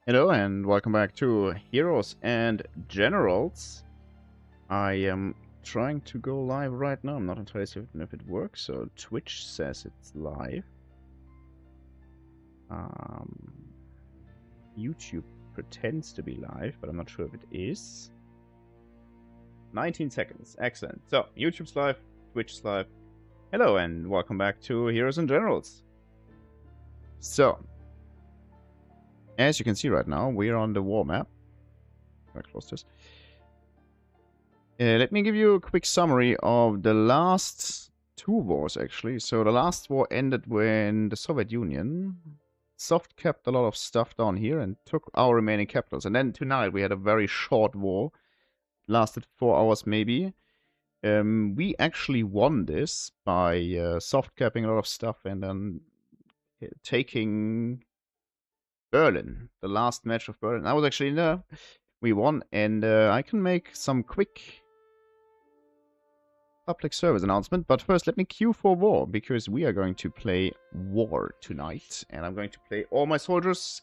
Hello and welcome back to Heroes and Generals. I am trying to go live right now. I'm not entirely certain if it works, so Twitch says it's live. YouTube pretends to be live, but I'm not sure if it is. 19 seconds. Excellent. So, YouTube's live, Twitch's live. Hello and welcome back to Heroes and Generals. So, as you can see right now, we're on the war map. Can I close this? Let me give you a quick summary of the last two wars, actually. So the last war ended when the Soviet Union soft kept a lot of stuff down here and took our remaining capitals. And then tonight we had a very short war. Lasted 4 hours maybe. We actually won this by soft capping a lot of stuff and then taking Berlin. The last match of Berlin. I was actually in there. We won, and I can make some quick public service announcement, but first let me queue for war, because we are going to play war tonight, and I'm going to play all my soldiers,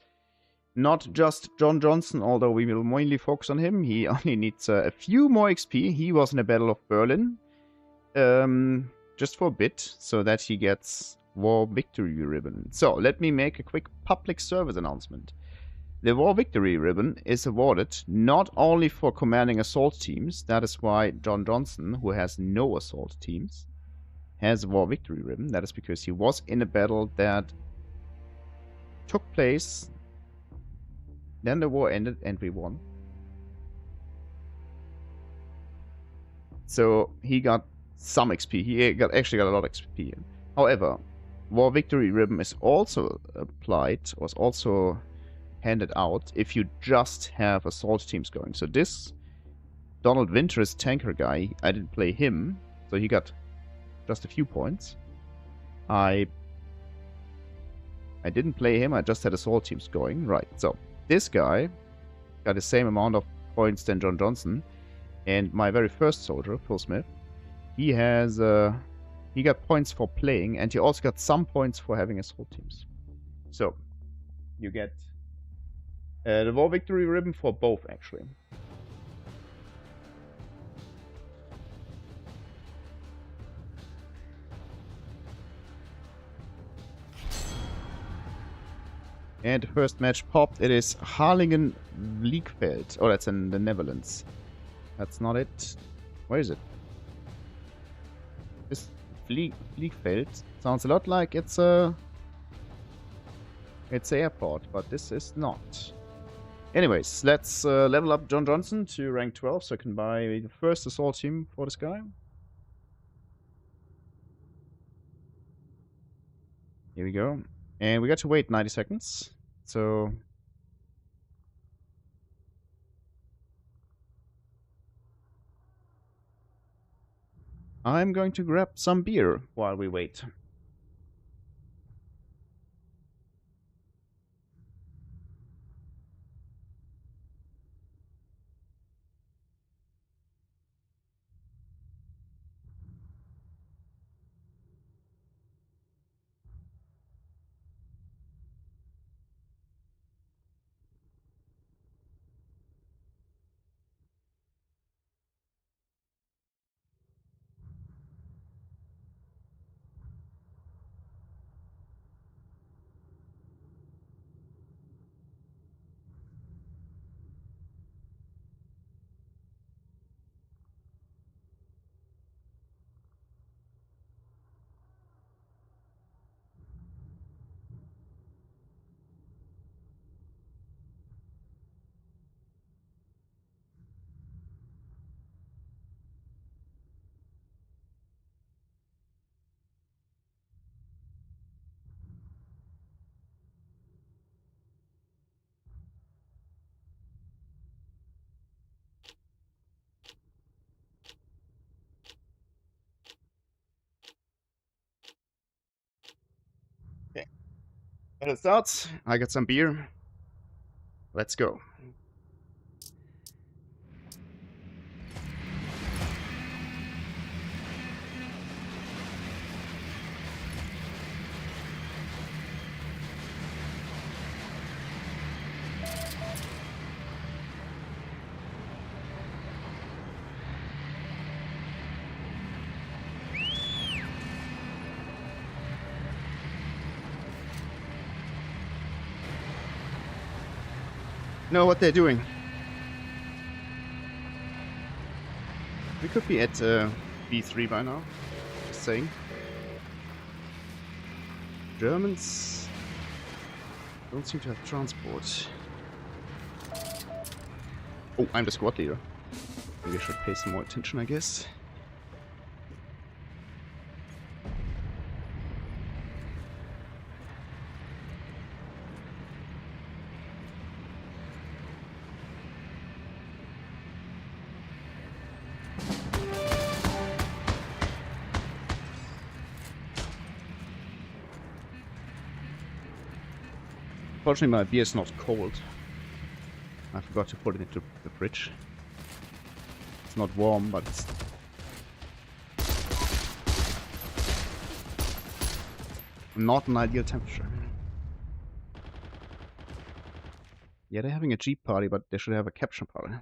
not just John Johnson, although we will mainly focus on him. He only needs a few more XP. He was in the Battle of Berlin, just for a bit, so that he gets War Victory Ribbon. So, let me make a quick public service announcement. The War Victory Ribbon is awarded not only for commanding assault teams, that is why John Johnson, who has no assault teams, has a War Victory Ribbon. That is because he was in a battle that took place, then the war ended and we won. So he got some XP, he actually got a lot of XP. However, War Victory Ribbon is also applied, was also handed out if you just have assault teams going. So this Donald Winters tanker guy, I didn't play him, so he got just a few points. I didn't play him, I just had assault teams going. Right, so this guy got the same amount of points than John Johnson, and my very first soldier, Phil Smith, he has he got points for playing, and he also got some points for having assault teams. So you get the War Victory Ribbon for both, actually. And the first match popped. It is Harlingen-Vliegveld. Oh, that's in the Netherlands. That's not it. Where is it? This Vliegveld sounds a lot like it's an airport, but this is not. Anyways, let's level up John Johnson to rank 12 so I can buy the first assault team for this guy. Here we go. And we got to wait 90 seconds. So I'm going to grab some beer while we wait. Okay. Battle starts. I got some beer. Let's go. know what they're doing. We could be at B3 by now. Just saying. Germans don't seem to have transport. Oh, I'm the squad leader. Maybe I should pay some more attention, I guess. Fortunately, my beer is not cold. I forgot to put it into the fridge. It's not warm, but it's... not an ideal temperature. Yeah, they're having a Jeep party, but they should have a capture party.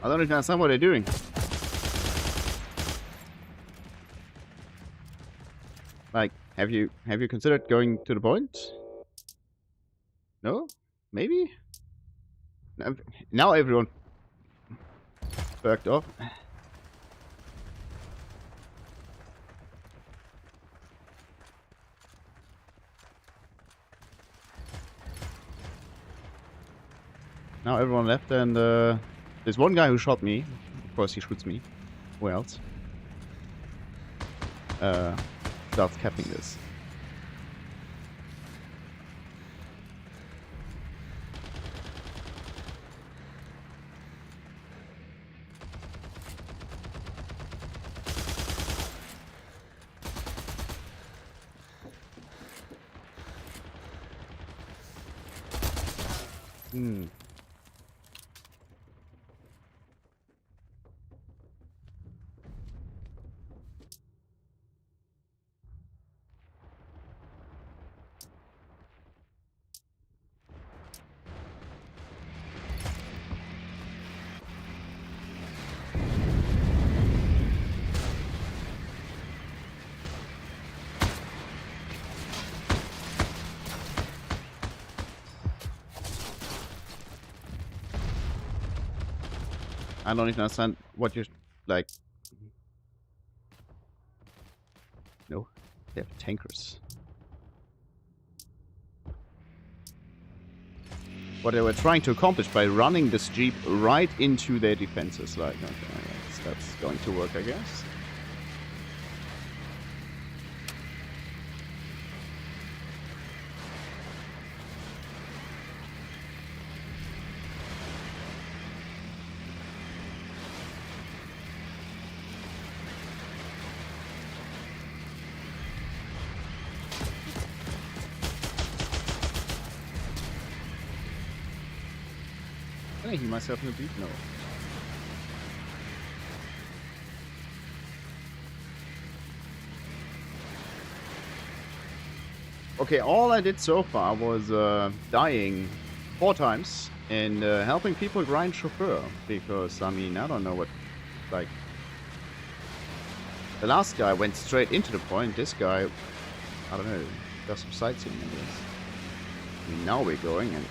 I don't even understand what they're doing. Like, have you considered going to the point? No? Maybe? Now everyone perked off. Now everyone left, and there's one guy who shot me. Of course, he shoots me. Who else? Starts capping this. I don't even understand what you're like. No, they have tankers. What they were trying to accomplish by running this Jeep right into their defenses. Like, okay, that's going to work, I guess. Can I heal myself in the beat? No. Okay, all I did so far was dying 4 times and helping people grind chauffeur. Because, I mean, I don't know what, like... The last guy went straight into the point. This guy, I don't know, does some sightseeing, I guess. I mean, now we're going and...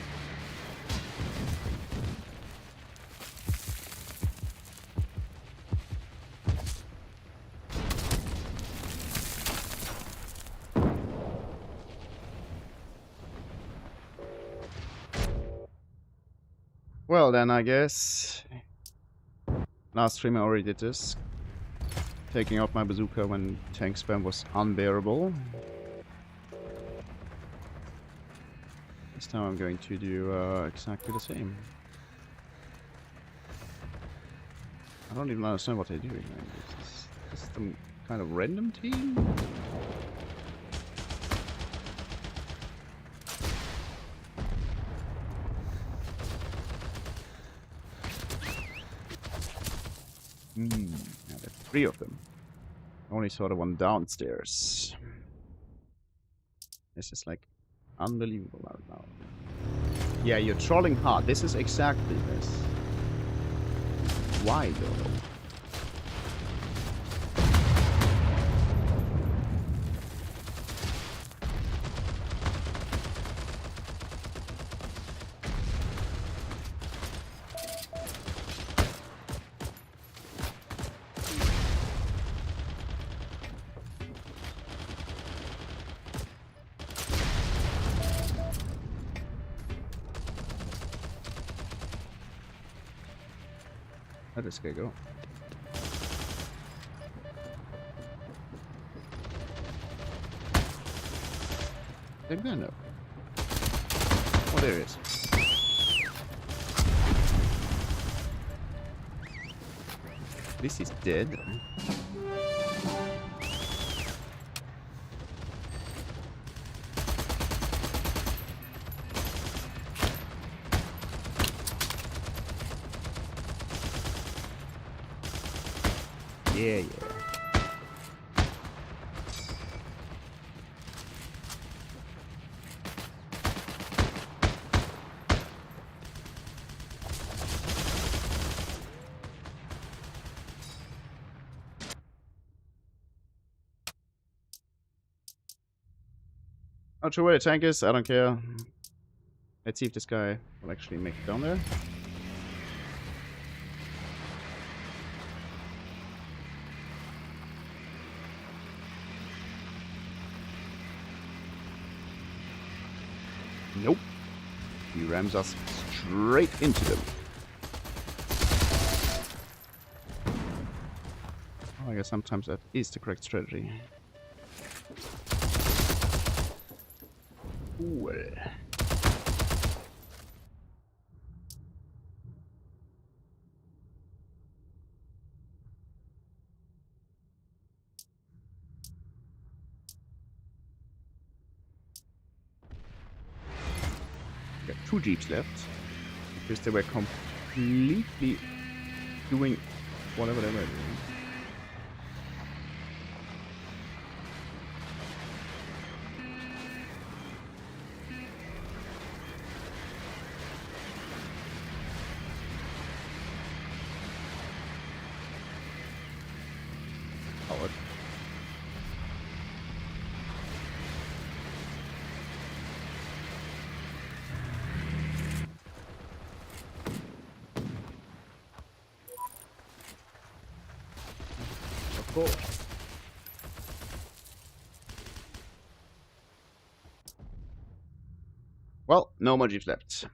Well, then I guess last stream I already did this. Taking out my bazooka when tank spam was unbearable. This time I'm going to do exactly the same. I don't even understand what they're doing. Like, is this some kind of random team? Yeah, that's 3 of them. Only saw the one downstairs. This is like unbelievable right now. Yeah, you're trolling hard. This is exactly this. Why though? Where'd this guy go? Did I know? Oh, there it is. This is dead. Yeah. Not sure where the tank is, I don't care. Let's see if this guy will actually make it down there. Nope. He rams us straight into them. Oh, I guess sometimes that is the correct strategy. Cool. Got 2 jeeps left because they were completely doing whatever they were doing. Howard. Of course. Well, no more jeeps left.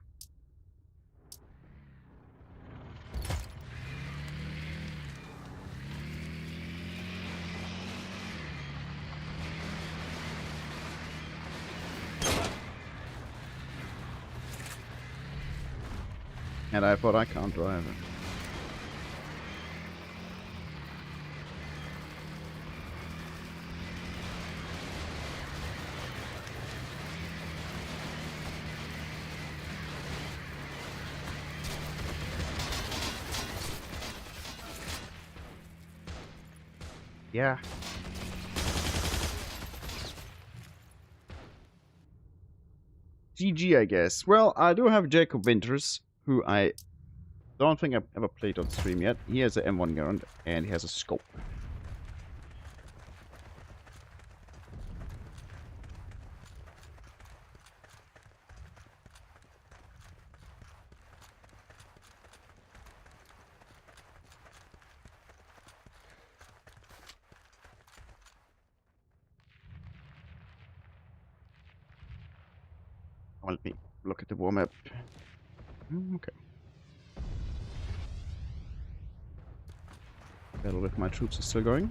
And I thought I can't drive it. Yeah. GG, I guess. Well, I do have Jacob Winters, who I don't think I've ever played on stream yet. He has an M1 gun and he has a scope. Well, let me look at the war map. Okay. Battle with my troops is still going.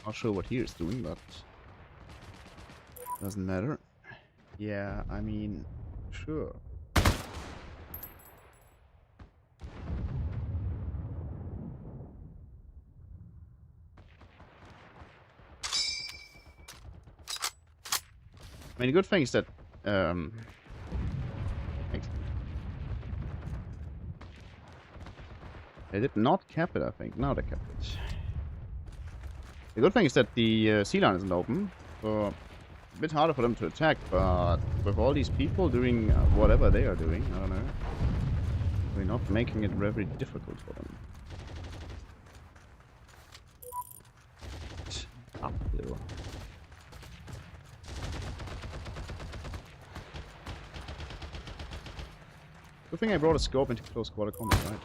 Not sure what he is doing, but doesn't matter. Yeah, I mean, sure. I mean, the good thing is that they did not cap it, I think. Now they capped it. The good thing is that the sea line isn't open, so a bit harder for them to attack, but with all these people doing whatever they are doing, I don't know, we're not making it very difficult for them. Up, though. Good thing I brought a scope into close quarter combat, right?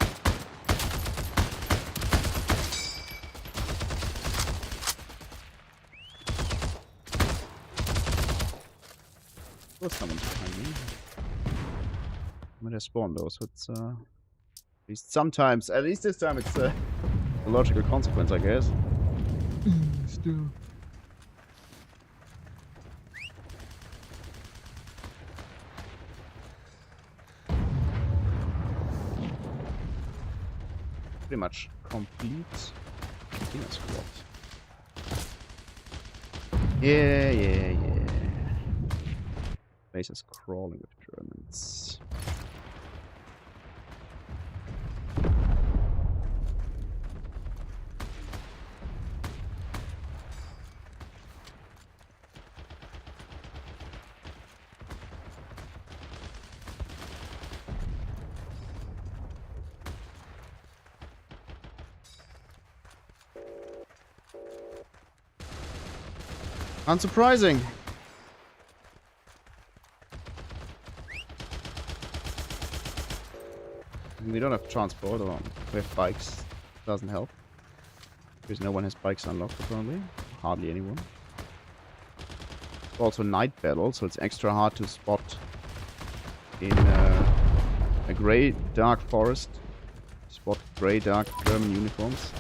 There's someone behind me. I'm gonna spawn though, so it's at least sometimes, at least this time, it's a logical consequence, I guess. Still. Pretty much complete squad. Yeah. Base is crawling with Germans. Unsurprising. We don't have transport, or we have bikes. Doesn't help. Because no one has bikes unlocked apparently. Hardly anyone. It's also night battle, so it's extra hard to spot in a grey dark forest. Spot grey dark German uniforms.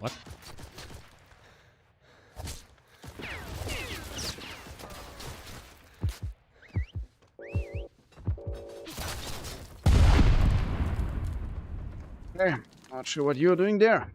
What? Okay, not sure what you're doing there.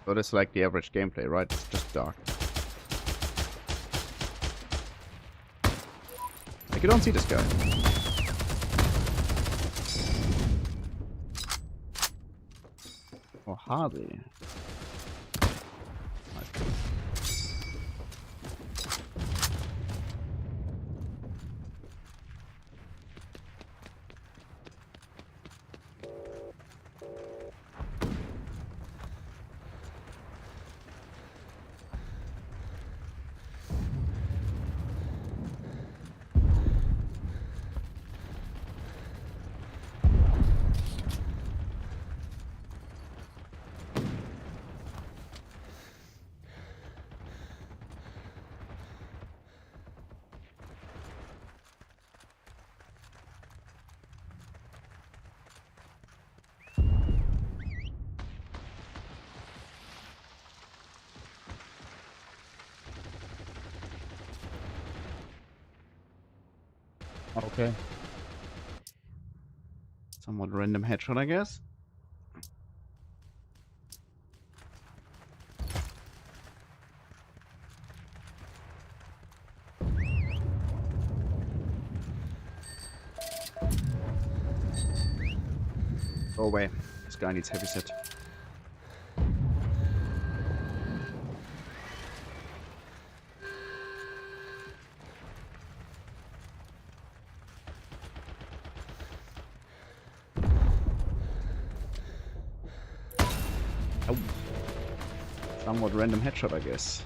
But it's like the average gameplay, right? It's just dark. Like, you don't see this guy. Or hardly. Okay. Somewhat random headshot, I guess. Go away. This guy needs heavy set. Oh. Somewhat random headshot, I guess.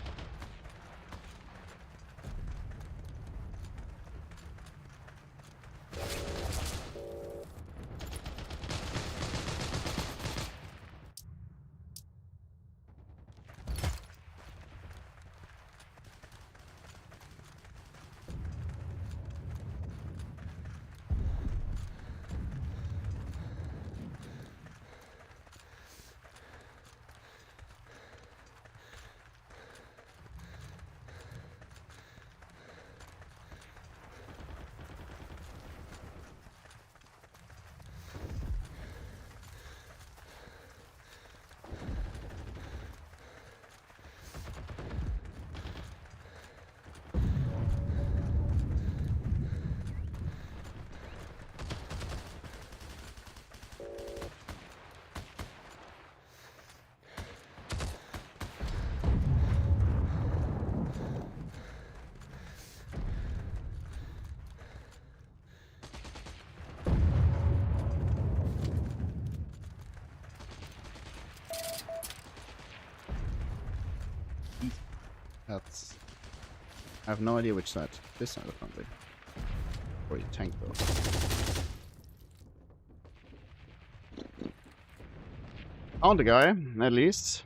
That's... I have no idea which side. This side, apparently. Or your tank, though. Found the guy, at least.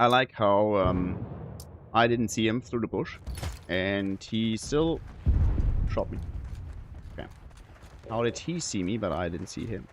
I like how I didn't see him through the bush, and he still shot me. Okay. How did he see me, but I didn't see him?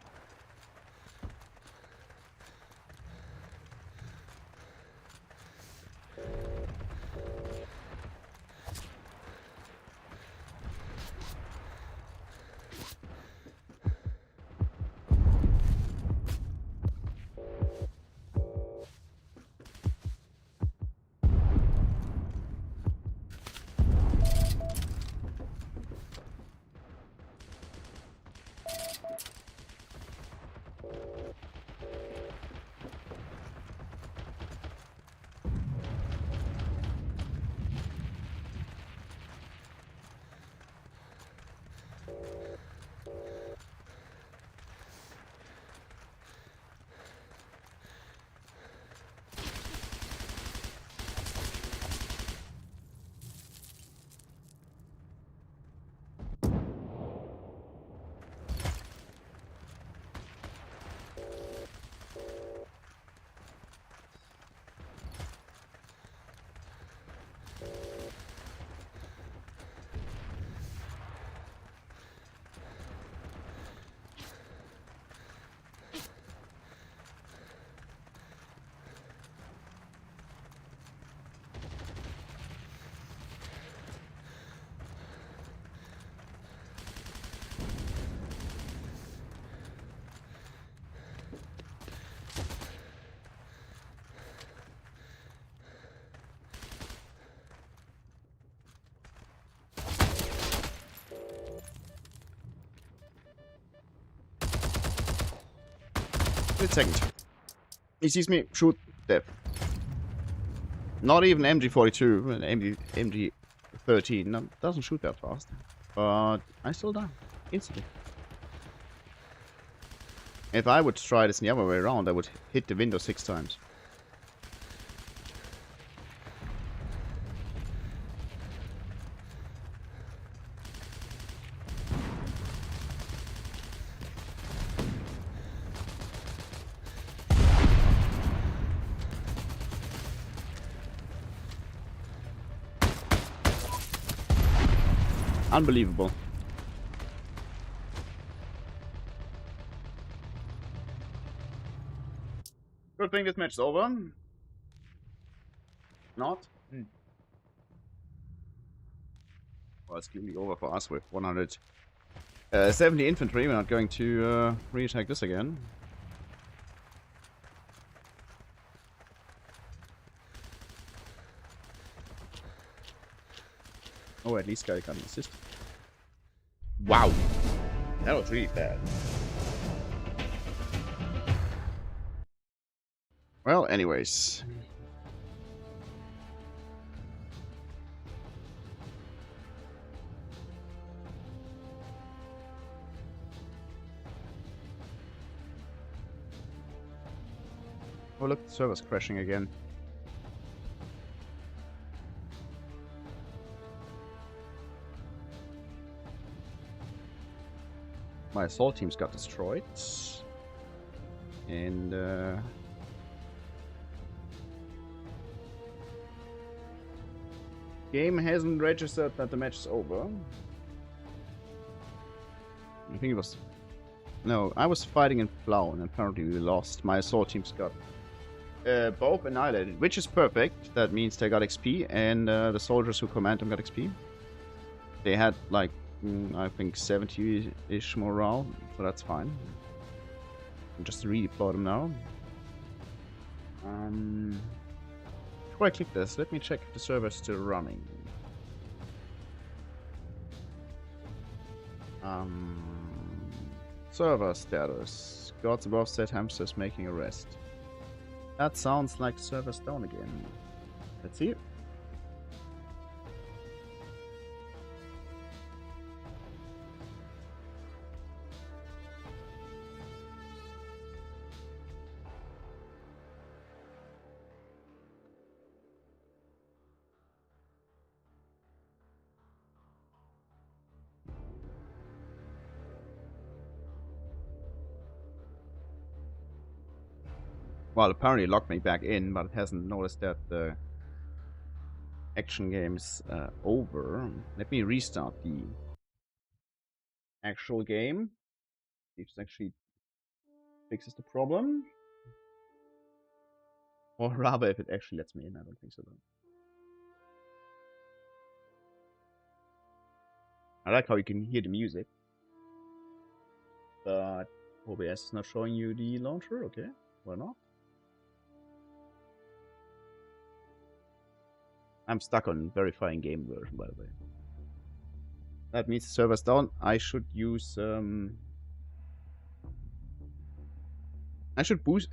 split second. He sees me, shoot, dead. Not even MG42, MG13. No, doesn't shoot that fast. But I still die. Instantly. If I would try this the other way around, I would hit the window 6 times. Unbelievable. Good thing this match is over. Not? Well, it's clearly over for us with 170 infantry. We're not going to re-attack this again. Oh, at least I got an assist. Wow. That was really bad. Well, anyways. Oh, look, the server's crashing again. My assault teams got destroyed. And, game hasn't registered that the match is over. I think it was... No, I was fighting in Plow and apparently we lost. My assault teams got both annihilated, which is perfect. That means they got XP and the soldiers who command them got XP. They had like, I think 70-ish morale, so that's fine. Just redeploy them now. Before I click this, let me check if the server is still running. Server status. Gods above said hamsters making a rest. That sounds like server's down again. Let's see. Well, apparently it locked me back in, but it hasn't noticed that the action game's over. Let me restart the actual game. See if this actually fixes the problem. Or rather, if it actually lets me in. I don't think so, though. I like how you can hear the music. But OBS is not showing you the launcher? Okay, why not? I'm stuck on verifying game version, by the way. That means the server's down. I should use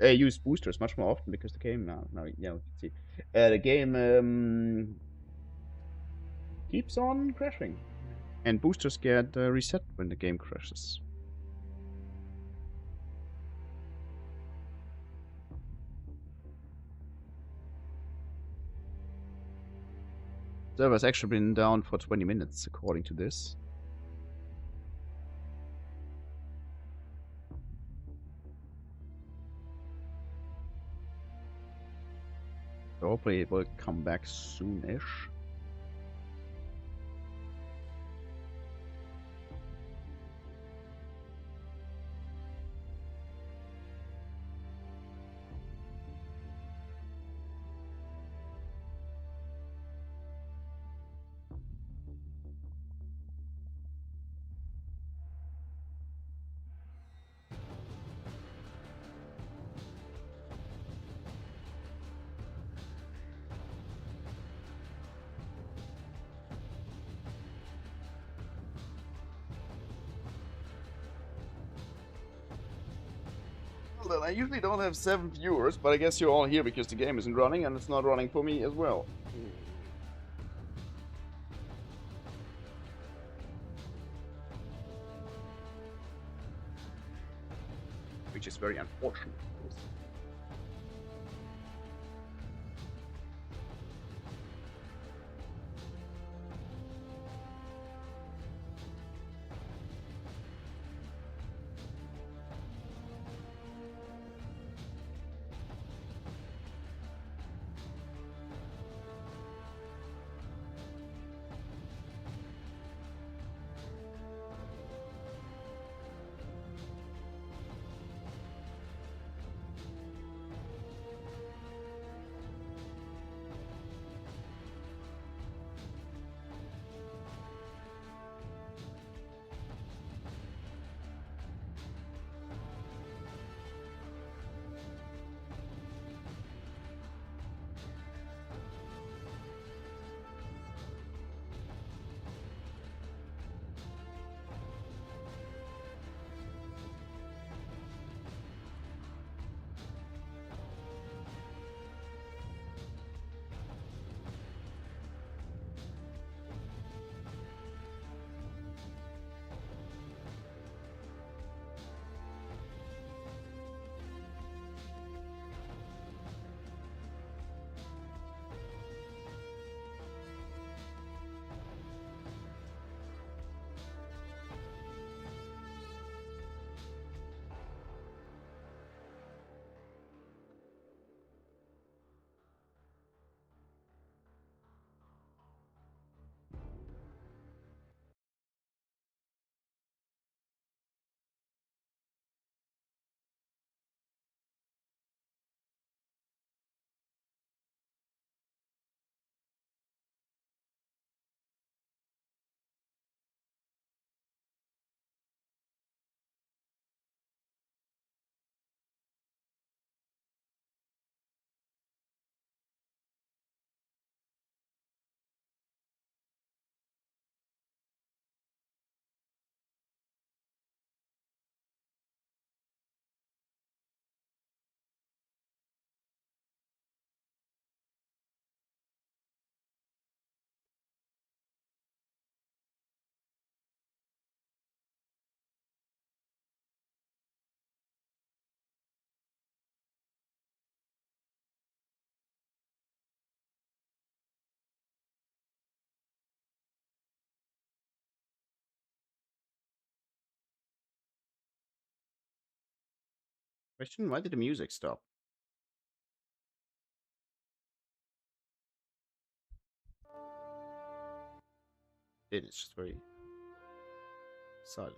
use boosters much more often because the game now yeah, let's see. The game keeps on crashing, and boosters get reset when the game crashes. Server's actually been down for 20 minutes, according to this. So hopefully it will come back soon-ish. then. I usually don't have 7 viewers, but I guess you're all here because the game isn't running, and it's not running for me as well. Which is very unfortunate. Question, why did the music stop? It's just very silent.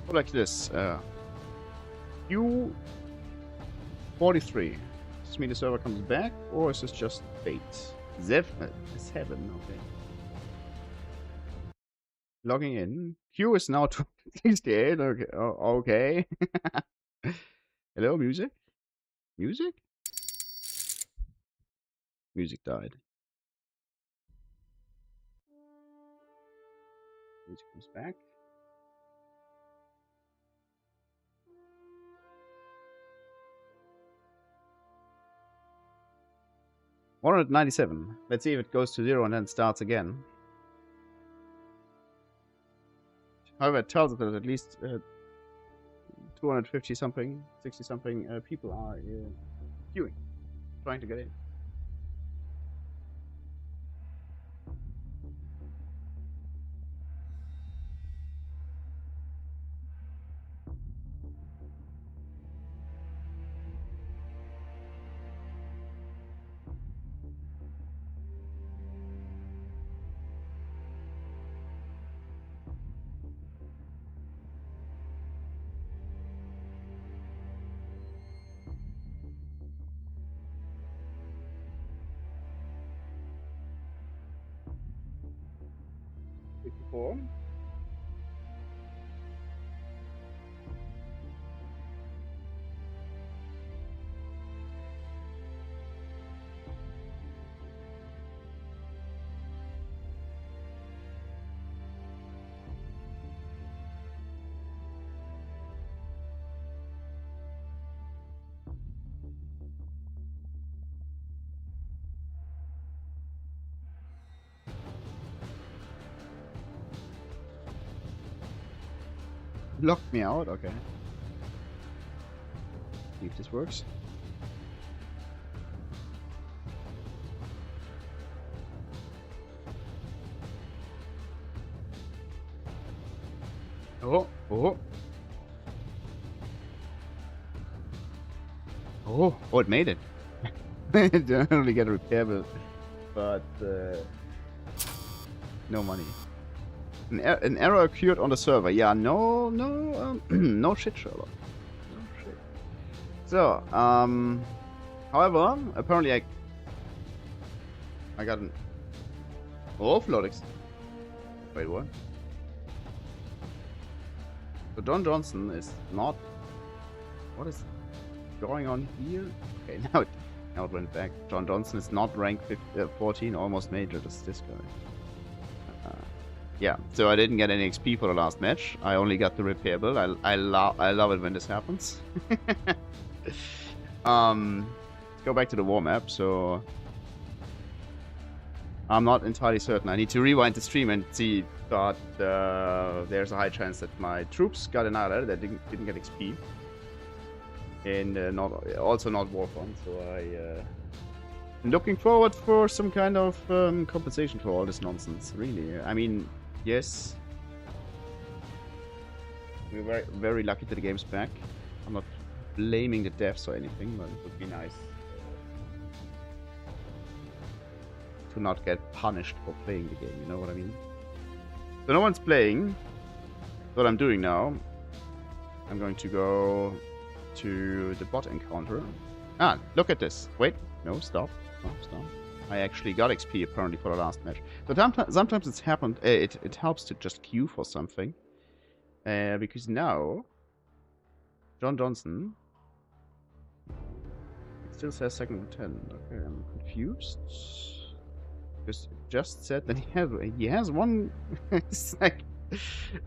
Or like this. Q43. Does this mean the server comes back, or is this just bait? Seven. Okay. Logging in. Q is now 68. Okay. Okay. Hello, music? Music? Music died. Music comes back. $197. Let's see if it goes to 0 and then starts again. However, it tells us that at least 250 something, 60 something people are queuing, trying to get in. Before. Locked me out, okay. See if this works. Oh. Oh, it made it. Don't only get a repair bill, but no money. An error occurred on the server. Yeah, no, no shit, Sherlock. No shit. So, however, apparently I got an offload. Wait, what? So John Johnson is not. What is going on here? Okay, now it went back. John Johnson is not ranked 14, almost major. This guy. Yeah, so I didn't get any XP for the last match. I only got the repair bill. I love it when this happens. Let's go back to the war map. So I'm not entirely certain. I need to rewind the stream and see, but there's a high chance that my troops got annihilated. That didn't get XP, and also not war fund. So I'm looking forward for some kind of compensation for all this nonsense. Really, I mean. Yes, we're very, very lucky that the game's back. I'm not blaming the devs or anything, but it would be nice to not get punished for playing the game, you know what I mean? So no one's playing. What I'm doing now, I'm going to go to the bot encounter. Ah, look at this. Wait, no, stop. Oh, stop. I actually got XP apparently for the last match. But sometimes it's happened. It helps to just queue for something, because now John Johnson, it still says second lieutenant. Okay, I'm confused. Because it just said that he has one. It's like,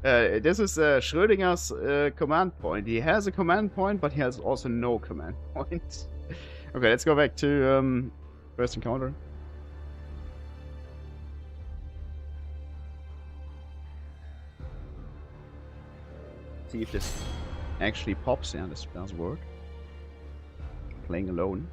this is Schrödinger's command point. He has a command point, but he has also no command point. Okay, let's go back to first encounter. See if this actually pops. Yeah, this does work. Playing alone.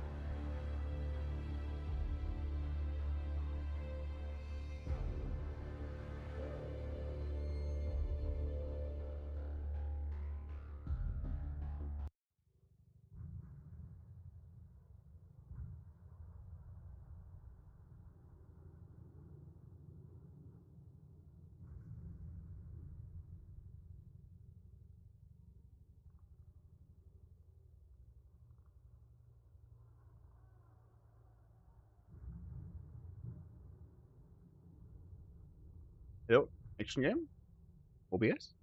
Hello, action game? OBS?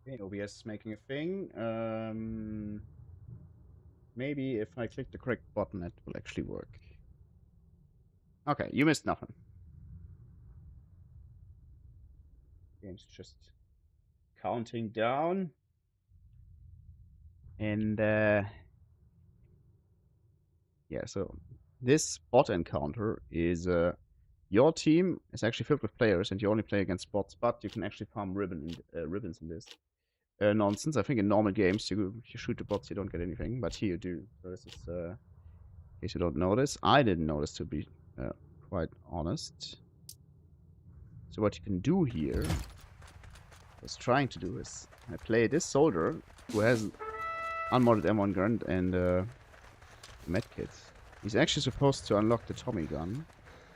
Okay, OBS is making a thing. Maybe if I click the correct button, it will actually work. Okay, you missed nothing. Game's just counting down. And, yeah, so this bot encounter is, your team is actually filled with players, and you only play against bots, but you can actually farm ribbons in this. Nonsense. I think in normal games, you shoot the bots, you don't get anything, but here you do. So this is, in case you don't notice. I didn't notice, to be quite honest. So what you can do here, I was trying to do is, I play this soldier who has unmodded M1 gun and medkit. He's actually supposed to unlock the Tommy gun,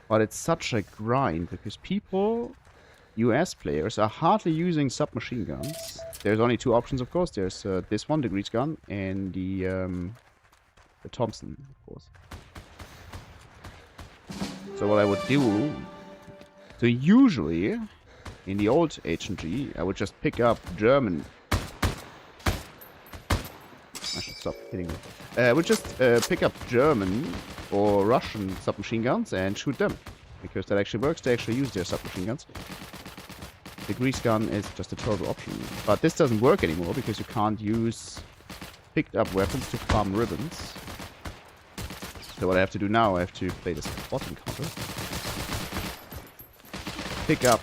but it's such a grind because people, US players, are hardly using submachine guns. There's only two options, of course. There's this one, the Grease gun, and the Thompson, of course. So what I would do, so usually in the old H&G, I would just pick up German. I should stop hitting them. I would just pick up German or Russian submachine guns and shoot them, because that actually works. They actually use their submachine guns. The Grease gun is just a total option. But this doesn't work anymore because you can't use picked up weapons to farm ribbons. So what I have to do now, I have to play this bot encounter. Pick up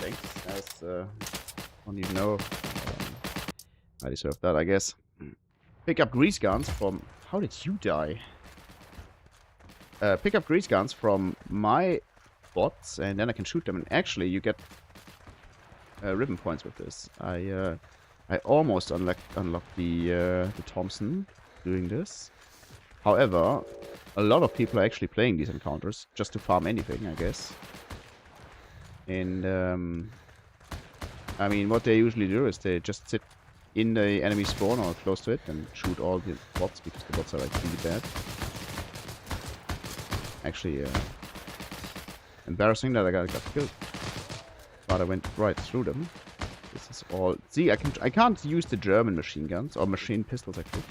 things, as I don't even know. I deserve that, I guess. Pick up Grease guns from... How did you die? Pick up Grease guns from my bots, and then I can shoot them. And actually, you get ribbon points with this. I almost unlocked the Thompson doing this. However, a lot of people are actually playing these encounters just to farm anything, I guess. And I mean, what they usually do is they just sit in the enemy spawn or close to it and shoot all the bots, because the bots are like really bad. Actually, embarrassing that I got killed, but I went right through them. This is all. See, I can't use the German machine guns or machine pistols actually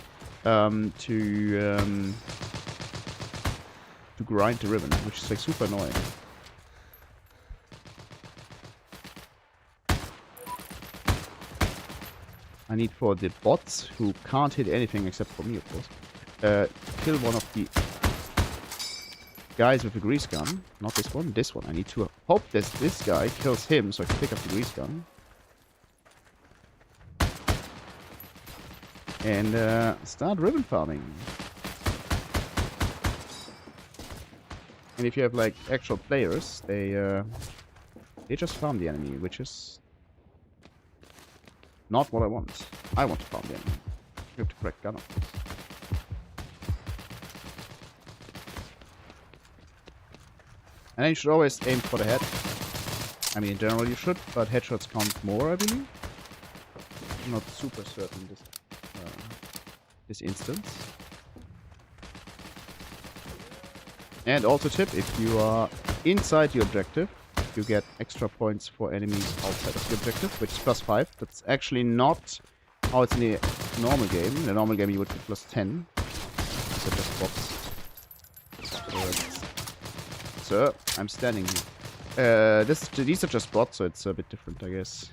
to grind the ribbon, which is like super annoying. I need for the bots who can't hit anything except for me, of course, kill one of the guys with the Grease gun. Not this one, this one. I need to hope this guy kills him so I can pick up the Grease gun. And start ribbon farming. And if you have like actual players, they just farm the enemy, which is not what I want. I want to farm the enemy. You have to correct gun, of course. And then you should always aim for the head. I mean, in general you should, but headshots count more, I believe. I'm not super certain this instance. And also tip, if you are inside your objective, you get extra points for enemies outside of the objective, which is +5. That's actually not how it's in the normal game. In the normal game you would get +10. So just bots. So, I'm standing here. These are just bots, so it's a bit different, I guess.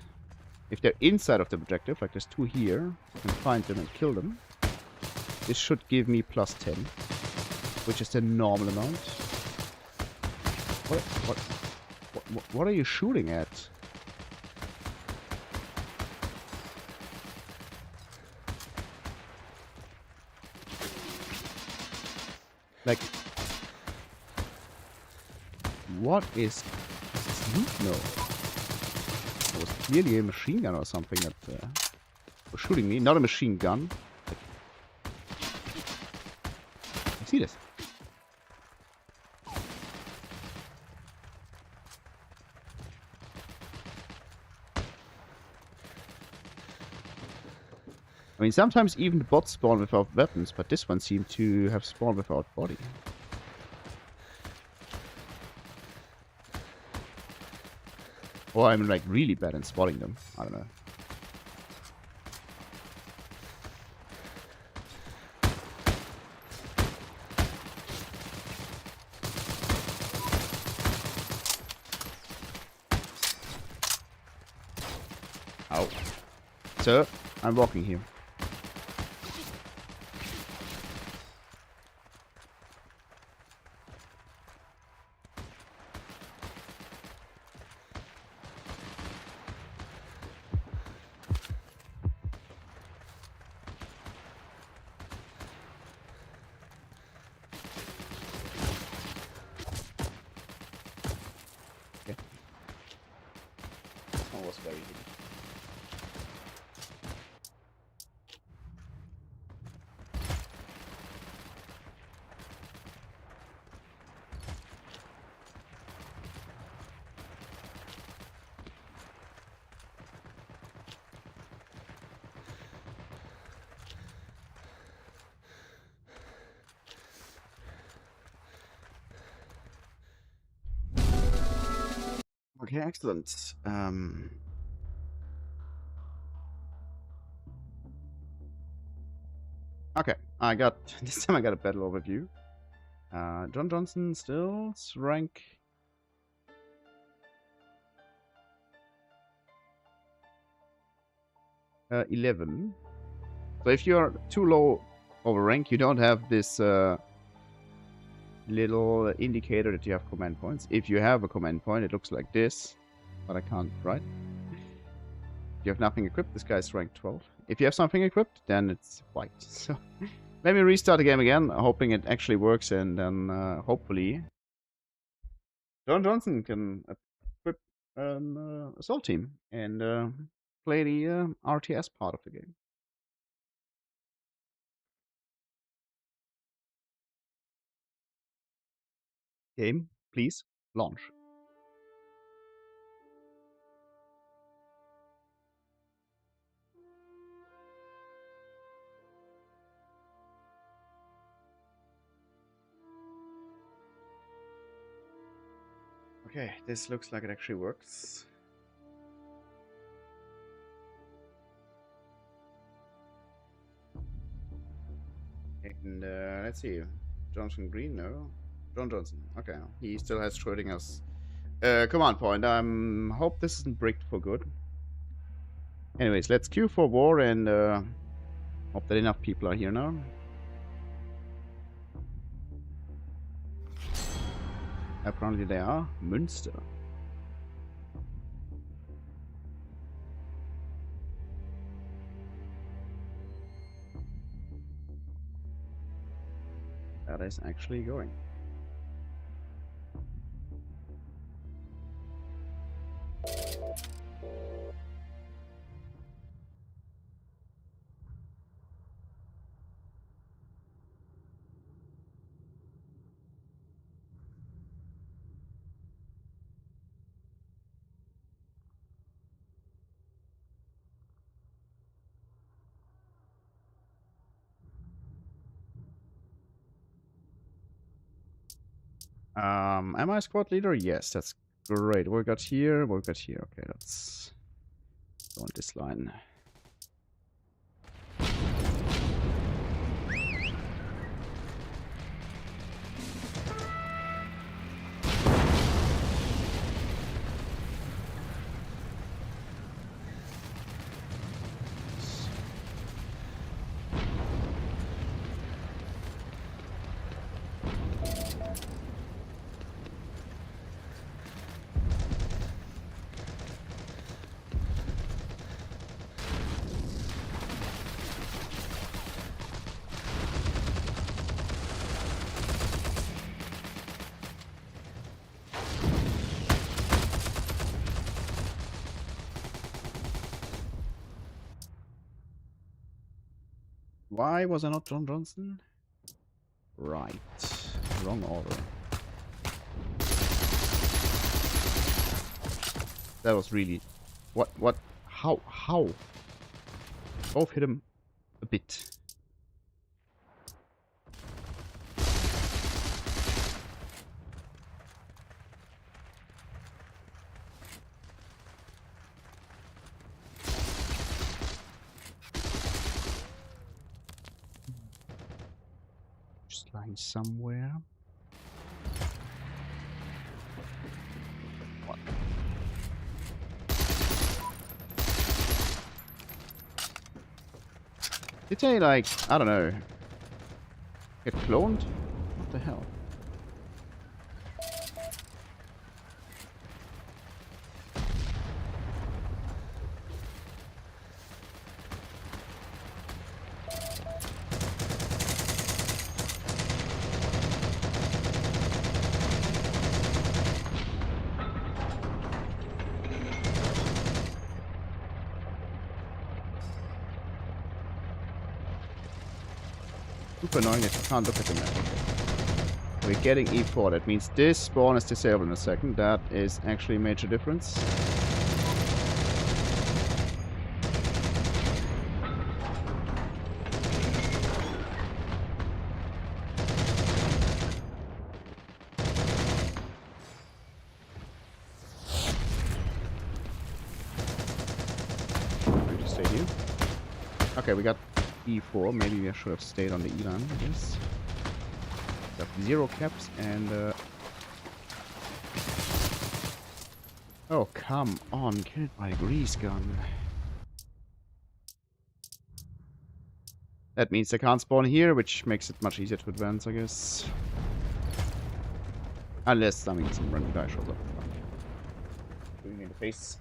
If they're inside of the objective, like there's two here, you can find them and kill them. This should give me +10, which is the normal amount. What are you shooting at? Like, what is this loot? No. It was clearly a machine gun or something that was shooting me. Not a machine gun. I see this. I mean, sometimes even the bots spawn without weapons, but this one seemed to have spawned without body. Or I'm like really bad in spotting them. I don't know. Ow. Sir, I'm walking here. Okay. That was very good. Okay, excellent. Okay, this time I got a battle overview. John Johnson still rank 11. So if you're too low over rank, you don't have this little indicator that you have command points. If you have a command point, it looks like this, but I can't write. If you have nothing equipped, this guy's rank 12. If you have something equipped, then it's white. So let me restart the game again, hoping it actually works, and then hopefully John Johnson can equip an assault team and play the RTS part of the game. Game, please, launch. Okay, this looks like it actually works. And let's see. Johnson Green, no. John Johnson. Okay, he still has Schrodinger's command point. Hope this isn't bricked for good. Anyways, let's queue for war and hope that enough people are here now. Apparently they are. Münster. That is actually going. Am I squad leader? Yes, that's great. We got here, we got here. Okay, let's go on this line. Why was I not John Johnson? Right. Wrong order. That was really... What? How? Both hit him a bit. Just lying somewhere. What? Did they, like, I don't know, get cloned? What the hell? Super annoying that you can't look at the map. We're getting E4. That means this spawn is disabled in a second. That is actually a major difference. Going to stay here. Okay, we got E4. Maybe we should have stayed on the E line, I guess. Got 0 caps and oh, come on, killed by a grease gun. That means they can't spawn here, which makes it much easier to advance, I guess. Unless, I mean, some random guy shows up. Shooting me in the face.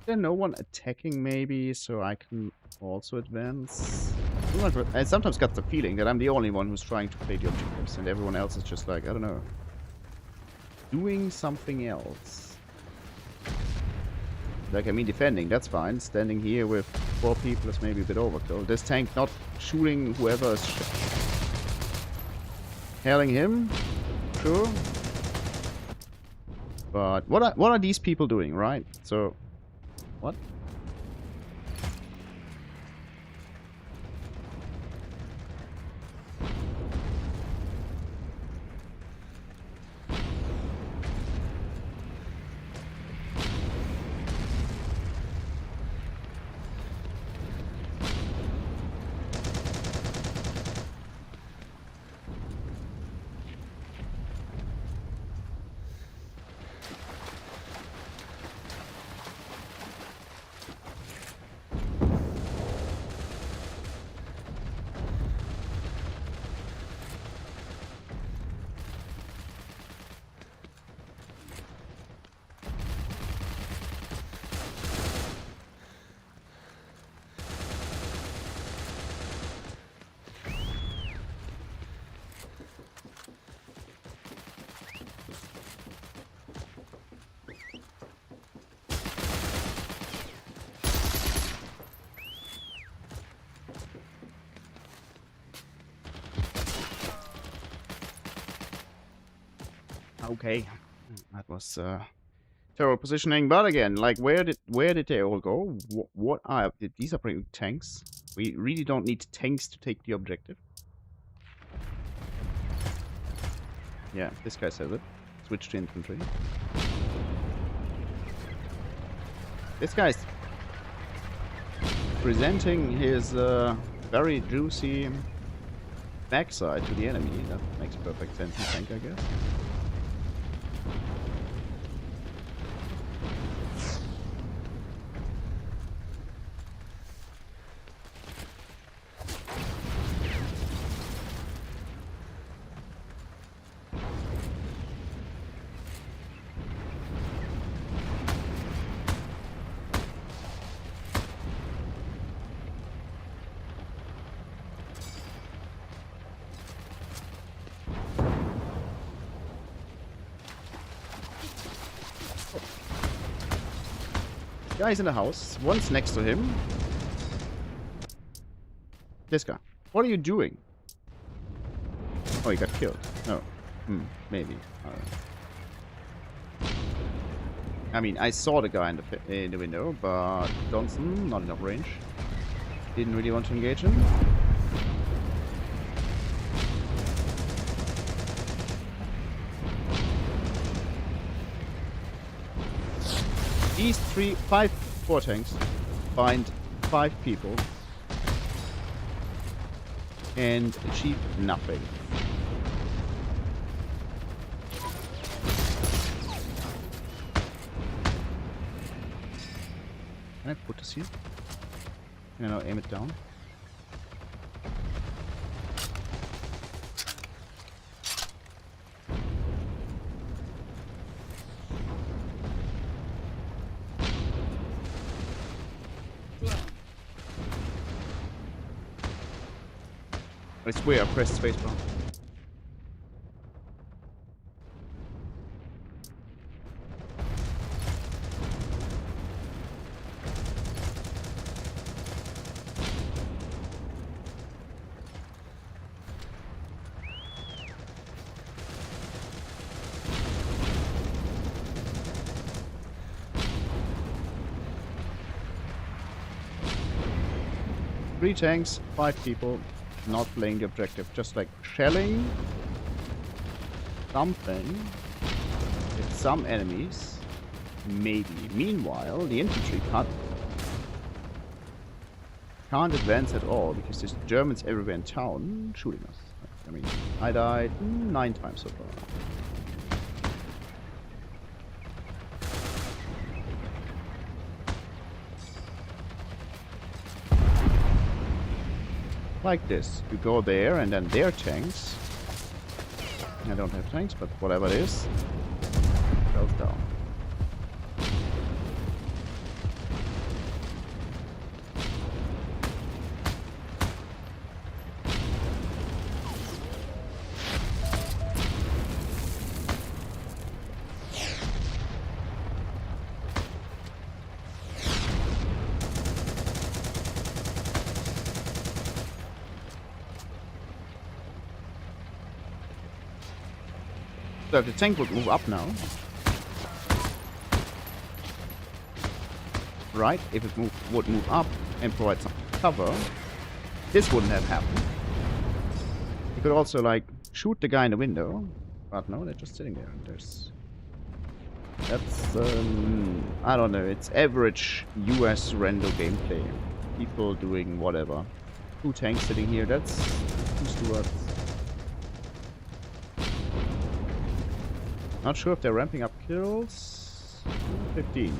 There no one attacking maybe, so I can also advance? I sometimes got the feeling that I'm the only one who's trying to play the objectives and everyone else is just like, I don't know, doing something else. Like, I mean, defending, that's fine. Standing here with 4 people is maybe a bit overkill. This tank not shooting whoever is hailing him, sure. But what are these people doing, right? So, what? Okay, that was terrible positioning. But again, like, where did they all go? What are these? Are pretty tanks. We really don't need tanks to take the objective. Yeah, this guy says it. Switch to infantry. This guy's presenting his very juicy backside to the enemy. That makes perfect sense in tank, I guess. Guy's in the house. One's next to him. This guy. What are you doing? Oh, he got killed. No. Maybe. I don't know. I mean, I saw the guy in the window, but Johnson, not enough range. Didn't really want to engage him. These 4 tanks bind 5 people and achieve nothing. Can I put this here? Can I now aim it down? I swear I pressed spacebar. Three tanks, 5 people, not playing the objective, just like shelling something with some enemies, maybe. Meanwhile, the infantry can't advance at all because there's Germans everywhere in town shooting us. I mean, I died 9 times so far. Like this. You go there and then their tanks. I don't have tanks, but whatever it is, goes down. So if the tank would move up now, right? If it would move up and provide some cover, this wouldn't have happened. You could also like shoot the guy in the window, but no, they're just sitting there. And that's I don't know. It's average US rando gameplay. People doing whatever. 2 tanks sitting here. That's 2 Stuarts. Not sure if they're ramping up kills. 15.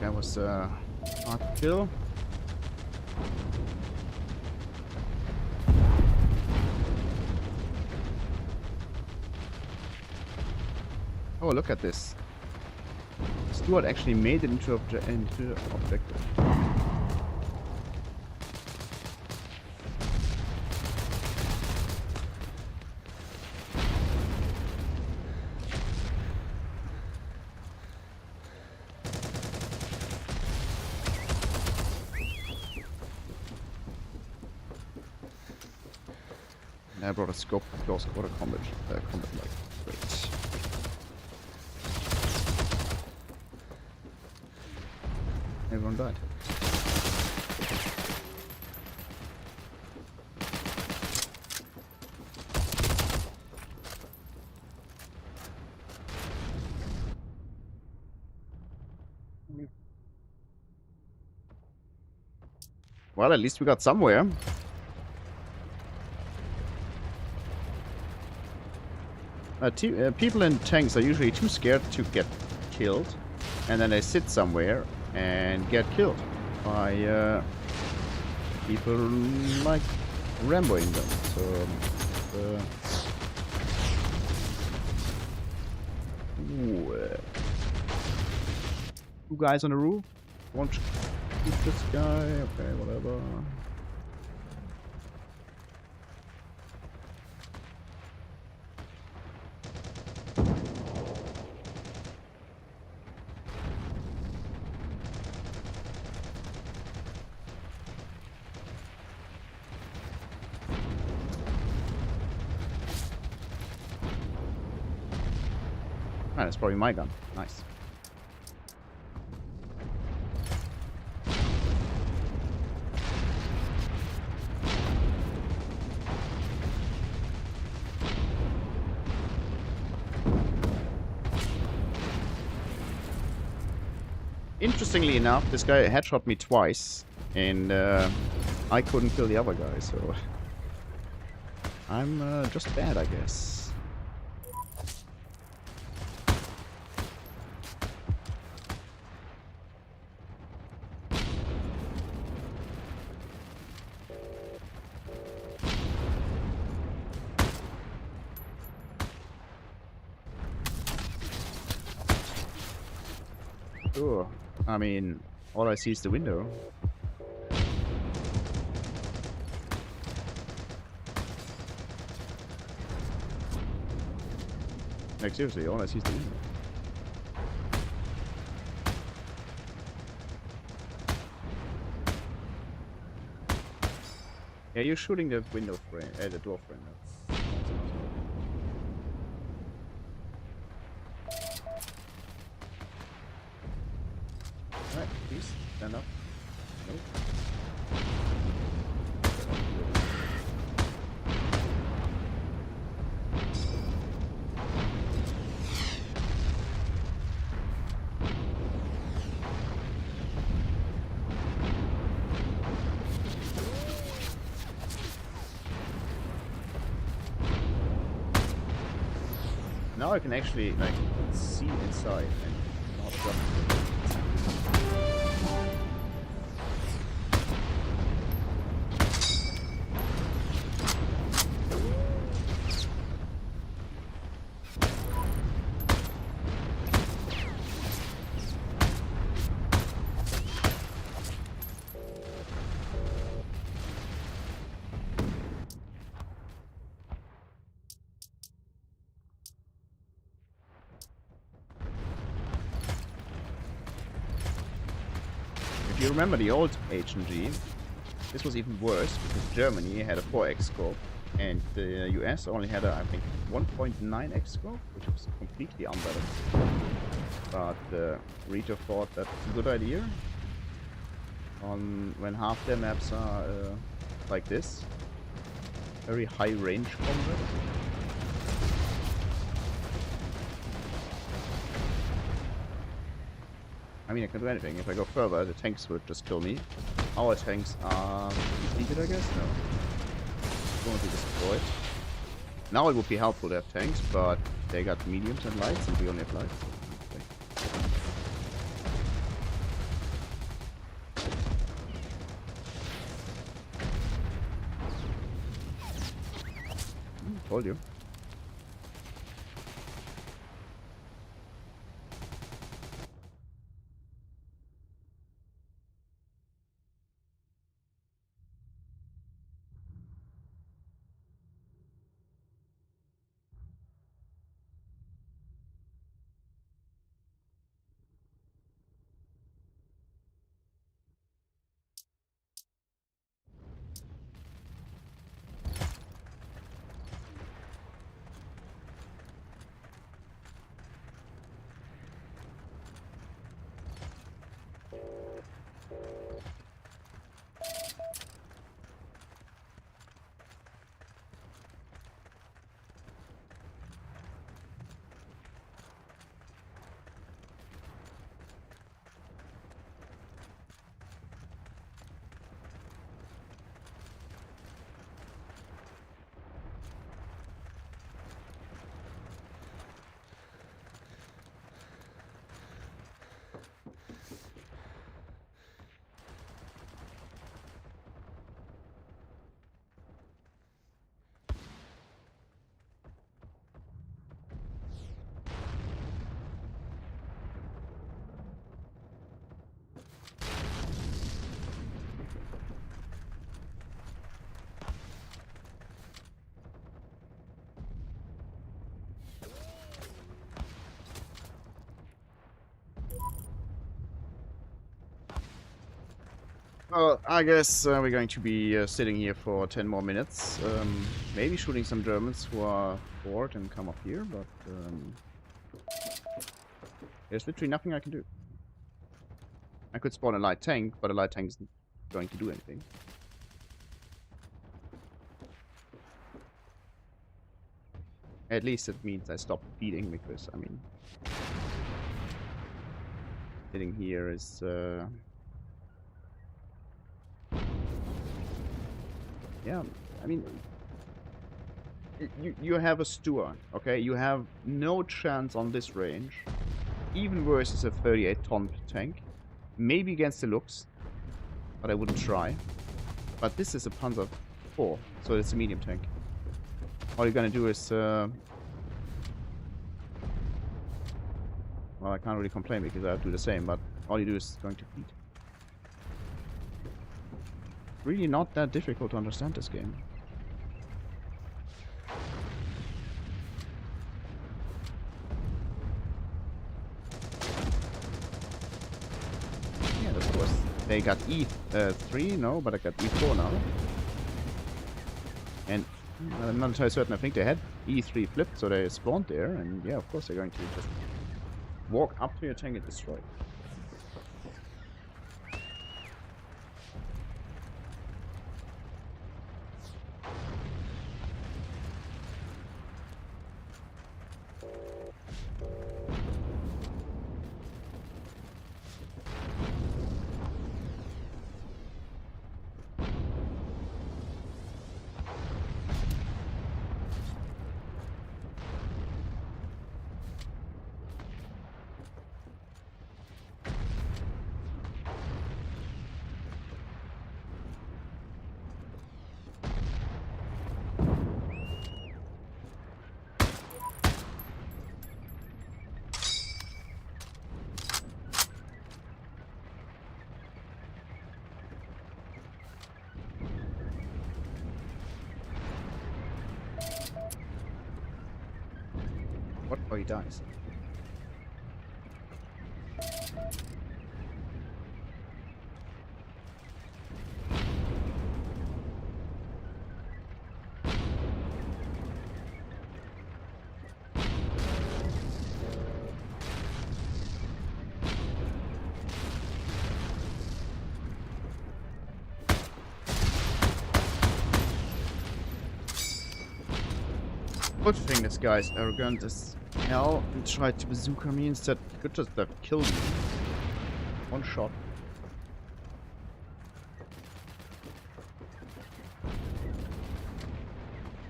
That was hard to kill. Oh, look at this. Stuart actually made it into objective. And I brought a scope for close quarter combat like. Great. Everyone died. Well, at least we got somewhere. People in tanks are usually too scared to get killed, and then they sit somewhere and get killed by people like Ramboing them. So, two guys on the roof. One shoot this guy. Okay, whatever. Ah, that's probably my gun. Nice. Interestingly enough, this guy headshot me twice, and I couldn't kill the other guy, so I'm just bad, I guess. Sure. I mean, all I see is the window. Like, seriously, all I see is the window. Yeah, you're shooting the window frame, the door frame. Alright, please, stand up. Nope. Now I can actually, like, see inside and not just... If you remember the old HNG, this was even worse because Germany had a 4x scope and the US only had a, I think, 1.9x scope, which was completely unbalanced. But Rito thought that's a good idea on when half their maps are like this, very high range combat. I mean, I can do anything. If I go further, the tanks would just kill me. Our tanks are defeated, I guess? No. Going to be destroyed. Now it would be helpful to have tanks, but they got mediums and lights, and we only have lights. Told you. Well, I guess we're going to be sitting here for 10 more minutes. Maybe shooting some Germans who are bored and come up here, but there's literally nothing I can do. I could spawn a light tank, but a light tank isn't going to do anything. At least it means I stop feeding, because, I mean, sitting here is... yeah, I mean, you have a Stuart, okay? You have no chance on this range. Even worse is a 38-ton tank. Maybe against the looks, but I wouldn't try. But this is a Panzer IV, so it's a medium tank. All you're gonna do is... well, I can't really complain because I do the same, but all you do is going to feed. Really not that difficult to understand this game. Yeah, of course. They got E3, no, but I got E4 now. And I'm not entirely certain, I think they had E3 flipped, so they spawned there, and yeah, of course they're going to just walk up to your tank and destroy it. What? Oh, he dies. Good thing this guy's arrogant as hell and tried to bazooka me instead. Could just have killed me. One shot.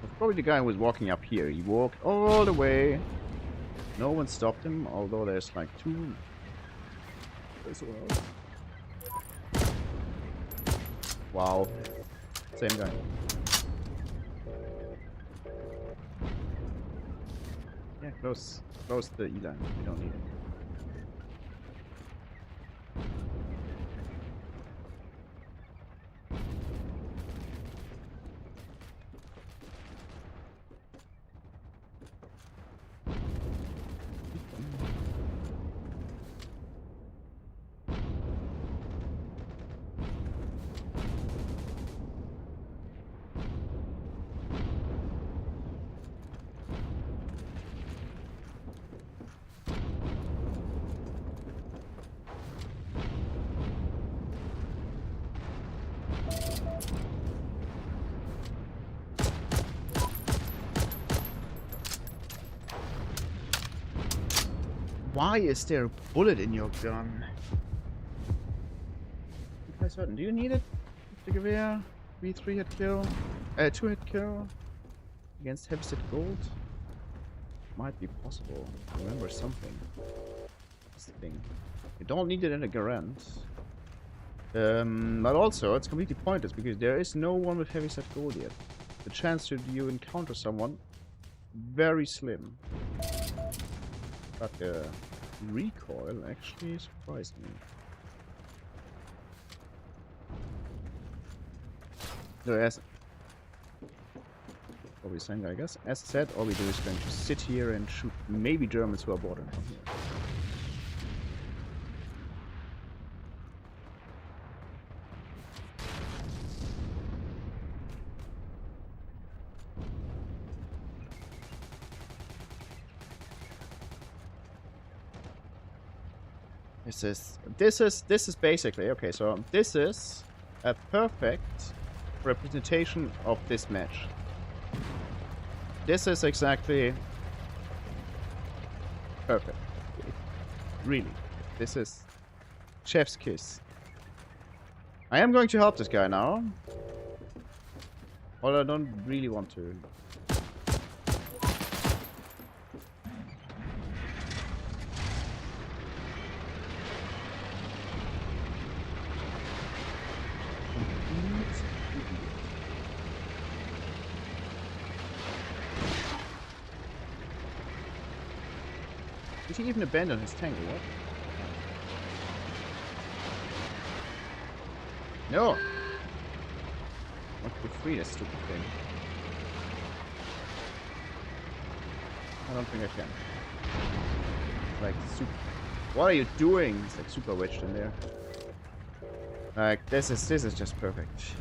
That's probably the guy who was walking up here. He walked all the way. No one stopped him, although there's like two as well. Wow. Same guy. Yeah, close the E-line. We don't need it. Why is there a bullet in your gun? I'm certain. Do you need it? The Gewehr? V3 hit kill? 2 hit kill? Against heavyset gold? Might be possible. Remember something. This thing. You don't need it in a Garand. But also, it's completely pointless because there is no one with heavyset gold yet. The chance that you encounter someone, very slim. But recoil actually surprised me. So as what we're saying, I guess, as said, all we do is going to sit here and shoot maybe Germans who are bordering from here. This is basically okay. So this is a perfect representation of this match. This is exactly perfect. Really, this is chef's kiss. I am going to help this guy now, although I don't really want to. Did he even abandon his tank or what? No! I want to free this stupid thing. I don't think I can. Like, super. What are you doing? It's like super wedged in there. Like, this is just perfect.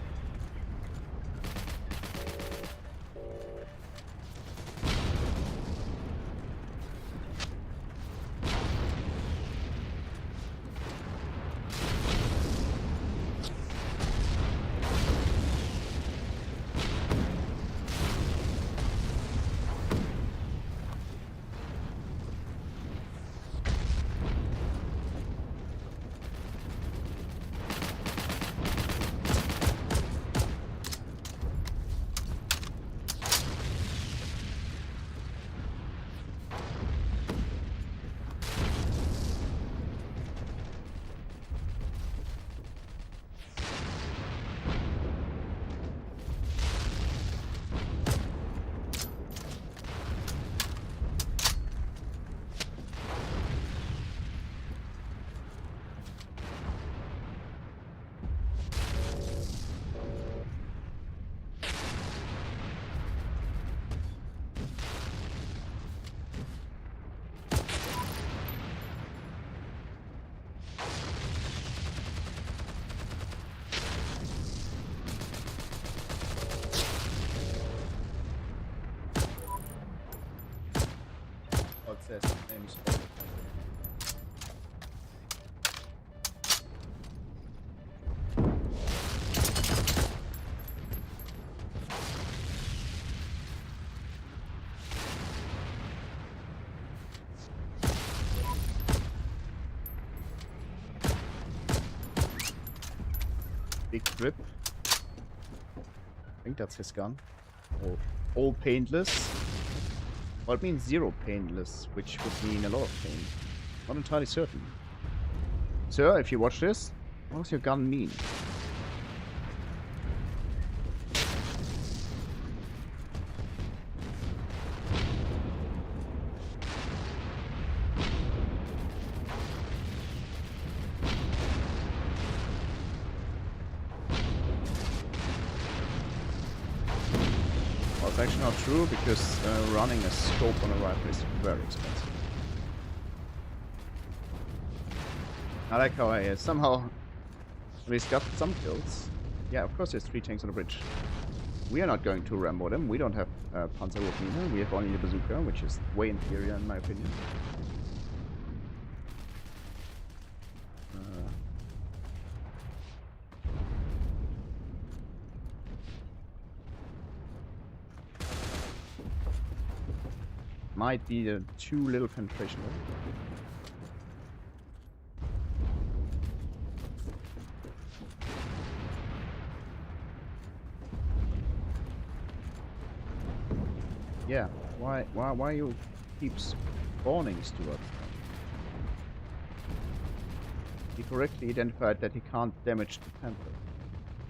Says enemy spotted. Big grip. I think that's his gun. All paintless. Well, it means 0 painless, which would mean a lot of pain. Not entirely certain. Sir, if you watch this, what does your gun mean? It's actually not true because running a scope on a rifle is very expensive. I like how I somehow at least got some kills. Yeah, of course there's 3 tanks on the bridge. We are not going to Rambo them. We don't have Panzerwurfmine. We have only the bazooka, which is way inferior in my opinion. Might be the too little penetration level. Yeah, why you keep spawning, Stuart? He correctly identified that he can't damage the Panther.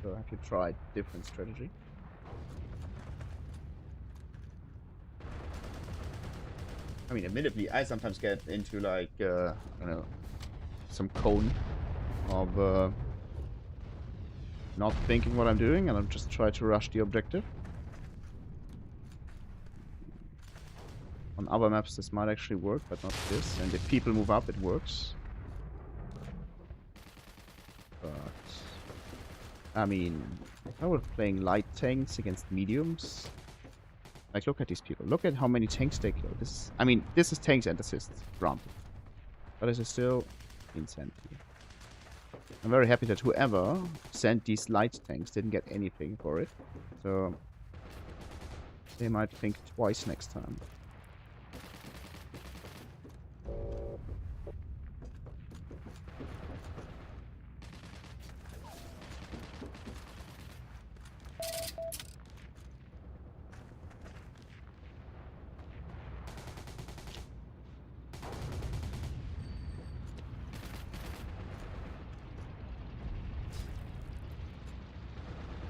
So have you tried different strategy? I mean, admittedly, I sometimes get into like, I don't know, some cone of not thinking what I'm doing, and I'll just try to rush the objective. On other maps this might actually work, but not this. And if people move up, it works. But I mean, if I were playing light tanks against mediums, like look at these people. Look at how many tanks they kill. This, I mean, this is tanks and assists, granted. But this is still insanity. I'm very happy that whoever sent these light tanks didn't get anything for it. So they might think twice next time.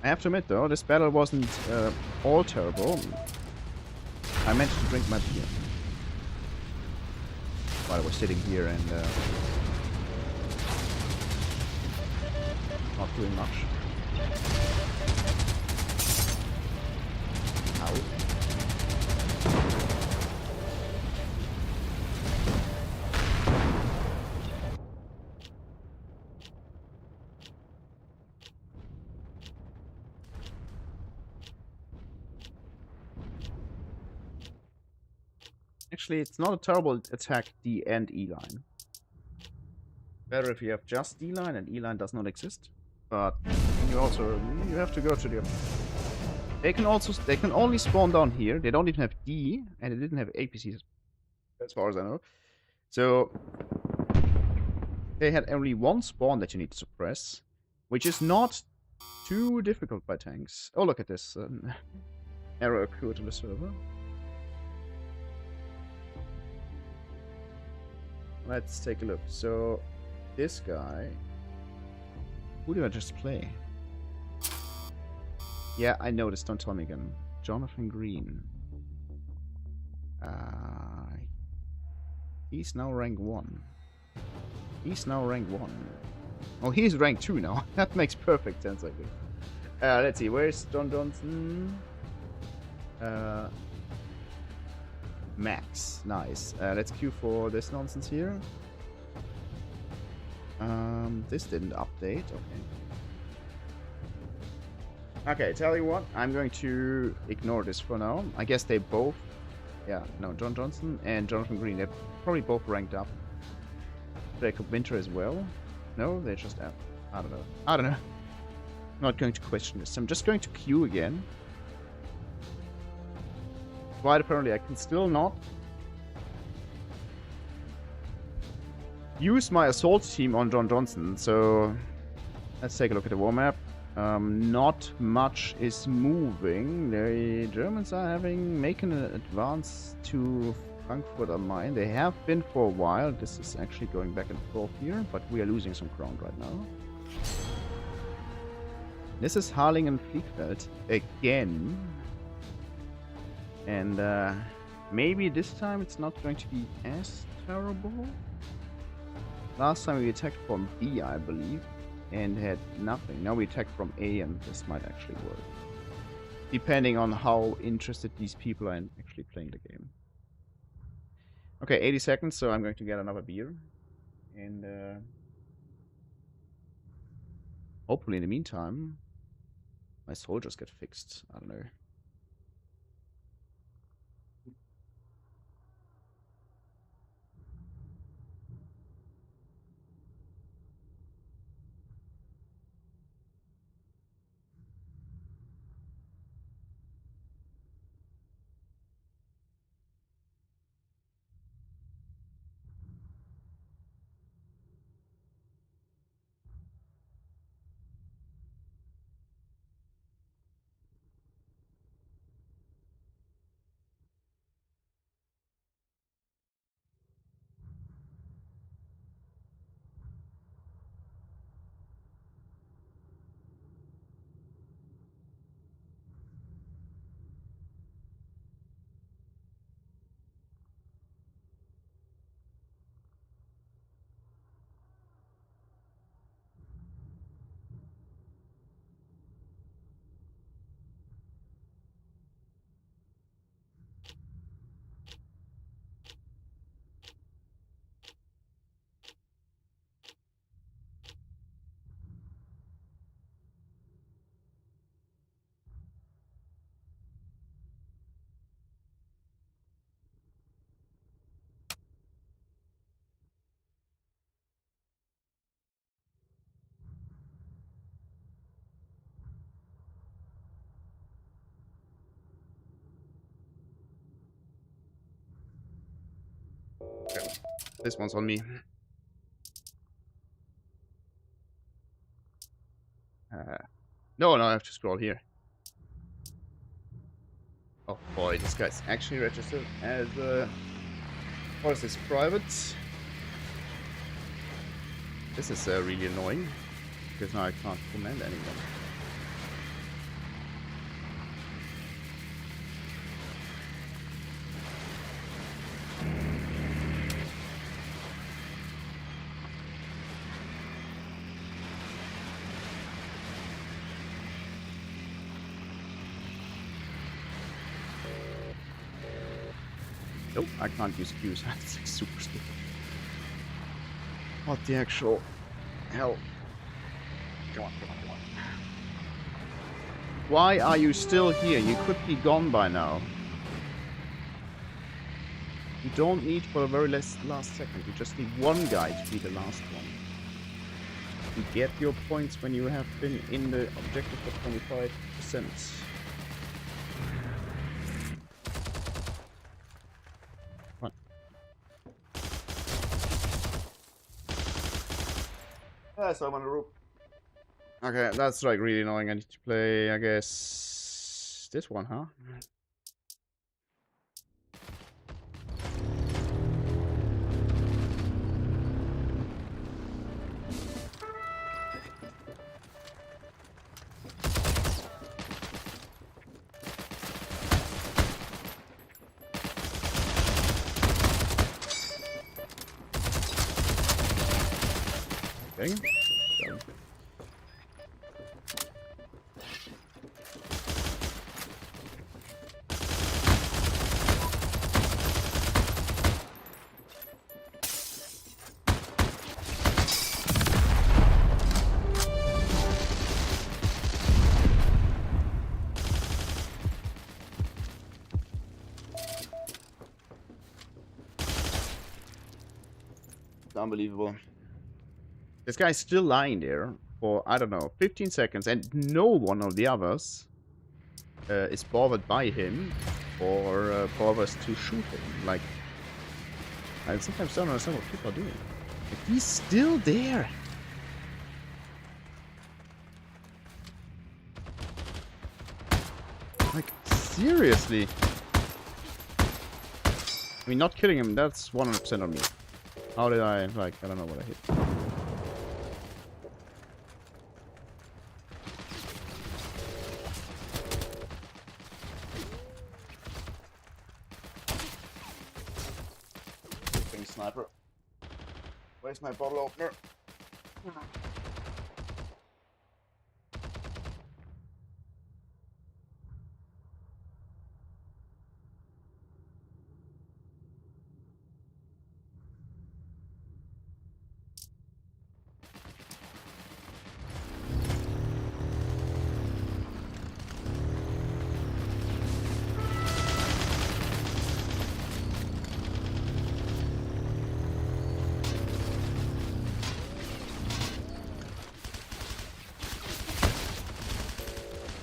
I have to admit though, this battle wasn't all terrible. I managed to drink my beer while I was sitting here and not doing much. Ow. Actually, it's not a terrible attack D and E line. Better if you have just D line and E line does not exist. But you have to go to the. They can only spawn down here. They don't even have D, and they didn't have APCs, as far as I know. So they had only one spawn that you need to suppress, which is not too difficult by tanks. Oh, look at this! Error occurred on the server. Let's take a look. So, this guy... Who did I just play? Yeah, I noticed. Don't tell me again. Jonathan Green. He's now rank 1. He's now rank 1. Oh, he's rank 2 now. That makes perfect sense, I think. Let's see. Where's John Johnson? Max, nice. Let's queue for this nonsense here. This didn't update. Okay, tell you what, I'm going to ignore this for now. I guess they both, yeah, no, John Johnson and Jonathan Green, they're probably both ranked up. Jacob Winter as well. No, they're just up. I don't know. I'm not going to question this. I'm just going to queue again. Quite apparently I can still not use my assault team on John Johnson, so let's take a look at the war map. Not much is moving. The Germans are making an advance to Frankfurt am Main. They have been for a while. This is actually going back and forth here, but we are losing some ground right now. This is Harlingen-Fliegfeld again. And maybe this time it's not going to be as terrible. Last time we attacked from B, I believe, and had nothing. Now we attack from A, and this might actually work. depending on how interested these people are in actually playing the game. Okay, 80 seconds, so I'm going to get another beer. And hopefully in the meantime, my soldiers get fixed. I don't know. Okay. This one's on me. No, I have to scroll here. Oh boy, this guy's actually registered as what is this, private? This is really annoying, because now I can't command anyone. Nope, I can't use Qs. That's like super stupid. What the actual hell? Come on, come on, come on. Why are you still here? You could be gone by now. You don't need for the very last second. You just need one guy to be the last one. You get your points when you have been in the objective for 25%. So I'm on the roof. Okay, that's like really annoying. I need to play, I guess, this one, huh? Okay. Unbelievable. This guy's still lying there for, I don't know, 15 seconds, and no one of the others is bothered by him or bothers to shoot him. Like, I sometimes don't understand what people are doing. Like, he's still there. Like, seriously. I mean, not killing him, that's 100% on me. How did I, like, I don't know what I hit. Sniper. Where's my bottle opener?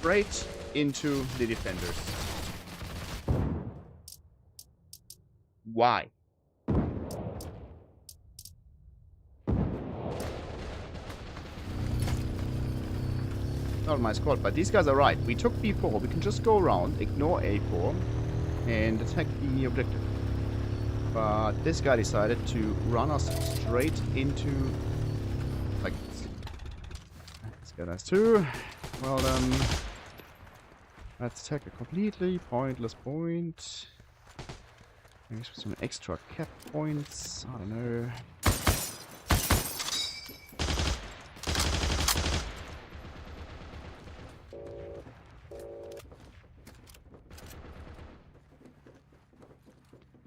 straight into the defenders. Why? Not my squad, but these guys are right. We took B4. We can just go around, ignore A4, and attack the objective. But this guy decided to run us straight into... like this. This guy does too. Well then... let's attack a completely pointless point. Maybe some extra cap points. I don't know.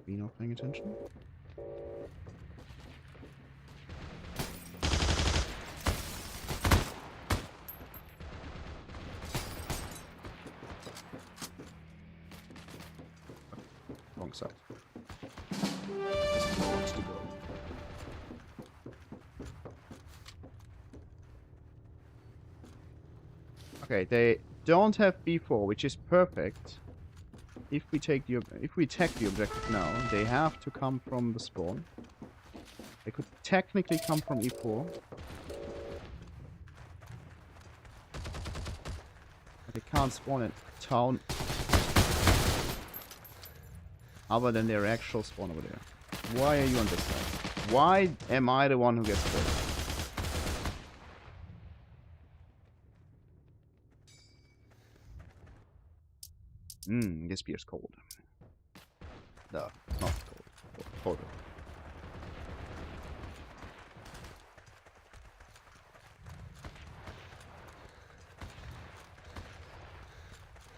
Be not paying attention. Wrong side. Okay, they don't have B4, which is perfect. If we attack the objective now, they have to come from the spawn. They could technically come from E4. But they can't spawn in town other than their actual spawn over there. Why are you on this side? Why am I the one who gets killed? This beer's cold. No, not cold. Cold.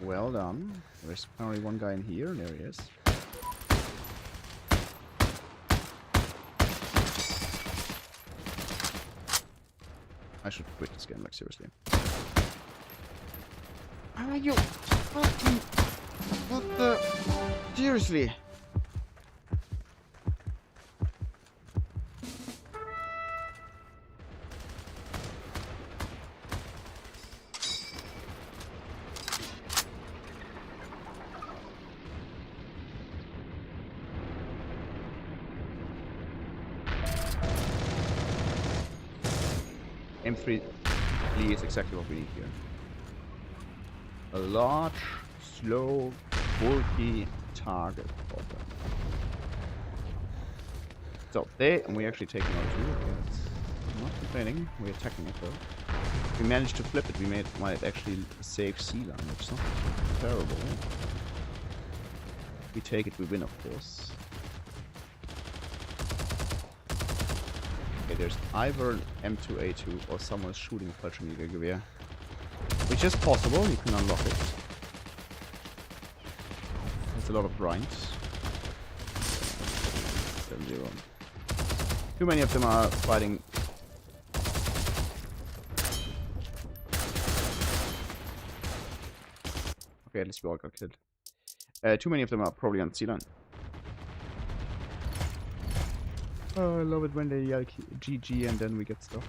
Well done. There's apparently one guy in here, and there he is. I should quit this game, like seriously. Are you fucking... what the... seriously? M3 is exactly what we need here. A large, slow, bulky target problem. So and we're actually taking out two. I'm not complaining. We're attacking it though. We managed to flip it. We might actually save C line, which is not terrible. If we take it, we win, of course. Okay, there's either an M2A2 or someone shooting a Paratrooper gewehr. Which is possible, you can unlock it. There's a lot of grinds. 7-0. Too many of them are fighting. Okay, at least we all got killed. Too many of them are probably on C-line. Oh, I love it when they yell GG and then we get stuff.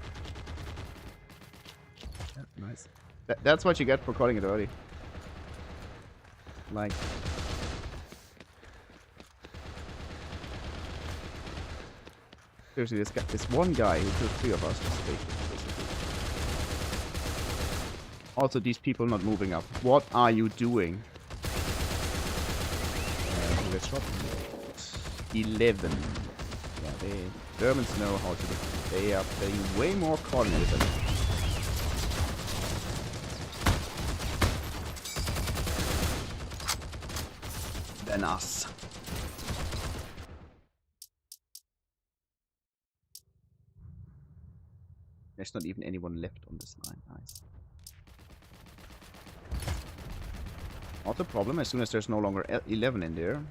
Yeah, nice. That's what you get for calling it early. Like... seriously, this one guy who killed 3 of us was fake, basically. Also, these people not moving up. What are you doing? Let's shot 11. Yeah, the Germans know how to do it. They are playing way more coordinated than us. Than us. There's not even anyone left on this line. Nice. Not the problem. As soon as there's no longer 11 in there,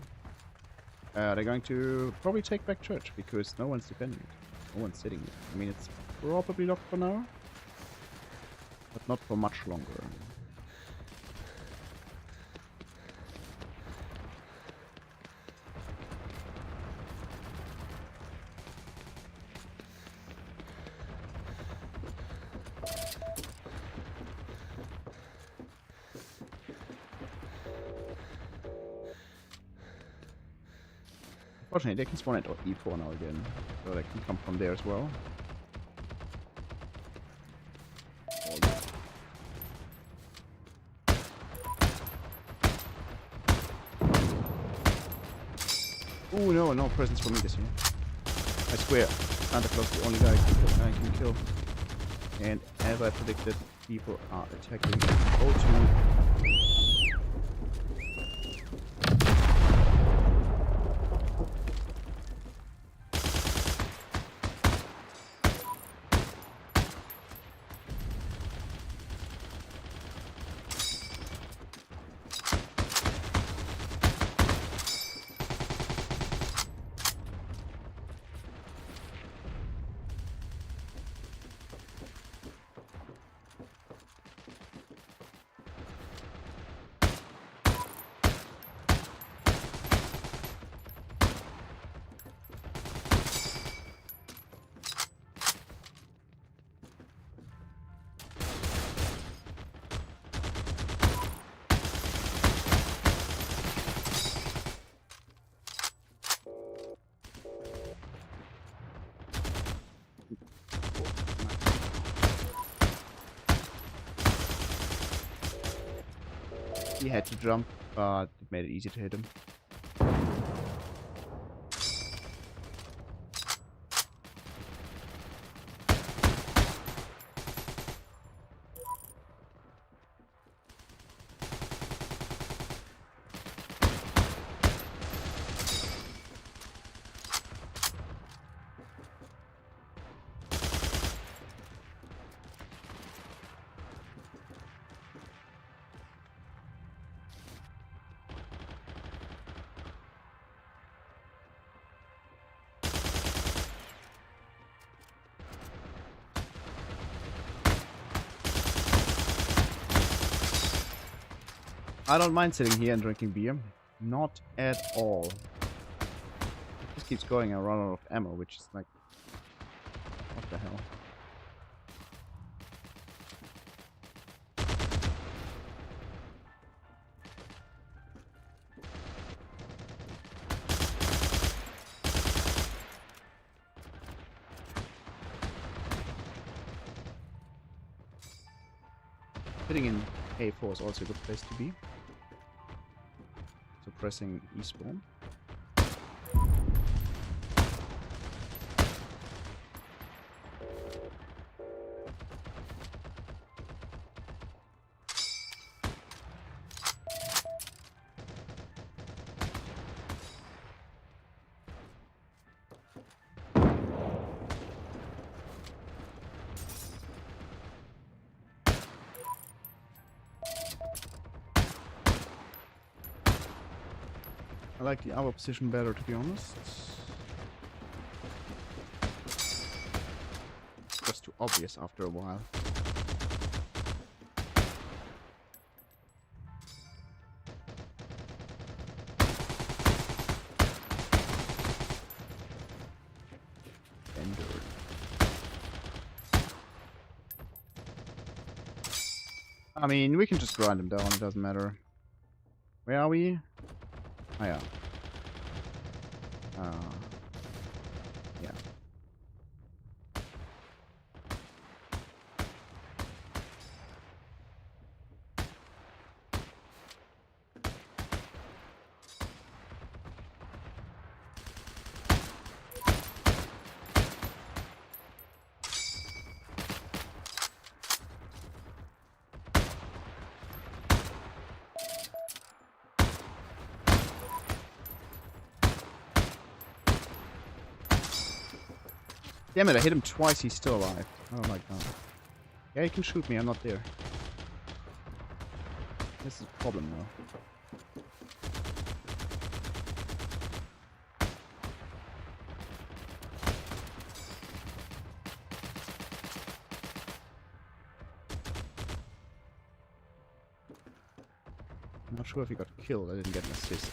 they're going to probably take back church because no one's defending it. No one's sitting it. I mean, it's probably locked for now, but not for much longer. Fortunately, they can spawn at E4 now again, so they can come from there as well. Oh no, no presents for me this year. I swear, Santa Claus is the only guy I can kill. And as I predicted, people are attacking O2. He had to jump, but it made it easy to hit him. I don't mind sitting here and drinking beer. Not at all. It just keeps going and I run out of ammo, which is like... what the hell? Sitting in A4 is also a good place to be. So pressing E spawn. I like the other position better, to be honest. It's just too obvious after a while. Endured. I mean, we can just grind them down, it doesn't matter. Where are we? Oh yeah. Yeah. Damn it, I hit him twice, he's still alive. Oh my god. Yeah, he can shoot me, I'm not there. This is a problem now. I'm not sure if he got killed, I didn't get an assist.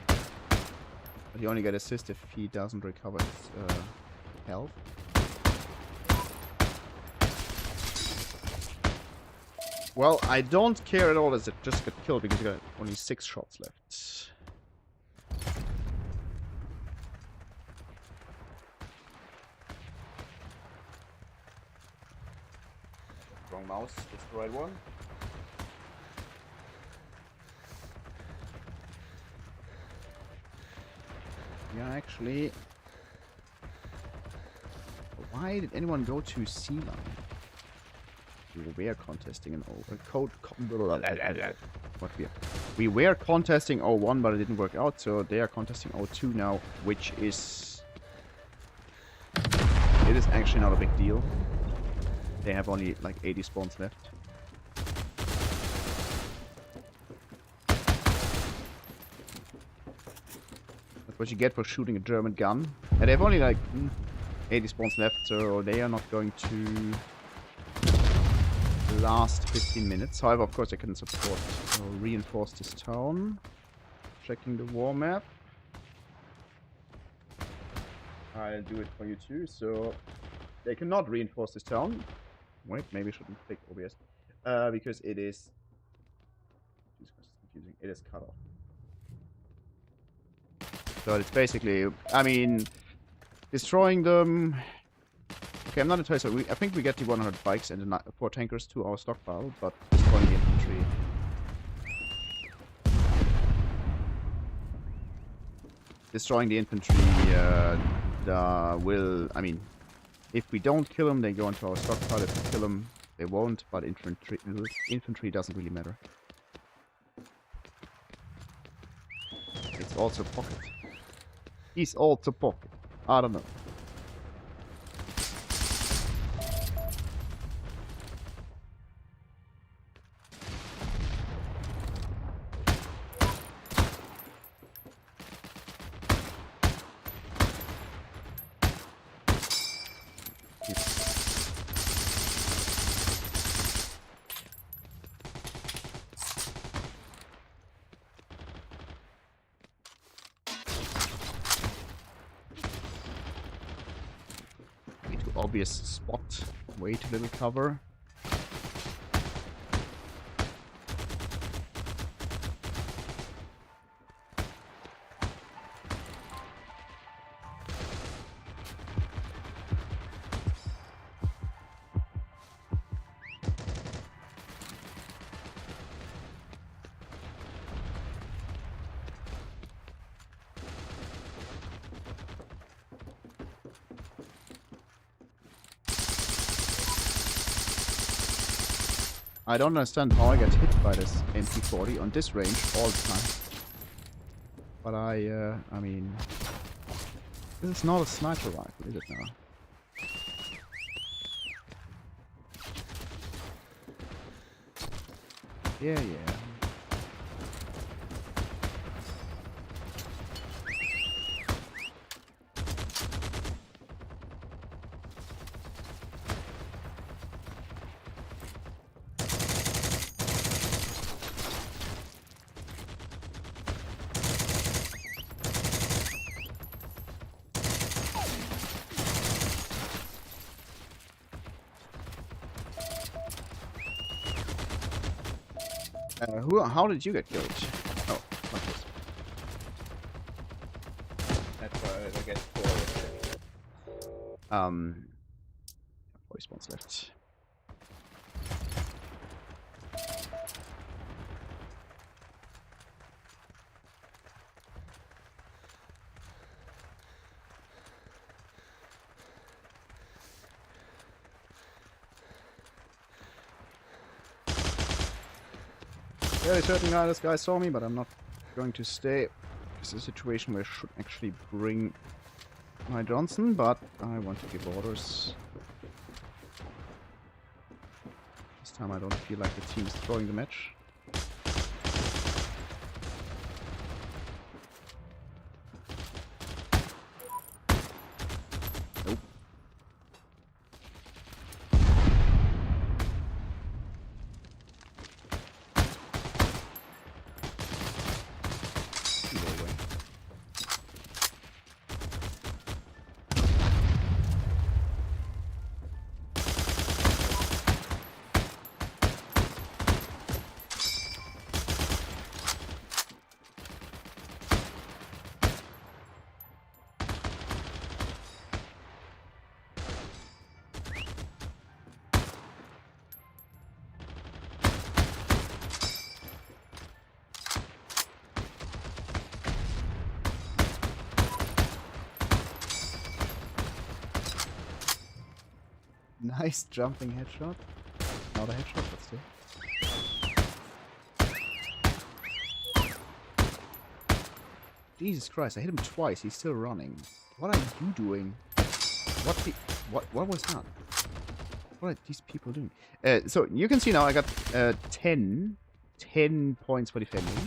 But he only got assist if he doesn't recover his health. Well, I don't care at all as it just got killed because he got only 6 shots left. wrong mouse. It's the right one. Yeah, actually. Why did anyone go to C line? We were contesting an we were contesting 01, but it didn't work out, so they are contesting 02 now, which is it is actually not a big deal. They have only like 80 spawns left. That's what you get for shooting a German gun. And they have only like 80 spawns left, so they are not going to last 15 minutes. However, of course, I can support or reinforce this town. Checking the war map. I'll do it for you too. So they cannot reinforce this town. Wait, maybe I shouldn't pick OBS because it is confusing. It is cut off. So it's basically, I mean, destroying them. Okay, I'm not entirely sure. I think we get the 100 bikes and the 4 tankers to our stockpile, but destroying the infantry. Destroying the infantry will, I mean, if we don't kill them, they go into our stockpile. If we kill them, they won't, but infantry doesn't really matter. It's also pocket. He's also pocket. I don't know. Obvious spot, way too little cover. I don't understand how I get hit by this MP40 on this range all the time. But I mean, this is not a sniper rifle, is it now? Yeah, yeah. How did you get killed? Oh, not this. That's why I get 4. 4 spawns left. Very certain guy, this guy saw me, but I'm not going to stay. It's a situation where I should actually bring my Johnson, but I want to give orders. This time I don't feel like the team is throwing the match. Nope. Nice jumping headshot. Not a headshot, but still. Jesus Christ, I hit him twice. He's still running. What are you doing? What was that? What are these people doing? So you can see now I got 10 points for defending.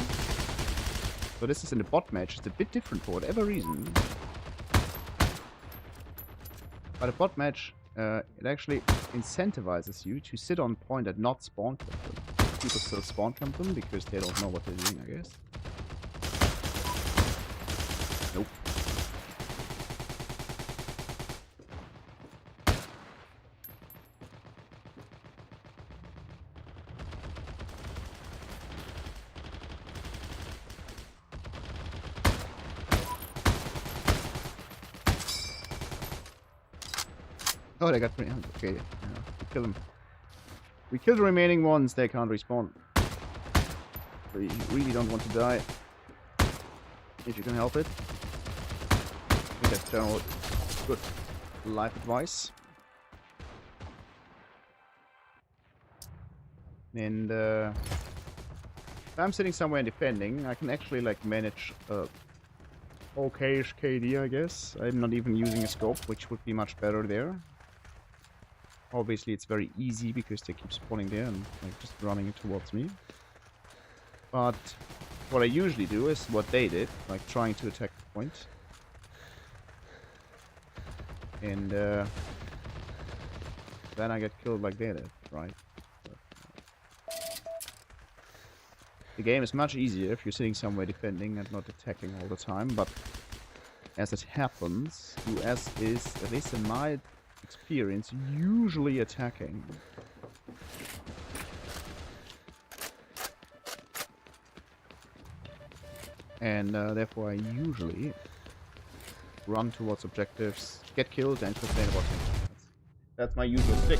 So this is in the bot match. It's a bit different for whatever reason. But a bot match, it actually incentivizes you to sit on point and not spawn camp them. People still spawn camp them because they don't know what they're doing, I guess. Nope. Oh, they got pretty. Okay, yeah, we kill them. We kill the remaining ones. They can't respawn. We really don't want to die. If you can help it. I think that's general good life advice. And if I'm sitting somewhere and defending, I can actually like manage okay-ish KD, I guess. I'm not even using a scope, which would be much better there. Obviously, it's very easy because they keep spawning there and like just running towards me. But what I usually do is what they did, like trying to attack the point. And then I get killed like they did, right? The game is much easier if you're sitting somewhere defending and not attacking all the time, but as it happens, US is, at least in my experience, usually attacking. And therefore I usually run towards objectives, get killed, and complain about things. That's my usual stick.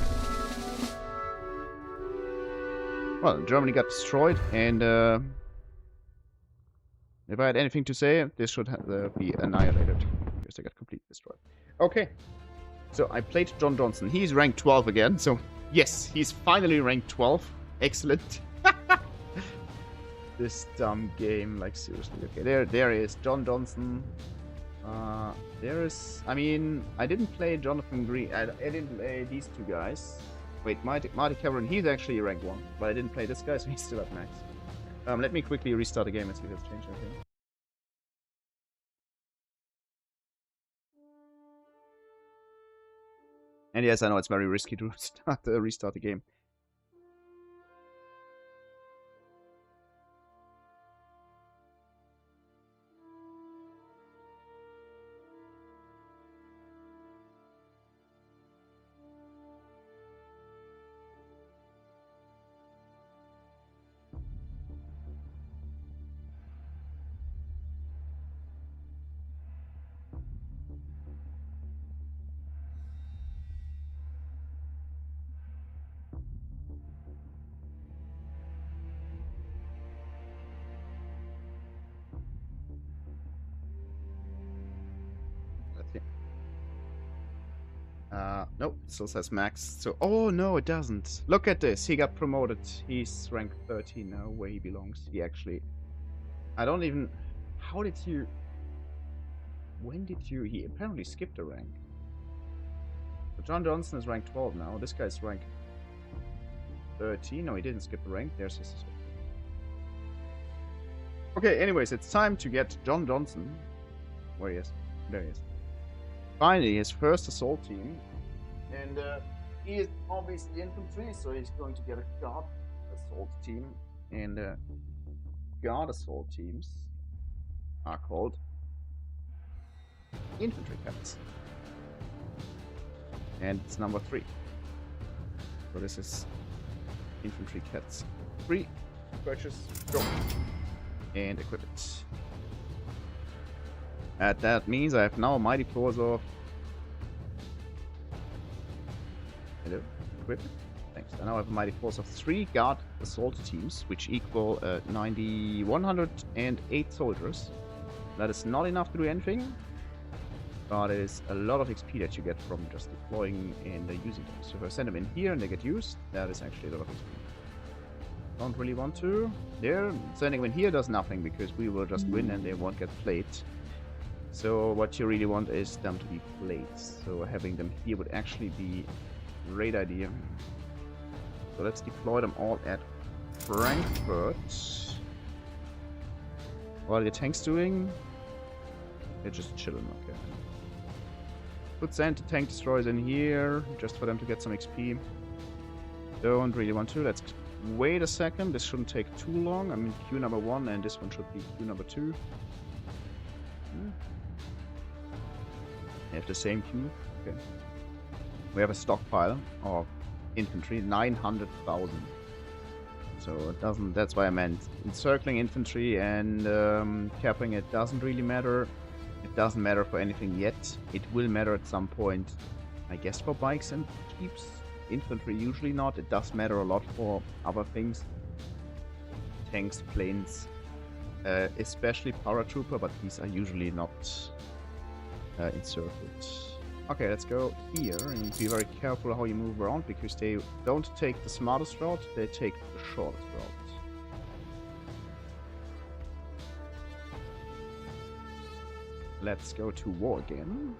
Well, Germany got destroyed, and if I had anything to say, this should be annihilated, because they got completely destroyed. Okay. So I played John Johnson. He's ranked 12 again. So yes, he's finally ranked 12. Excellent. This dumb game, like seriously. Okay, there is John Johnson. There is. I mean, I didn't play Jonathan Green. I didn't play these two guys. Wait, Marty Cameron. He's actually ranked 1, but I didn't play this guy, so he's still at max. Let me quickly restart the game and see if it's changed anything. And yes, I know it's very risky to restart the game. Nope, it still says max. So, oh no, it doesn't. Look at this. He got promoted. He's ranked 13 now, where he belongs. He actually... I don't even... How did you... When did you... He apparently skipped a rank. But John Johnson is ranked 12 now. This guy's ranked 13. No, he didn't skip a rank. There's his... Okay, anyways, it's time to get John Johnson. Where he is. There he is. Finally, his first assault team. And he is obviously infantry, so he's going to get a guard assault team. And guard assault teams are called infantry cats. And it's number 3. So this is infantry cats 3. Purchase, drop, and equip it. And that means I have now a mighty force of... Hello? Equip it? Thanks. I now have a mighty force of 3 guard assault teams, which equal 108 soldiers. That is not enough to do anything. But it is a lot of XP that you get from just deploying and using them. So if I send them in here and they get used, that is actually a lot of XP. Don't really want to. There, sending them in here does nothing because we will just win and they won't get played. So what you really want is them to be played. So having them here would actually be a great idea. So let's deploy them all at Frankfurt. What are the tanks doing? They're just chilling, okay. Put anti-tank destroyers in here, just for them to get some XP. Don't really want to. Let's wait a second. This shouldn't take too long. I'm in queue number 1, and this one should be queue number 2. They have the same queue. Okay. We have a stockpile of infantry, 900,000. So it doesn't. That's why I meant encircling infantry and capping it doesn't really matter. It doesn't matter for anything yet. It will matter at some point, I guess, for bikes and jeeps. Infantry usually not. It does matter a lot for other things. Tanks, planes, especially Paratrooper, but these are usually not encircled. Okay, let's go here and be very careful how you move around because they don't take the smartest route, they take the shortest route. Let's go to war again.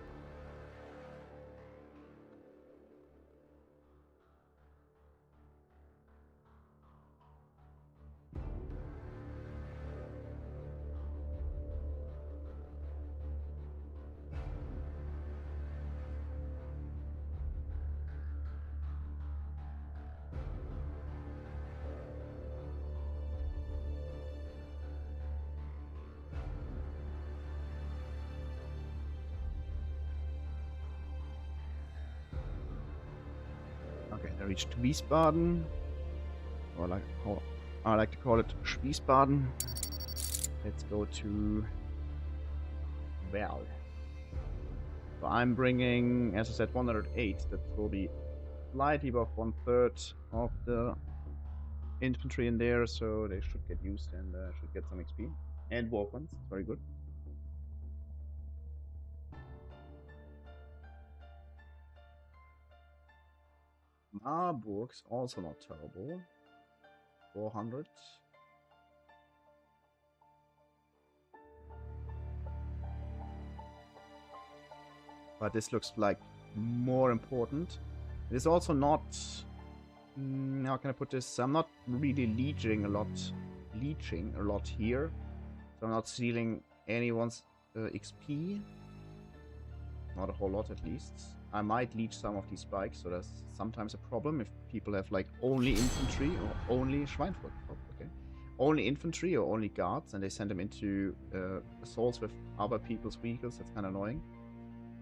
Okay, I reached Wiesbaden, or like how I like to call it, Wiesbaden. Let's go to Val. So I'm bringing, as I said, 108. That will be slightly above 1/3 of the infantry in there, so they should get used and should get some XP. And war points, very good. Marburg's also not terrible. 400. But this looks like more important. It is also not... how can I put this? I'm not really leeching a lot here. So I'm not stealing anyone's XP. Not a whole lot, at least. I might leech some of these bikes, so that's sometimes a problem if people have like only infantry or only Schweinfurt. Oh, okay. Only infantry or only guards, and they send them into assaults with other people's vehicles. That's kind of annoying.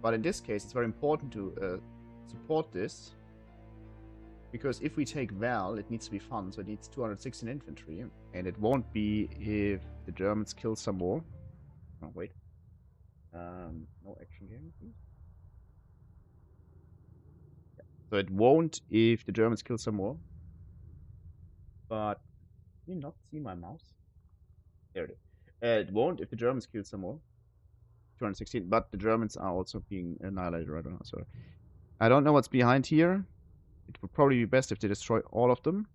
But in this case, it's very important to support this. Because if we take Val, it needs to be fun, so it needs 216 infantry. And it won't be if the Germans kill some more. Oh, wait. No action game, please. Yeah. So it won't if the Germans kill some more. But can you not see my mouse? There it is. It won't if the Germans kill some more. 216, but the Germans are also being annihilated right now. So I don't know what's behind here. It would probably be best if they destroy all of them.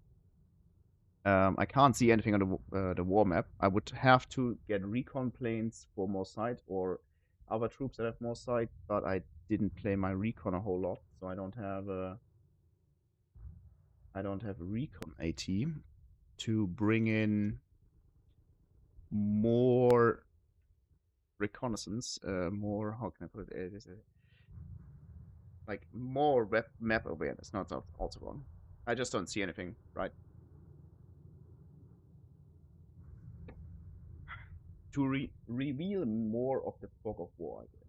I can't see anything on the war map. I would have to get recon planes for more sight or other troops that have more sight, but I didn't play my recon a whole lot, so I don't have a recon AT to bring in more reconnaissance, more, how can I put it? Like more map awareness. No, it's not also wrong. I just don't see anything, right? To reveal more of the fog of war, I guess.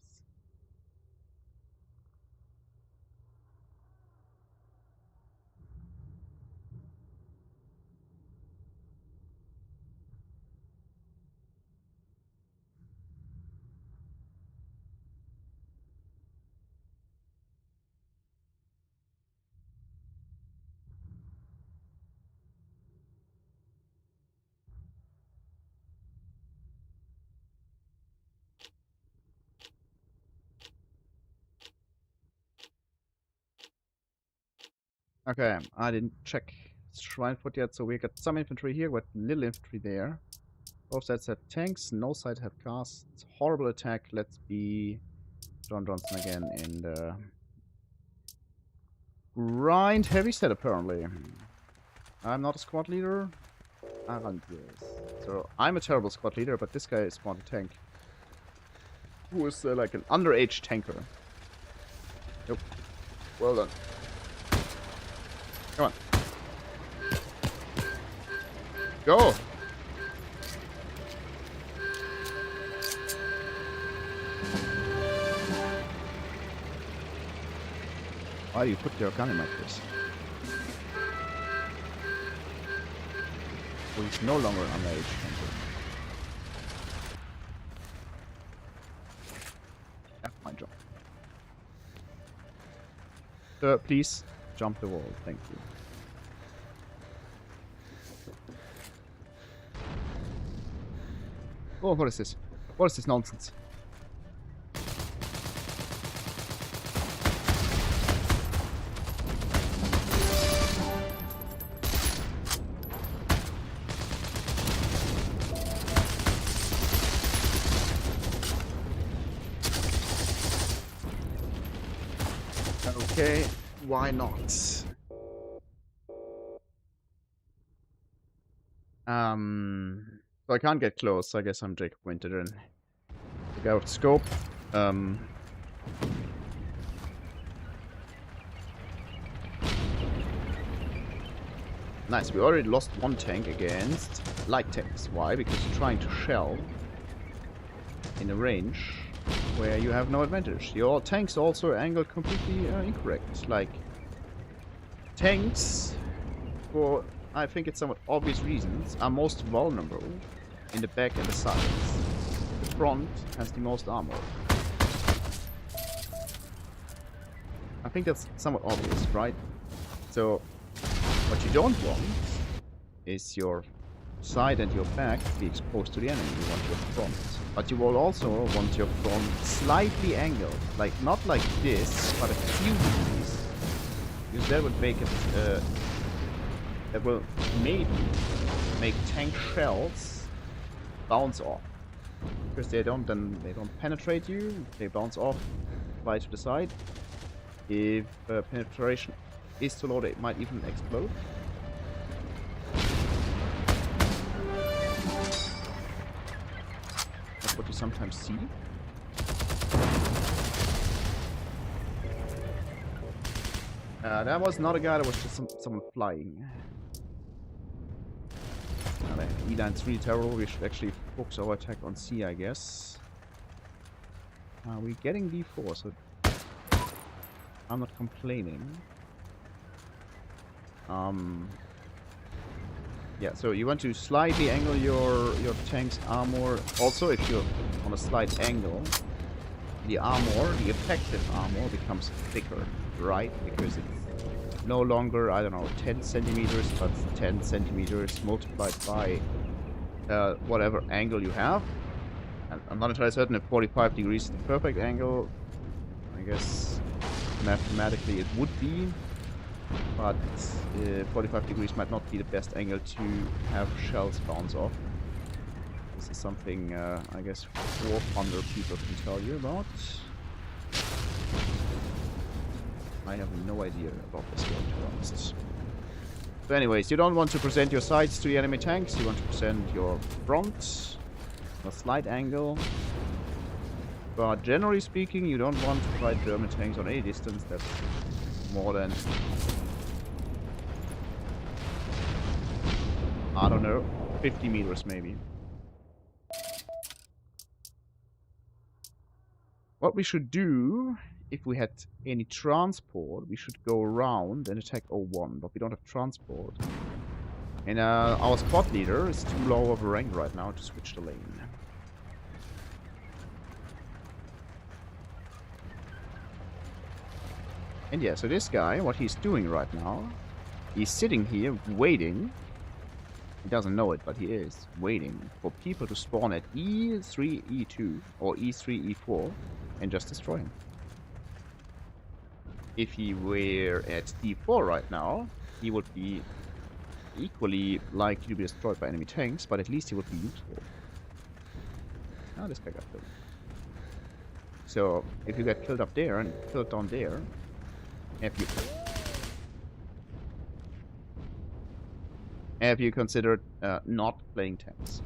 Okay, I didn't check Schweinfurt yet, so we got some infantry here, with little infantry there. Both sides have tanks, no side have cars. It's a horrible attack. Let's be John Johnson again in the grind heavy set, apparently. I'm not a squad leader. Arand is. So I'm a terrible squad leader, but this guy is spawned a tank. Who is like an underage tanker. Yep. Well done. Come on. Go! Why do you put your gun in my face? Well, he's no longer an underage tanker. That's my job. Sir, please jump the wall. Thank you. Oh, what is this? What is this nonsense? Okay, why not? So I can't get close, so I guess I'm Jacob Winter then. The guy with the scope. Nice, we already lost one tank against light tanks. Why? Because you're trying to shell in a range where you have no advantage. Your tanks also angled completely incorrect. Like, tanks, for I think it's somewhat obvious reasons, are most vulnerable in the back and the sides. The front has the most armor. I think that's somewhat obvious, right? So, what you don't want is your side and your back to be exposed to the enemy. You want your front. But you will also want your front slightly angled. Like, not like this, but a few degrees. Because that would make it, that will maybe make tank shells bounce off. Because they don't penetrate you, they bounce off, fly to the side. If penetration is too low, it might even explode. That's what you sometimes see. That was not a guy, that was just someone flying. E-line's really terrible. We should actually focus our attack on C, I guess. We're getting D4, so I'm not complaining. Yeah, so you want to slightly angle your tank's armor. Also, if you're on a slight angle, the armor, the effective armor, becomes thicker, right? Because it's no longer, I don't know, 10 centimeters, but 10 centimeters multiplied by whatever angle you have. And I'm not entirely certain if 45 degrees is the perfect angle. I guess mathematically it would be, but 45 degrees might not be the best angle to have shells bounce off. This is something I guess 400 people can tell you about. I have no idea about this game, to be honest. So anyways, you don't want to present your sides to the enemy tanks, you want to present your front, a slight angle. But generally speaking, you don't want to fight German tanks on any distance that's more than, I don't know, 50 meters maybe. What we should do, if we had any transport, we should go around and attack O1, but we don't have transport. And our squad leader is too low of a rank right now to switch the lane. And yeah, so this guy, what he's doing right now, he's sitting here waiting. He doesn't know it, but he is waiting for people to spawn at E3, E2, or E3, E4, and just destroy him. if he were at D4 right now, he would be equally likely to be destroyed by enemy tanks, but at least he would be useful. Ah, this guy got killed. So, if you get killed up there and killed down there, have you considered not playing tanks?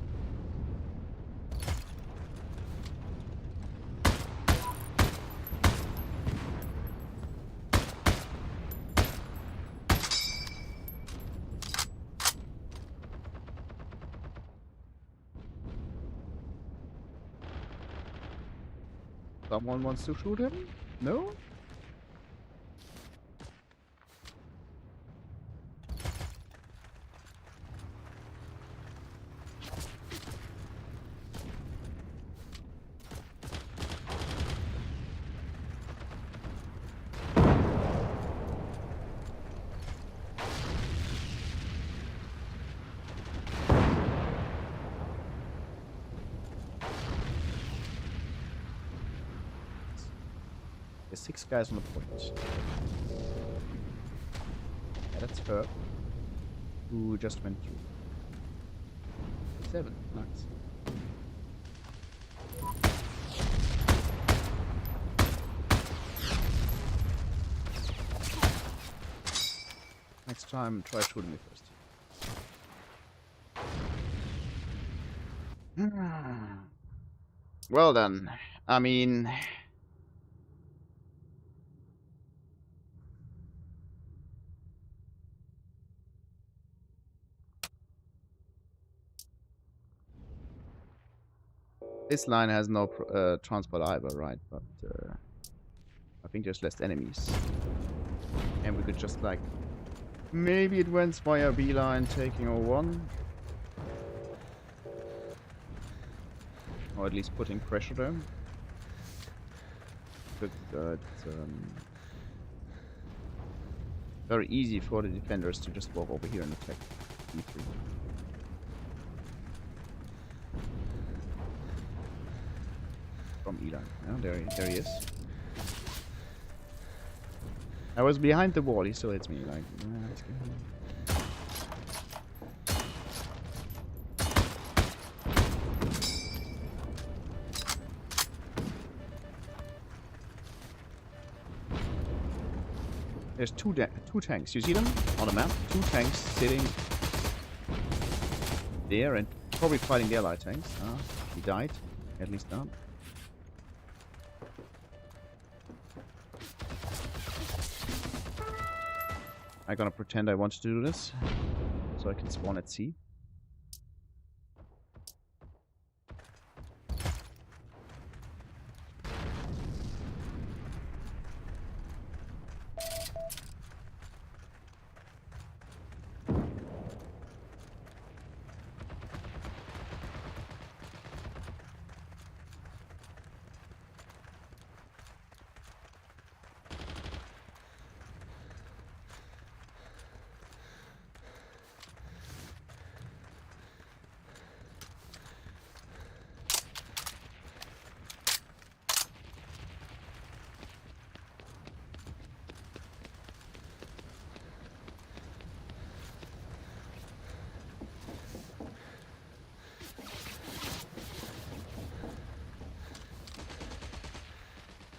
Someone wants to shoot him? No? There's 6 guys on the point. Yeah, that's her. Who just went through. 7, nice. Next time, try shooting me first. Well then, I mean... This line has no transport either, right? But I think there's less enemies. And we could just like... Maybe advance via B line taking O1. Or at least putting pressure there. But it's very easy for the defenders to just walk over here and attack B3. From E-line. Yeah, there he is. I was behind the wall, he still hits me like... let's go. There's two tanks. You see them on the map? 2 tanks sitting there and probably fighting the allied tanks. He died. At least not. I'm gonna pretend I want to do this so I can spawn at C.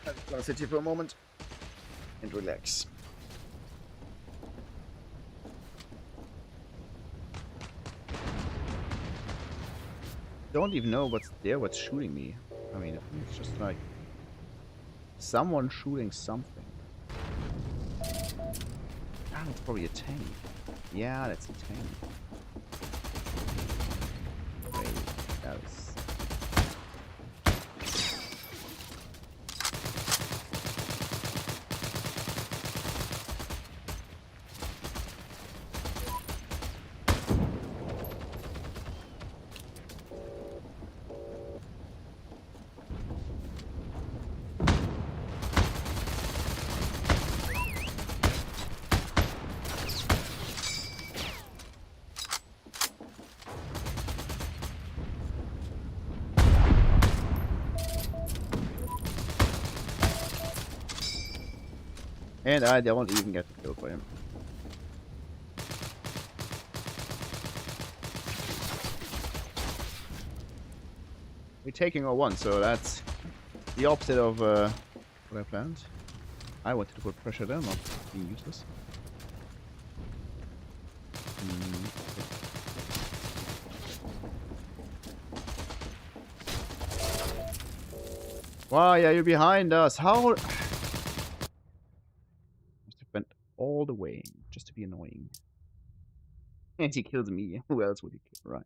I'm gonna sit here for a moment and relax. Don't even know what's there, what's shooting me. I mean, it's just like someone shooting something. Ah, that's probably a tank. Yeah, that's a tank. Wait, that was... And I don't even get killed by him. We're taking our one, so that's the opposite of what I planned. I wanted to put pressure there, not be useless. Why are you behind us? How? Must have went all the way just to be annoying. And he kills me. Who else would he kill? Right.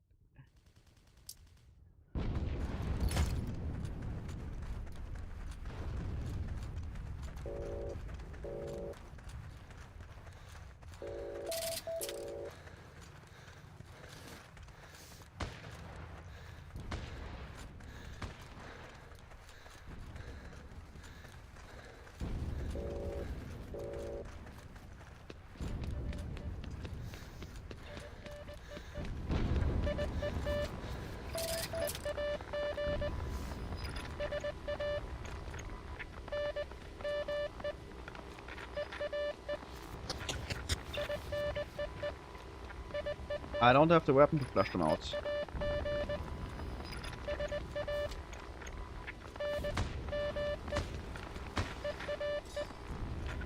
I don't have the weapon to flush them out.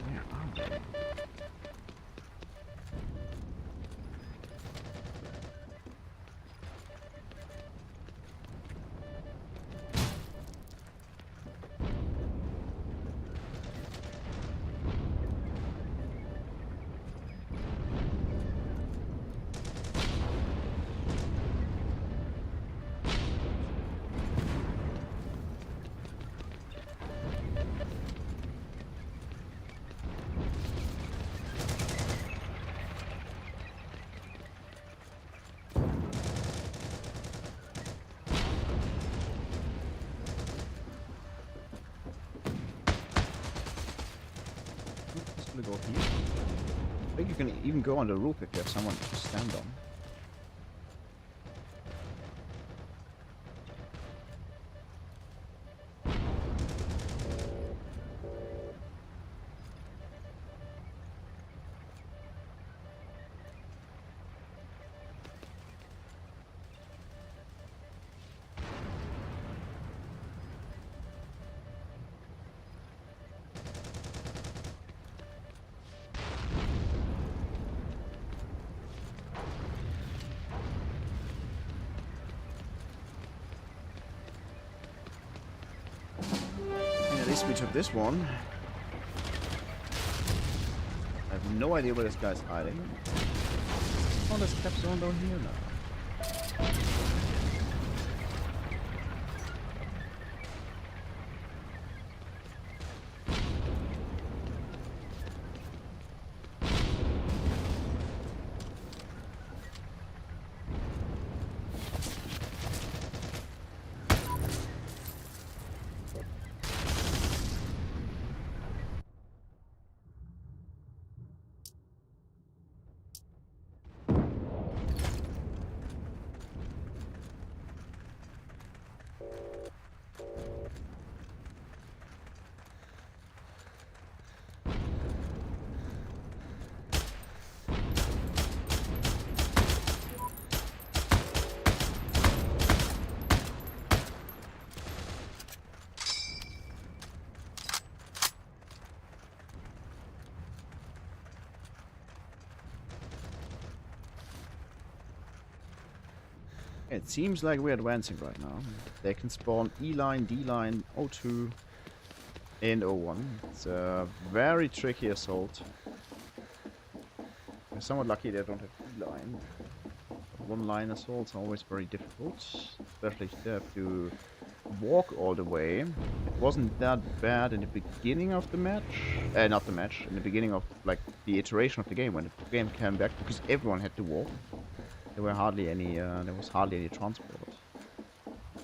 Where are they? Go here. I think you can even go on the roof if you have someone to stand on. At least we took this one. I have no idea where this guy's hiding. Oh, there's cap zone down here now. It seems like we're advancing right now. They can spawn E line, D line, O2, and O1. It's a very tricky assault. We're somewhat lucky they don't have E line. One line assaults are always very difficult, especially if they have to walk all the way. It wasn't that bad in the beginning of the match. Not the match, in the beginning of like the iteration of the game, when the game came back, because everyone had to walk. There was hardly any transport.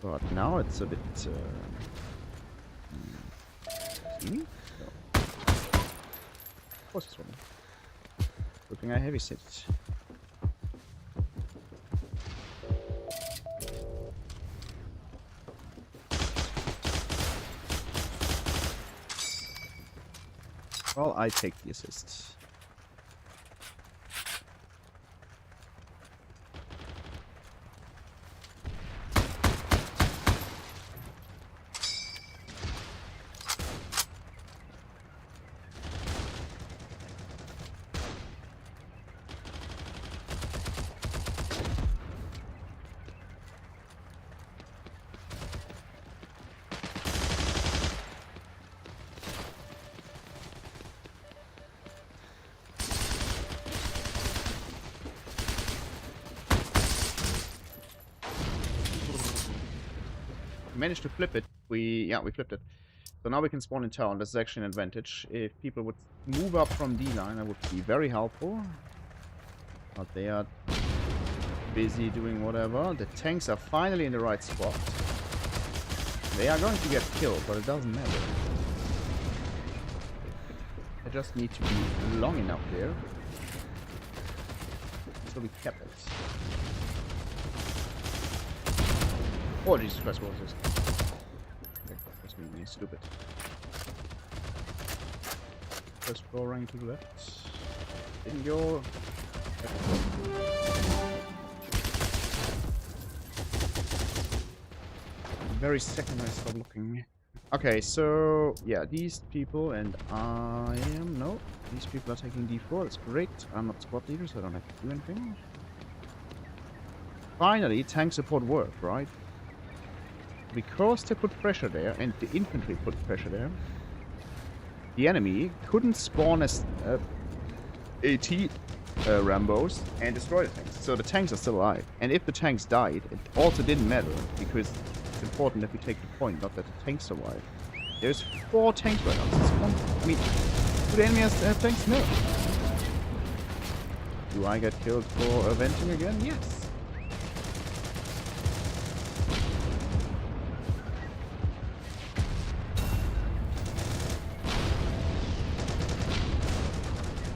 But now it's a bit. See me? No. Of course it's one. Looking at heavy sit. Well, I take the assist. Managed to flip it. We flipped it. So now we can spawn in town. This is actually an advantage. If people would move up from D-line, that would be very helpful. But they are busy doing whatever. The tanks are finally in the right spot. They are going to get killed, but it doesn't matter. I just need to be long enough there. So we kept it. Oh, Jesus Christ, what was this? Okay, that's me being stupid. First floor running to the left. Didn't go. Very second I stop looking. Okay, so yeah, these people and I am no. These people are taking D4. That's great. I'm not squad leader, so I don't have to do anything. Finally, tank support worked, right? Because they put pressure there, and the infantry put pressure there, the enemy couldn't spawn as AT Rambos and destroy the tanks. So the tanks are still alive. And if the tanks died, it also didn't matter, because it's important that we take the point, not that the tanks survive. There's 4 tanks right now. This is one. I mean, do the enemy have tanks? No. Do I get killed for venting again? Yes.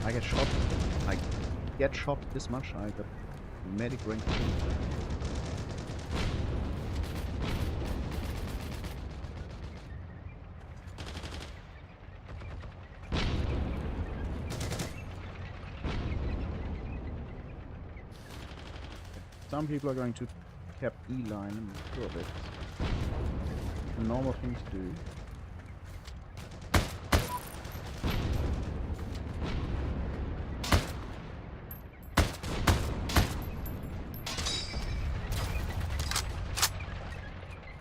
I get shot. I get shot this much. I got medic rank 2. Some people are going to cap E-line, I'm sure of it. A normal thing to do.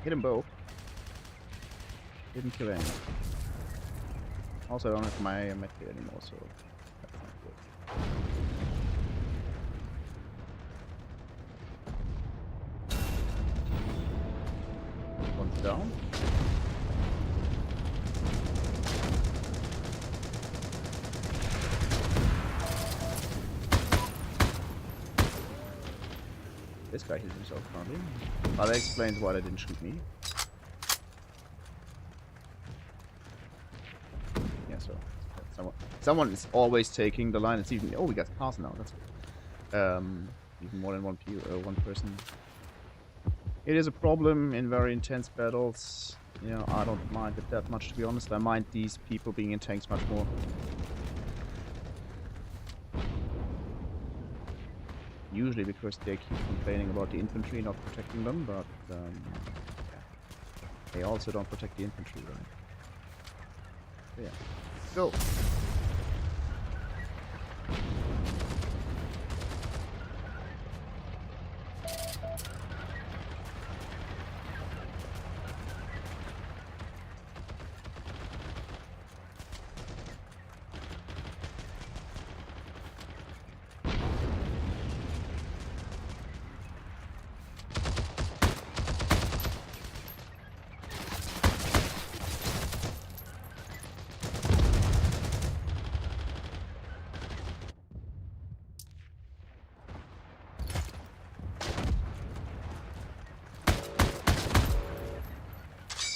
Hit them both. Didn't kill any. Also, I don't have my medkit anymore, so that's not good. One's down. This guy hit himself currently. But that explains why they didn't shoot me. Yeah, so someone is always taking the line. It's even we got cars now. That's good. Even more than one person. It is a problem in very intense battles. You know, I don't mind it that much, to be honest. I mind these people being in tanks much more. Usually because they keep complaining about the infantry not protecting them, but yeah. They also don't protect the infantry, right? So, yeah. Go!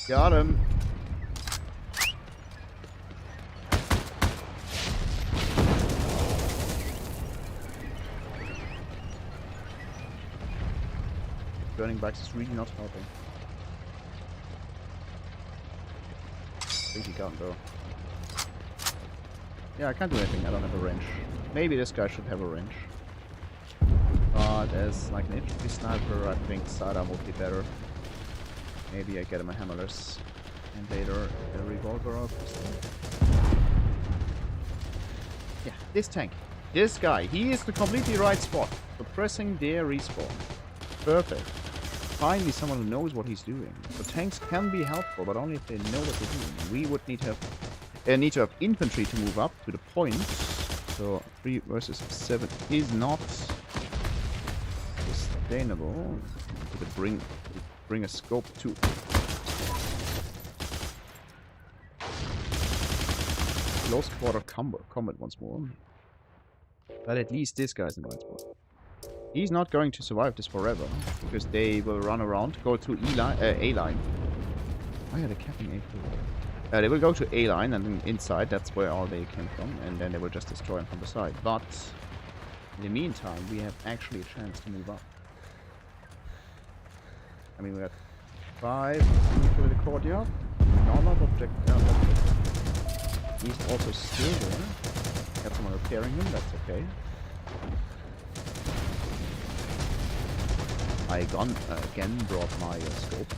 Got him. Burning bikes is really not helping. I think he can't go. Yeah, I can't do anything. I don't have a range. Maybe this guy should have a range. But as like an infantry sniper, I think sidearm would be better. Maybe I get him a hammerless. And later a revolver or pistol. Yeah, this tank. This guy. He is the completely right spot. Suppressing their respawn. Perfect. Finally someone who knows what he's doing. So tanks can be helpful, but only if they know what they're doing. We would need to have infantry to move up to the point. So 3 versus 7 is not sustainable. To bring a scope to close quarter combat once more. But at least this guy's in the right spot. He's not going to survive this forever, because they will run around, go to A line. Oh yeah, they're capping A4. They will go to A line, and then inside, that's where all they came from, and then they will just destroy him from the side. But in the meantime, we have actually a chance to move up. I mean, we got 5 into the courtyard. Normal object. He's also still there. Got someone repairing him, that's okay. I again brought my scope.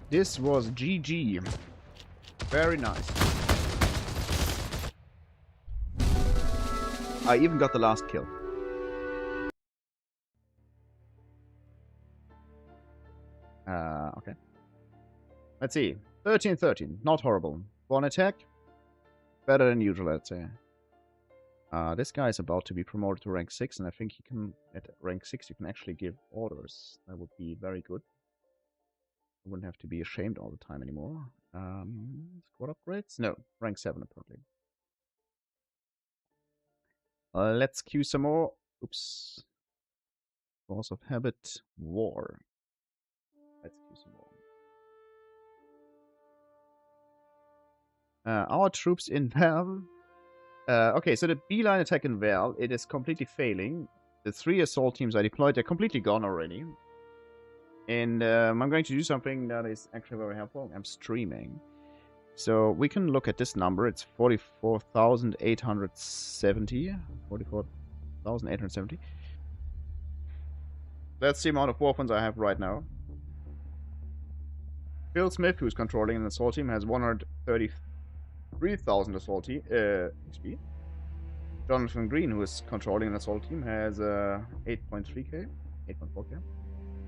This was GG. Very nice. I even got the last kill. Okay. Let's see. 13-13. Not horrible. 1 attack. Better than usual, I'd say. This guy is about to be promoted to rank 6, and I think he can, at rank 6, you can actually give orders. That would be very good. I wouldn't have to be ashamed all the time anymore. Squad upgrades? No, rank 7 apparently. Let's queue some more. Oops. Force of habit, war. Let's queue some more. Our troops in Val. Okay, so the B-line attack in Val, it is completely failing. The 3 assault teams I deployed, they're completely gone already. And I'm going to do something that is actually very helpful. I'm streaming. So we can look at this number. It's 44,870. 44,870. That's the amount of weapons I have right now. Bill Smith, who's controlling an assault team, has 133,000 assault XP. Jonathan Green, who is controlling an assault team, has 8.3k, 8.4k.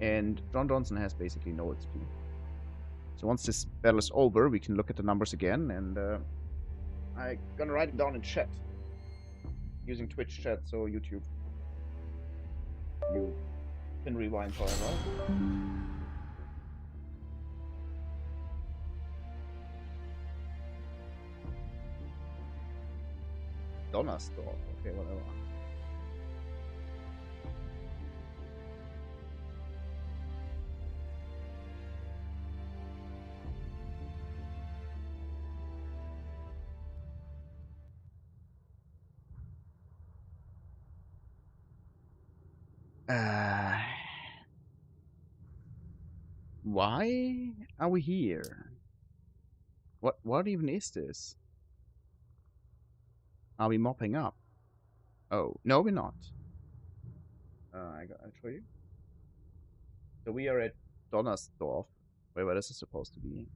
And John Johnson has basically no XP. So once this battle is over, we can look at the numbers again, and I'm gonna write it down in chat. Using Twitch chat, so YouTube. You can rewind however. Donnersdorf, okay, whatever. Why are we here? What even is this? Are we mopping up? Oh, no, we're not. I'll show you. So we are at Donnersdorf. Wait, where this is supposed to be?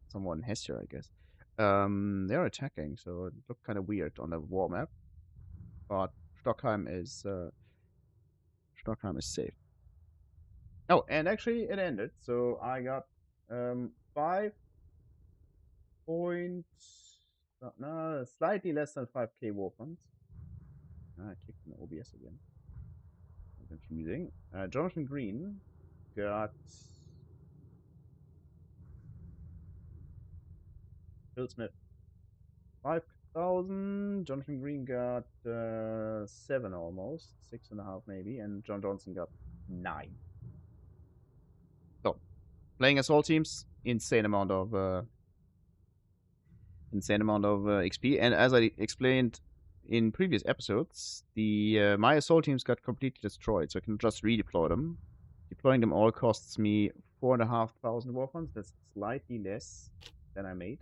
Somewhere in Hesse, I guess. They're attacking, so it looked kind of weird on the war map. But Stockheim is safe. Oh, and actually it ended. So I got 5 point no, slightly less than 5k war funds. I kicked an OBS again. Confusing. Jonathan Green got Bill Smith 5 6,000. Jonathan Green got 7 almost, 6.5 maybe, and John Johnson got 9. So playing as all teams, insane amount of XP. And as I explained in previous episodes, the my assault teams got completely destroyed, so I can just redeploy them. Deploying them all costs me 4,500 war funds. That's slightly less than I made,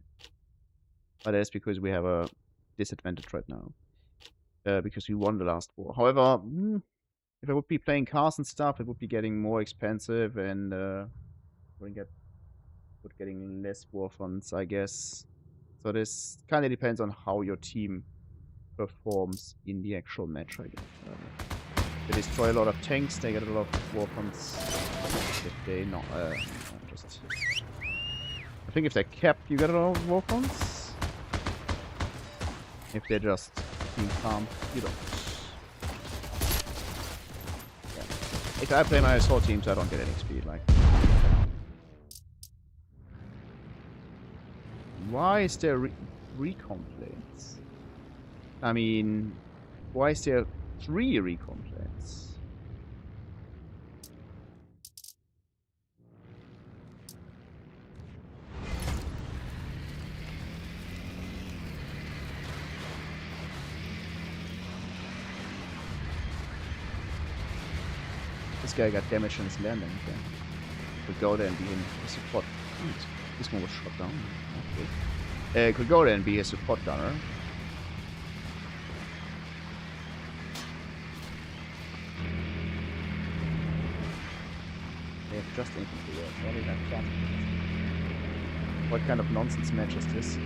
but that's because we have a disadvantage right now, because we won the last war. However, if I would be playing cars and stuff, it would be getting more expensive and would getting less war funds, I guess. So this kind of depends on how your team performs in the actual match, I guess. They destroy a lot of tanks, they get a lot of war funds. If they not, just... I think if they're capped, you get a lot of war funds. If they're just being calm, you don't. Yeah. If I play my assault teams, I don't get any XP, like... Why is there recon planes? I mean, why is there 3 recon planes? This guy got damage in his landing. Okay. Could go there and be a support. This one was shot down. Okay. Could go there and be a support gunner. They have just infantry there. Only have that. What kind of nonsense match is this?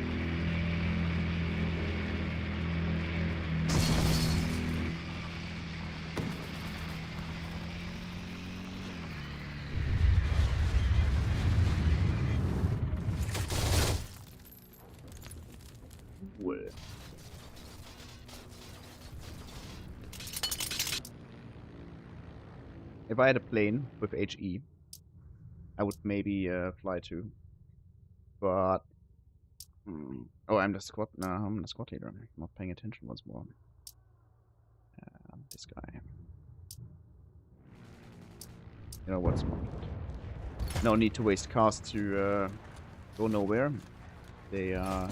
If I had a plane with HE, I would maybe fly too. But oh, I'm the squad. No, I'm the squad leader. I'm not paying attention once more. This guy. You know what's more? No need to waste cars to go nowhere. They are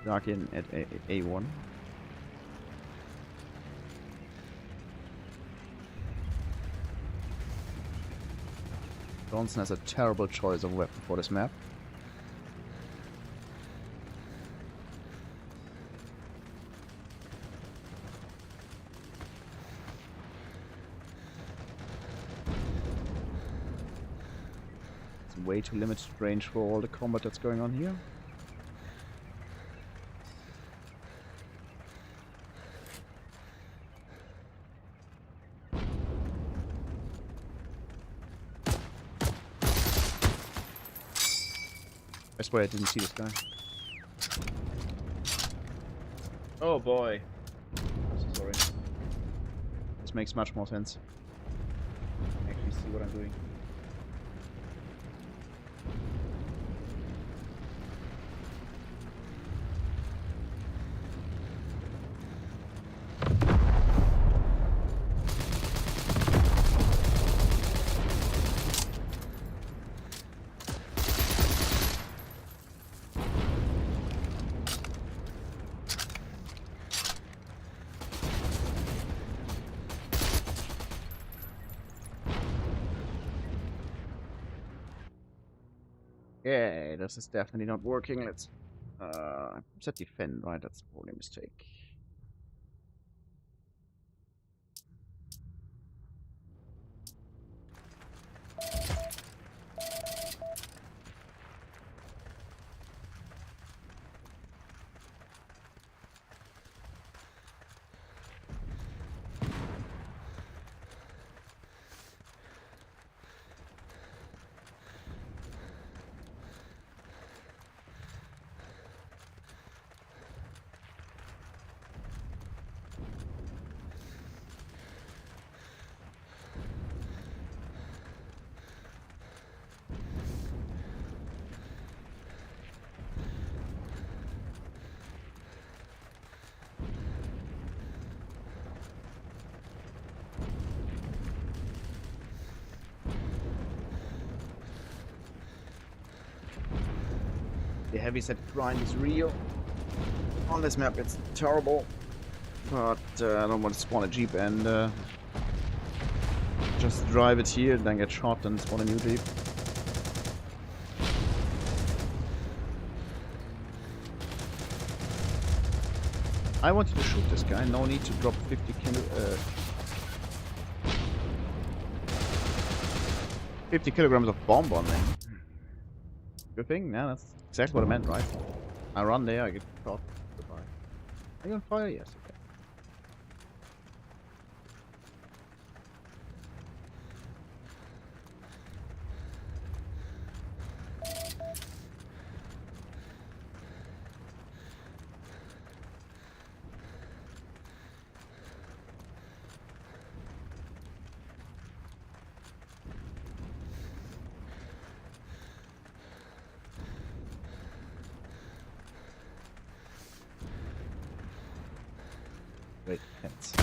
stuck in at A1. Johnson has a terrible choice of weapon for this map. It's way too limited range for all the combat that's going on here. I swear I didn't see this guy. Oh boy. I'm so sorry. This makes much more sense. I actually see what I'm doing. Yeah, this is definitely not working. Let's set defend, right? That's probably a mistake. The heavyset grind is real. On this map, it's terrible. But I don't want to spawn a jeep and just drive it here, then get shot and spawn a new jeep. I wanted to shoot this guy, no need to drop 50 kilograms of bomb on him. Good thing? Yeah, that's exactly what I meant, right? I run there, I get shot. Goodbye. Are you on fire? Yes, okay. Wait, hits.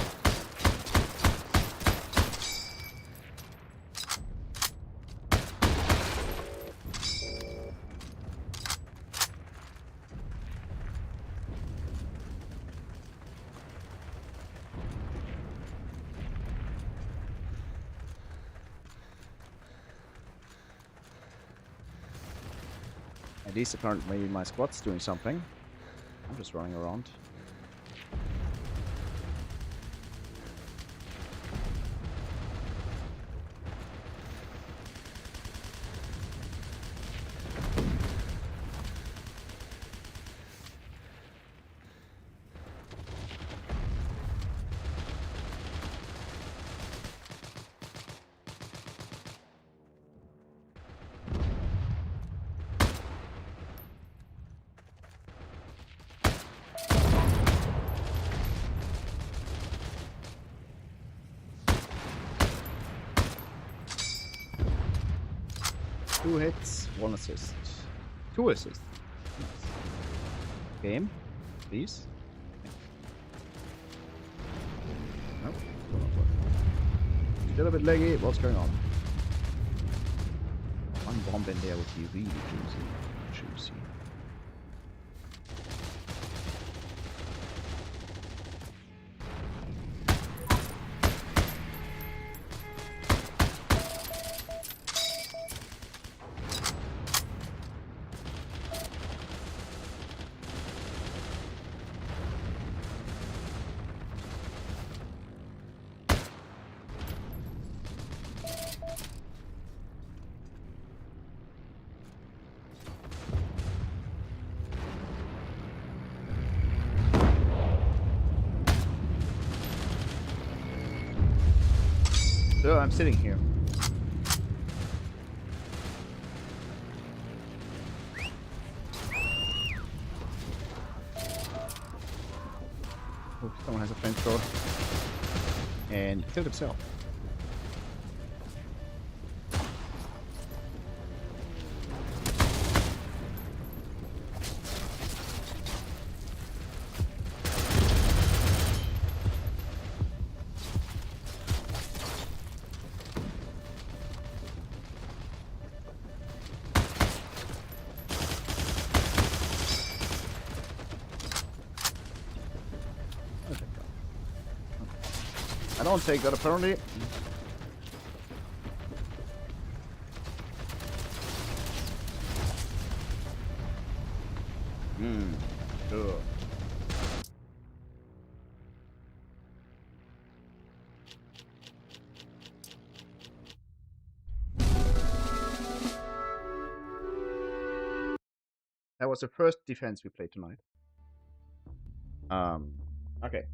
At least apparently my squad's doing something. I'm just running around. Two hits, one assist. Two assists. Nice. Game, please. Nope, still not working. Still a bit laggy. What's going on? One bomb in there would be really juicy. So I'm sitting here. Oh, someone has a flamethrower. And he killed himself. I don't take that apparently. Sure. That was the first defense we played tonight. Okay.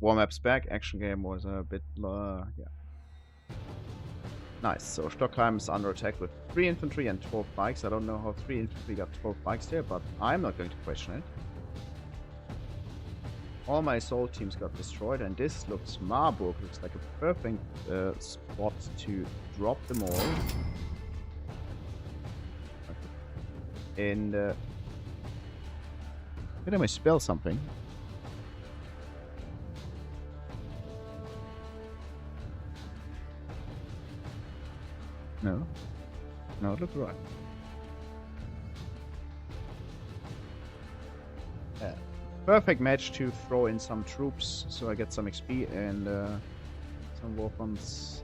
Warm-ups back. Action game was a bit, yeah. Nice. So Stockheim is under attack with 3 infantry and 12 bikes. I don't know how 3 infantry got 12 bikes there, but I'm not going to question it. All my assault teams got destroyed, and this looks, Marburg looks like a perfect spot to drop them all. And did I misspell something? No. No, it looks right. Perfect match to throw in some troops, so I get some XP and some war funds.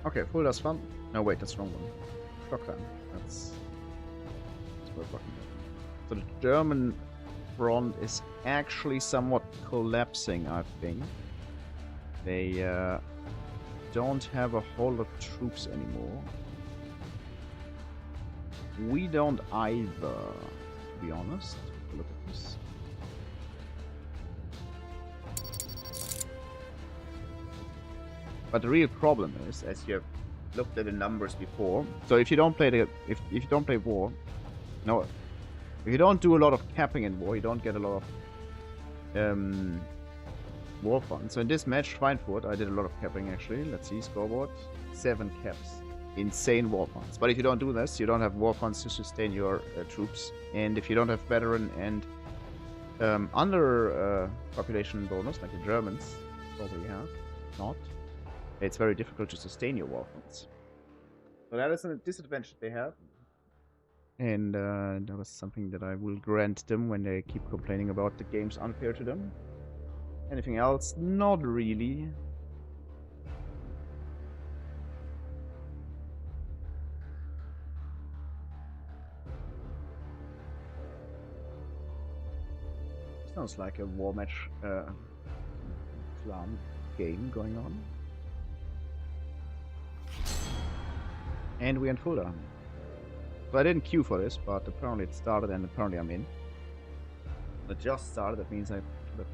Okay, full does fun. No, wait, that's the wrong one. Shotgun. That's worth looking at. So the German front is actually somewhat collapsing, I think. They don't have a whole lot of troops anymore. We don't either, to be honest. Look at this. But the real problem is, as you have looked at the numbers before, so if you don't play if you don't play war, no, if you don't do a lot of capping in war, you don't get a lot of war funds. So in this match, Schweinfurt, I did a lot of capping actually. Let's see, scoreboard, 7 caps, insane war funds. But if you don't do this, you don't have war funds to sustain your troops, and if you don't have veteran and under population bonus like the Germans probably have, not. It's very difficult to sustain your war funds. So that is a disadvantage they have. And that was something that I will grant them when they keep complaining about the game's unfair to them. Anything else? Not really. Sounds like a war match clan game going on. And we in Fulda. So I didn't queue for this, but apparently it started and apparently I'm in. It just started, that means I have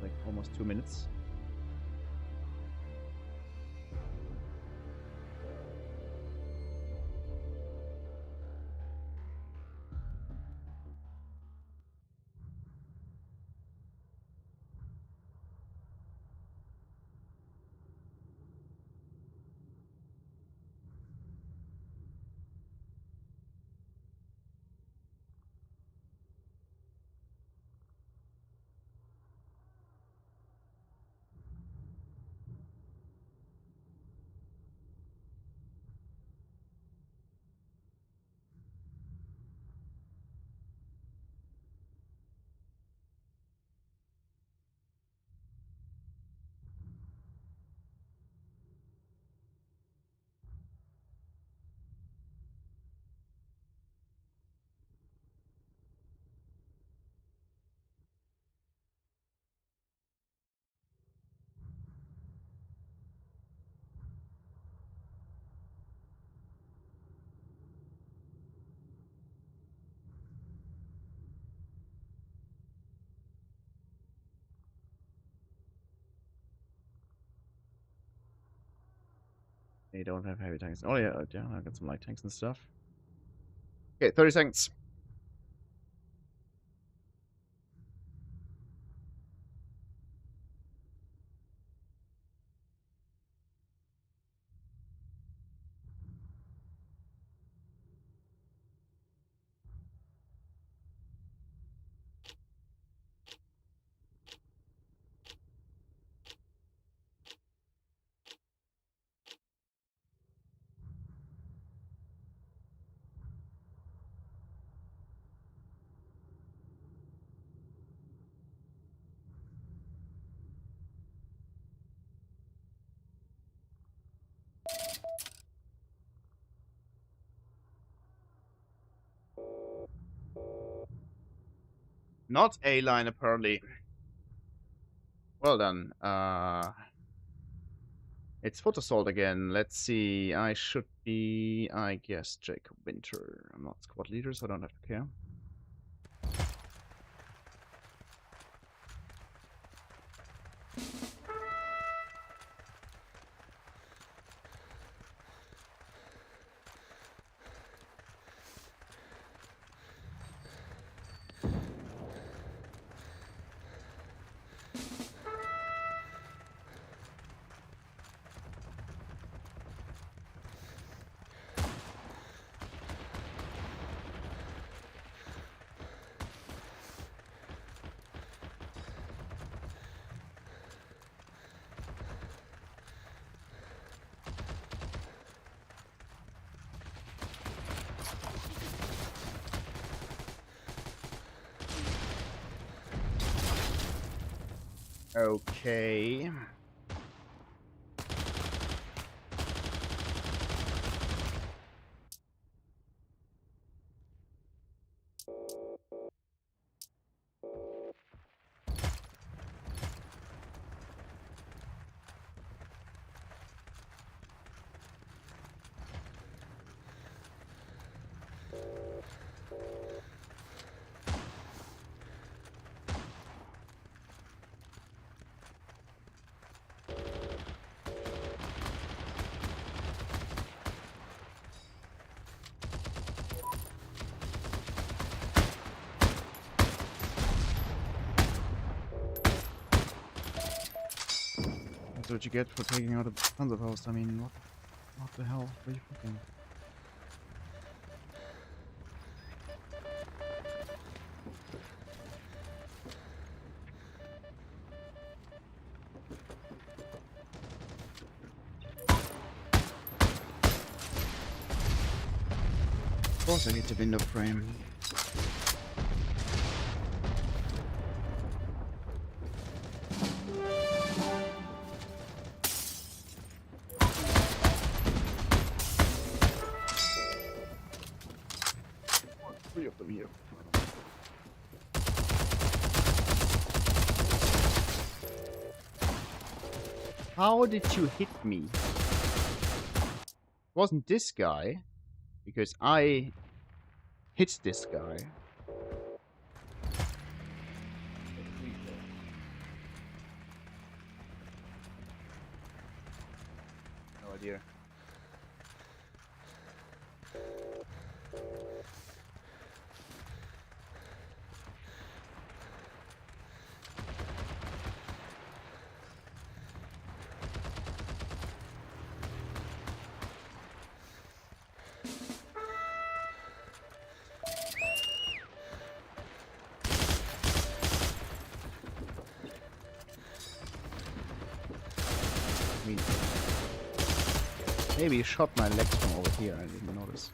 like almost 2 minutes. They don't have heavy tanks. Oh yeah, yeah, I got some light tanks and stuff. Okay, 30 seconds. Not A-line, apparently. Well done. It's foot assault again. Let's see. I should be, I guess, Jacob Winter. I'm not squad leader, so I don't have to care. Okay. That's what you get for taking out a Panzerfaust. I mean, what the hell were you thinking? Of course I need the window frame. Three of them here. How did you hit me? It wasn't this guy, because I hit this guy. No idea. I mean, maybe he shot my legs from over here, I didn't notice.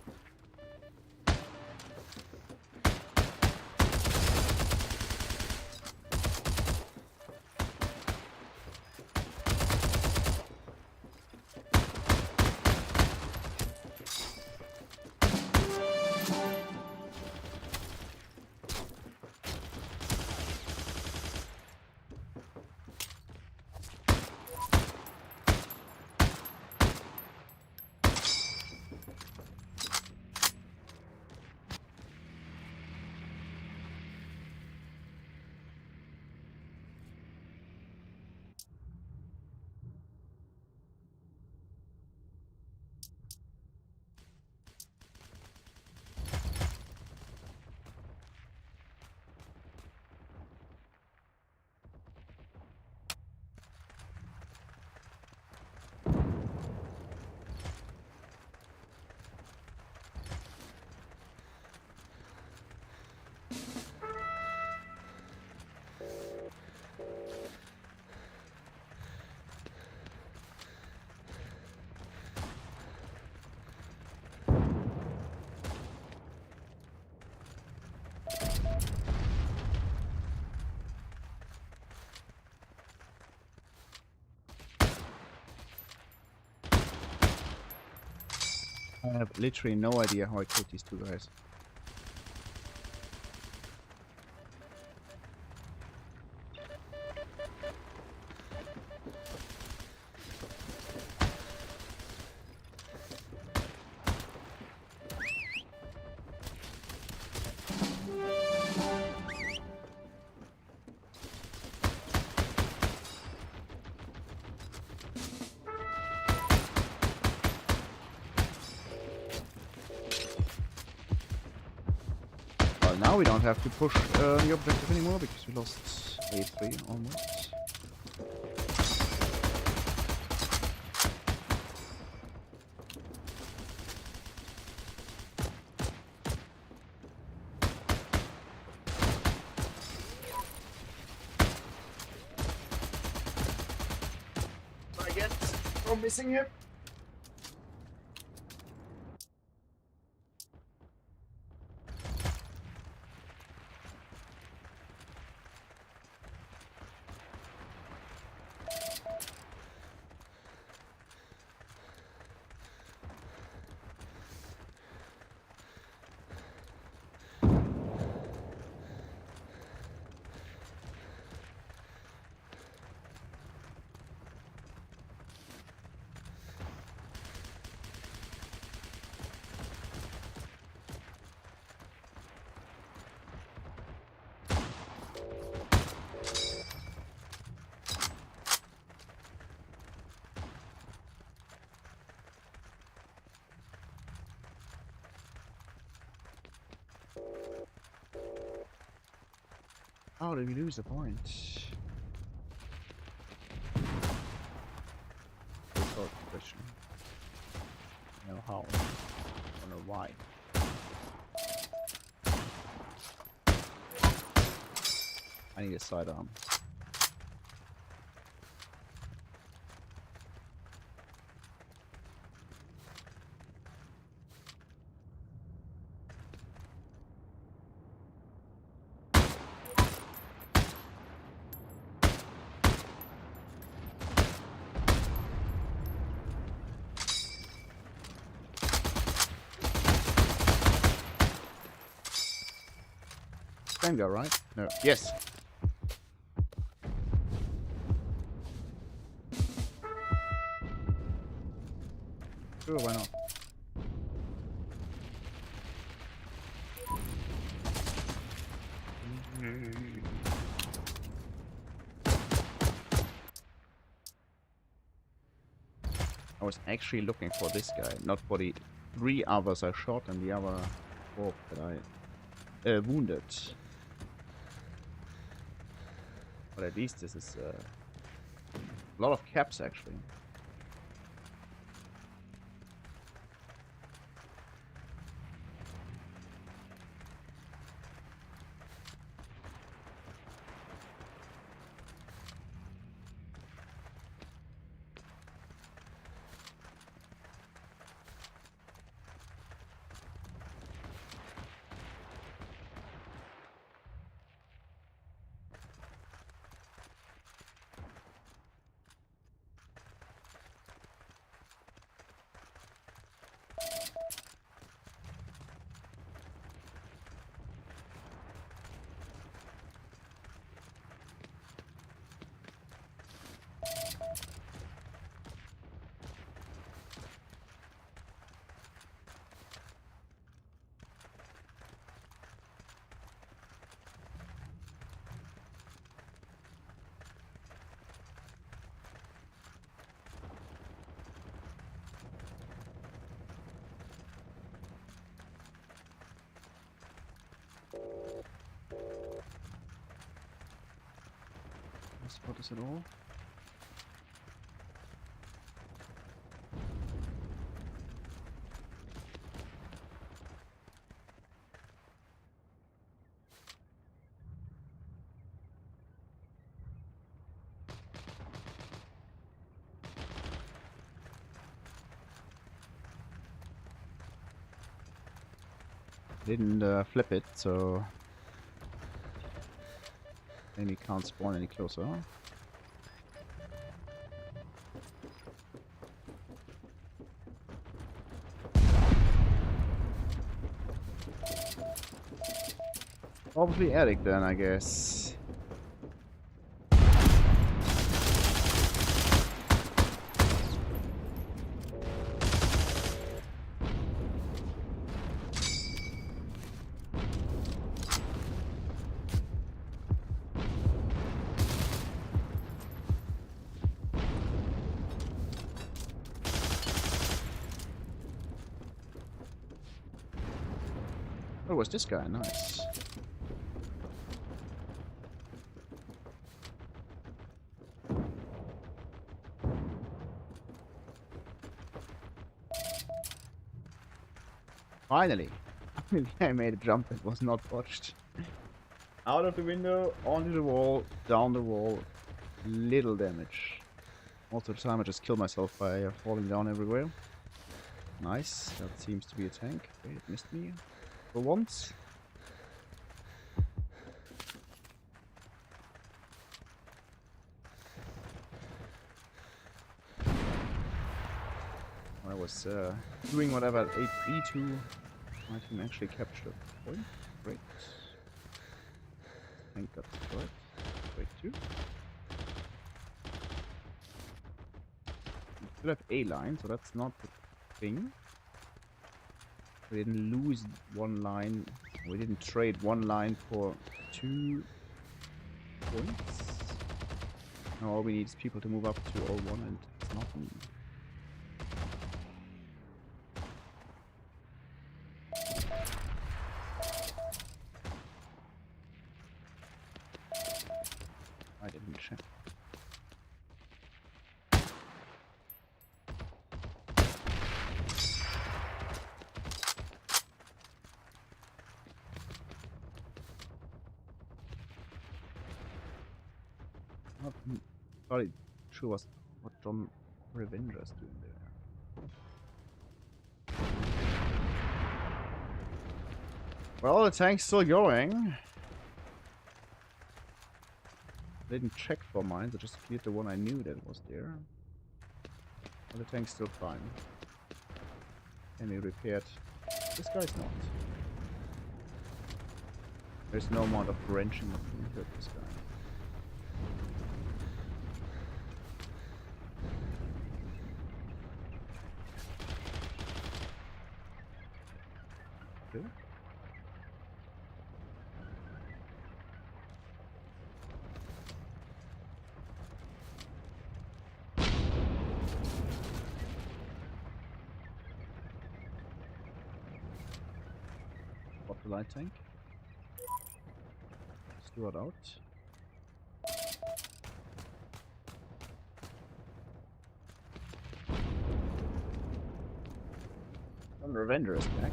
I have literally no idea how I killed these two guys. Well, now we don't have to push the objective anymore because we lost A3 almost. I get from missing him. How did we lose the point? That's the question. I know how. I don't know why. I need a sidearm. Same guy, right? No. Yes. Sure, why not? I was actually looking for this guy, not for the 3 others I shot and the other 4 that I wounded. But at least this is a lot of caps actually. Spot us at all. Didn't flip it, so enemy can't spawn any closer. Probably Eric then, I guess. Oh, was this guy? Nice. Finally! I made a jump that was not botched. Out of the window, onto the wall, down the wall. Little damage. Most of the time I just kill myself by falling down everywhere. Nice. That seems to be a tank. Okay, it missed me. For once. I was doing whatever at E2. My team actually captured the point. Great. Tank got destroyed. Great too. We still have A line, so that's not the thing. We didn't lose one line. We didn't trade one line for 2 points. Now all we need is people to move up to 01, and it's not me. sure what John Revenger is doing there. Well, the tank's still going. I didn't check for mines, I just cleared the one I knew that was there. Well, the tank's still fine. And we repaired. This guy's not. There's no amount of wrenching that can hurt this guy. Okay. Off the light tank. Steward out. And Revenger is back.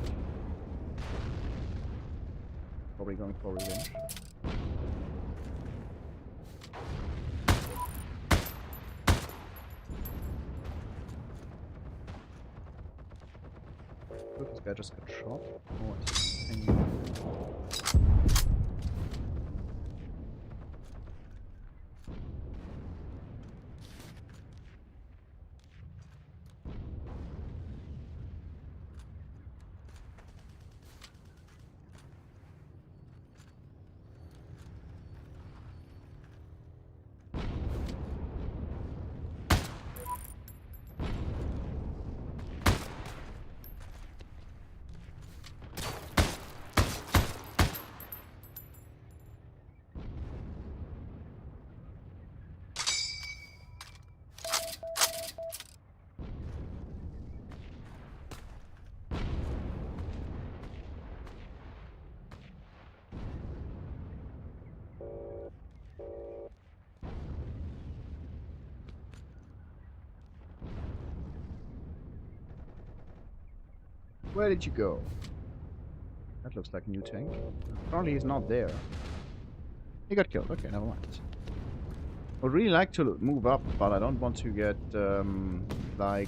Probably going for revenge. Look, this guy just got shot. Oh, it's hanging. Where did you go? That looks like a new tank. Apparently he's not there. He got killed. Okay, never mind. I would really like to move up, but I don't want to get, like...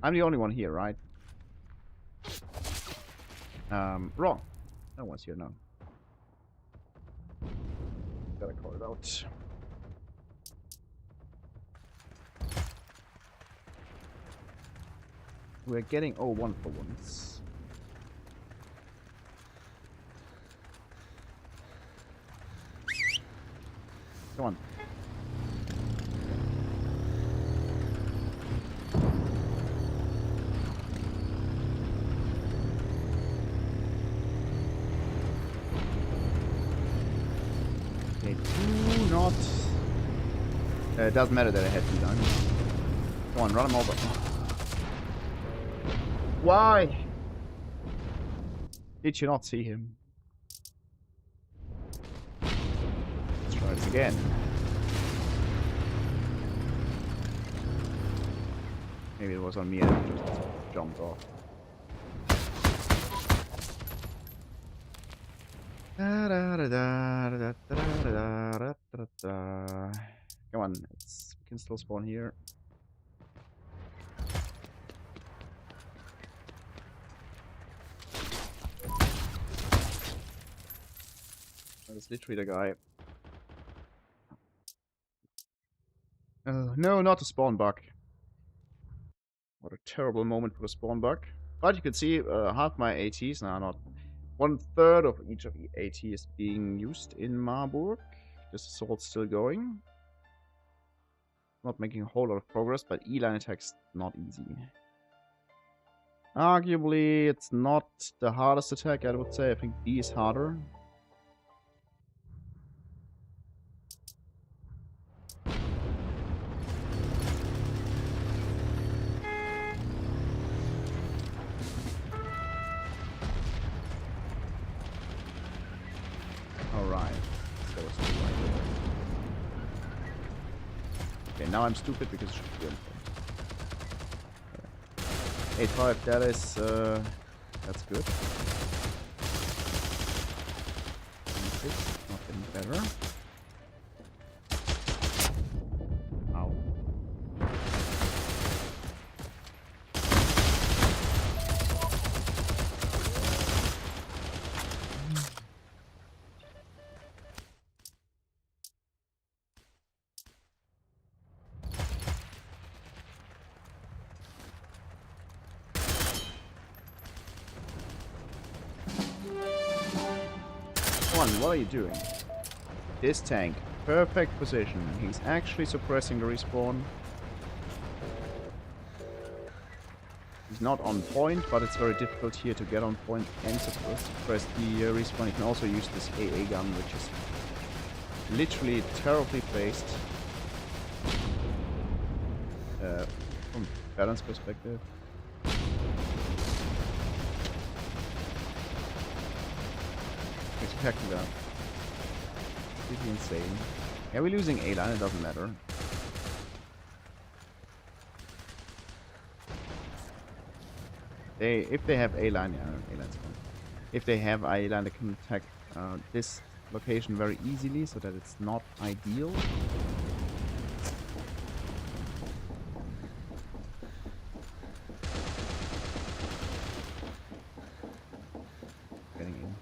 I'm the only one here, right? Wrong. No one's here now. Gotta call it out. We're getting 0-1 for once. Come on. They do not... it doesn't matter that I had 2 diamonds. Come on, run them over. Why? Did you not see him? Let's try this again. Maybe it was on me and I just jumped off. Come on, we can still spawn here. That's literally the guy. No, not a spawn bug. What a terrible moment for a spawn bug. But you can see half my ATs now, not 1/3 of each of the AT is being used in Marburg. This assault's still going. Not making a whole lot of progress, but E-line attack's not easy. Arguably, it's not the hardest attack, I would say. I think B is harder. Alright. Okay, now I'm stupid because it should be on 8-5, that is, that's good. 6, not getting better. Ow. One, what are you doing? This tank. Perfect position. He's actually suppressing the respawn. He's not on point, but it's very difficult here to get on point and suppress the respawn. You can also use this AA gun, which is literally terribly placed. From balance perspective. Spectacular. Pretty insane. Yeah, we're losing A-line, it doesn't matter. If they have A-line, yeah, A-line's fine. If they have A-line, they can attack this location very easily, so that it's not ideal. Getting in.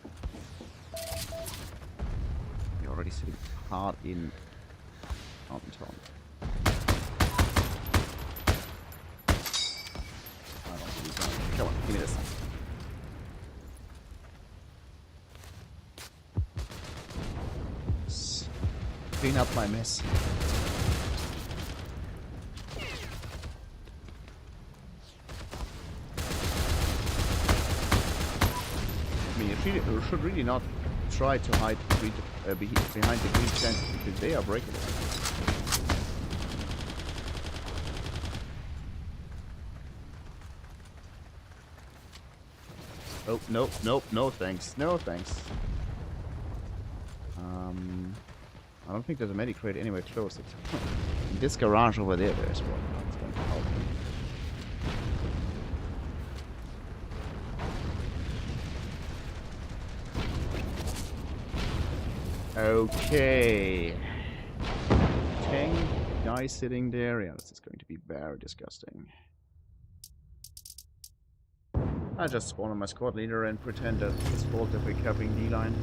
You're already sitting hard in Mountain Town. Come on, give me this. Clean up my mess. I mean, you should really not try to hide behind the green fence because they are breakable. Oh, nope, nope, no thanks. No thanks. I don't think there's a medic crate anywhere close. In this garage over there, there's one. That's going to help. Okay. Tank guy sitting there. Yeah, this is going to be very disgusting. I just spawn on my squad leader and pretend that it's fault that we're covering D-line.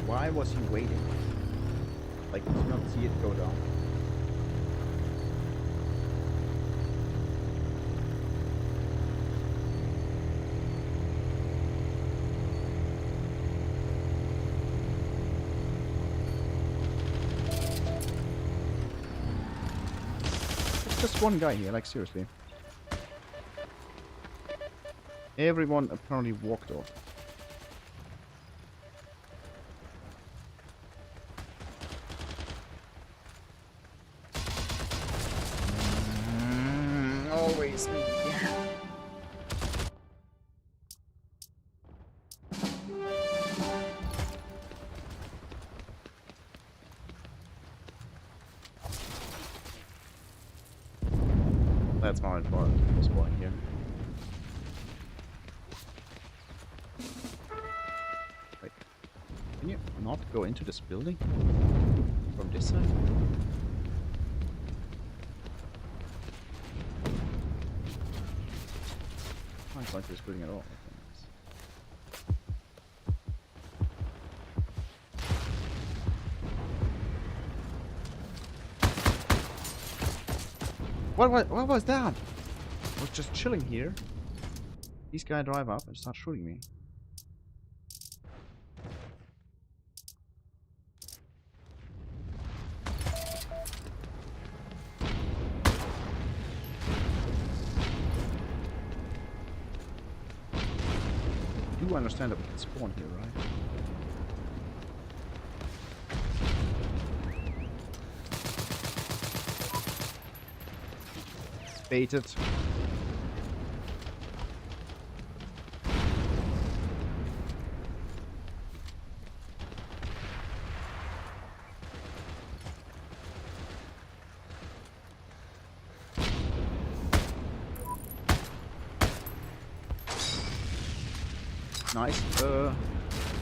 Why was he waiting? Like, did you not see it go down? It's just one guy here, like seriously. Everyone apparently walked off. Always me. That's my fault. I was spawning here. Wait. Can you not go into this building? From this side? I can't like this building at all. What was that? I was just chilling here. These guys drive up and start shooting me. You understand that we can spawn here, right? Baited. Nice,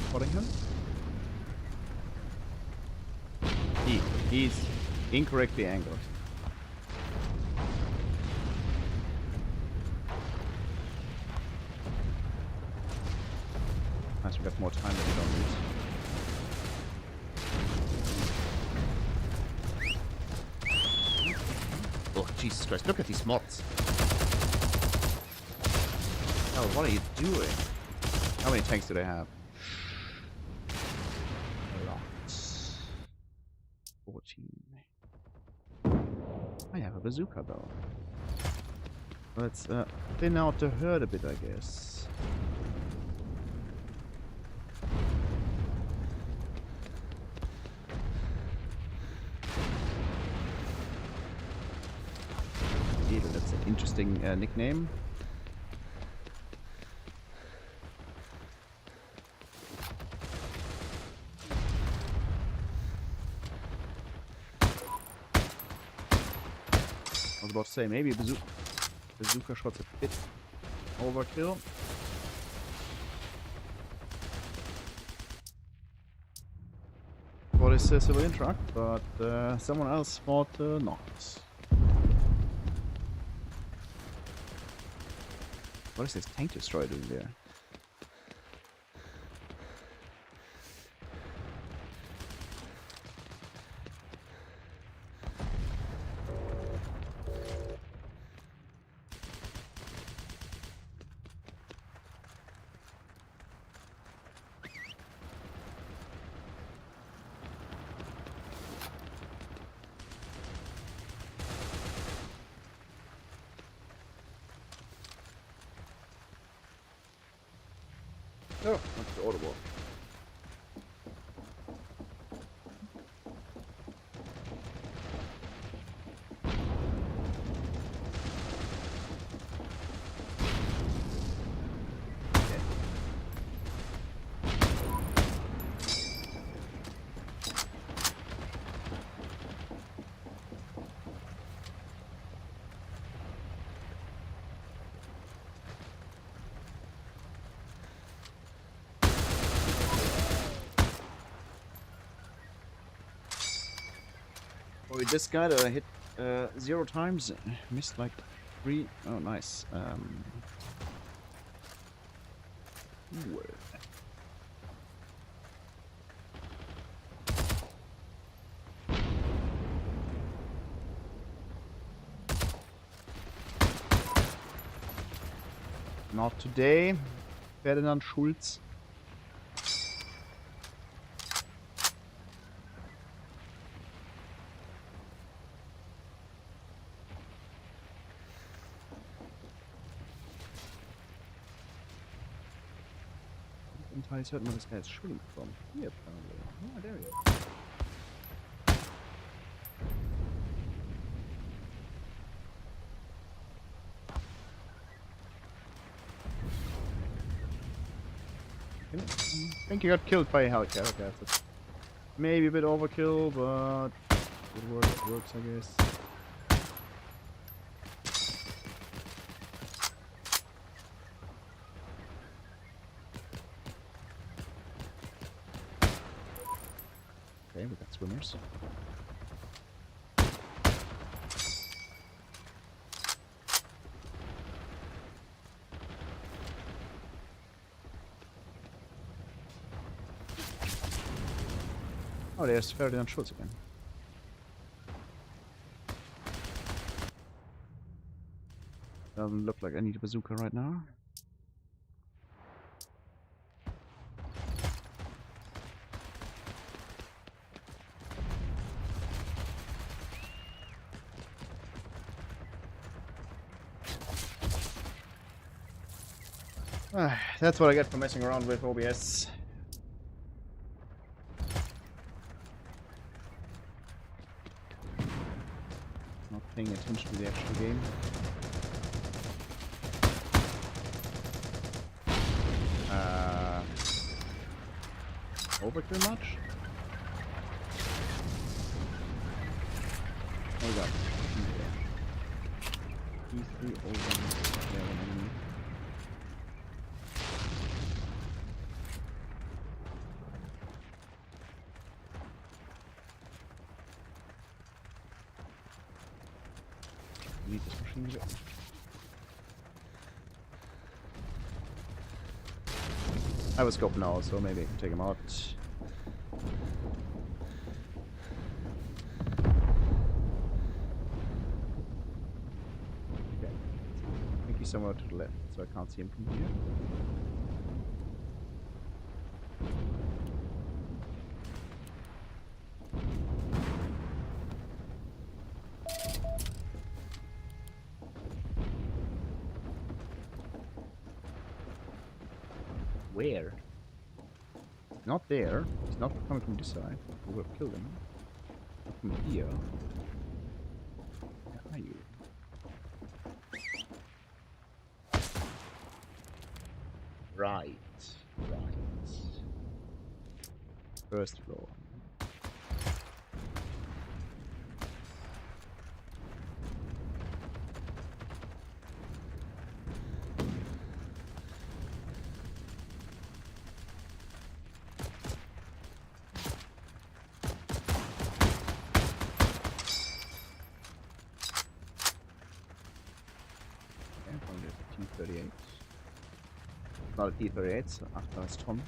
spotting him. He's incorrectly angled. Sometimes we got more time than we don't need. Oh, Jesus Christ, look at these mods. Oh, what are you doing? How many tanks do they have? A lot. 14. I have a bazooka though. Let's thin out the herd a bit, I guess. Yeah, that's an interesting nickname. I was about to say, maybe bazooka shot's a bit overkill. For this civilian truck, but someone else thought not. What is this tank destroyer doing there? Oh, that's the audible. Oh, with this guy that I hit 0 times, missed like 3. Oh, nice. Ooh. Not today, Ferdinand Schulz. Entirely certain where this guy is shooting from. Here, apparently. Oh, there he is. I think he got killed by a helicopter. That's maybe a bit overkill, but it works, I guess. Okay, we got swimmers. Oh, there's Ferdinand Schulz again. Doesn't look like I need a bazooka right now. That's what I get for messing around with OBS. Not paying attention to the actual game. Overkill much? Oh god. E3 over. Need this machine gun. I have a scope now, so maybe I can take him out. Okay. I think he's somewhere to the left, so I can't see him from here. Where? Not there. He's not coming from this side. We will kill him. Not from here. Where are you? Right. Right. First floor. T-38. Not a T-38, so after it's Tom.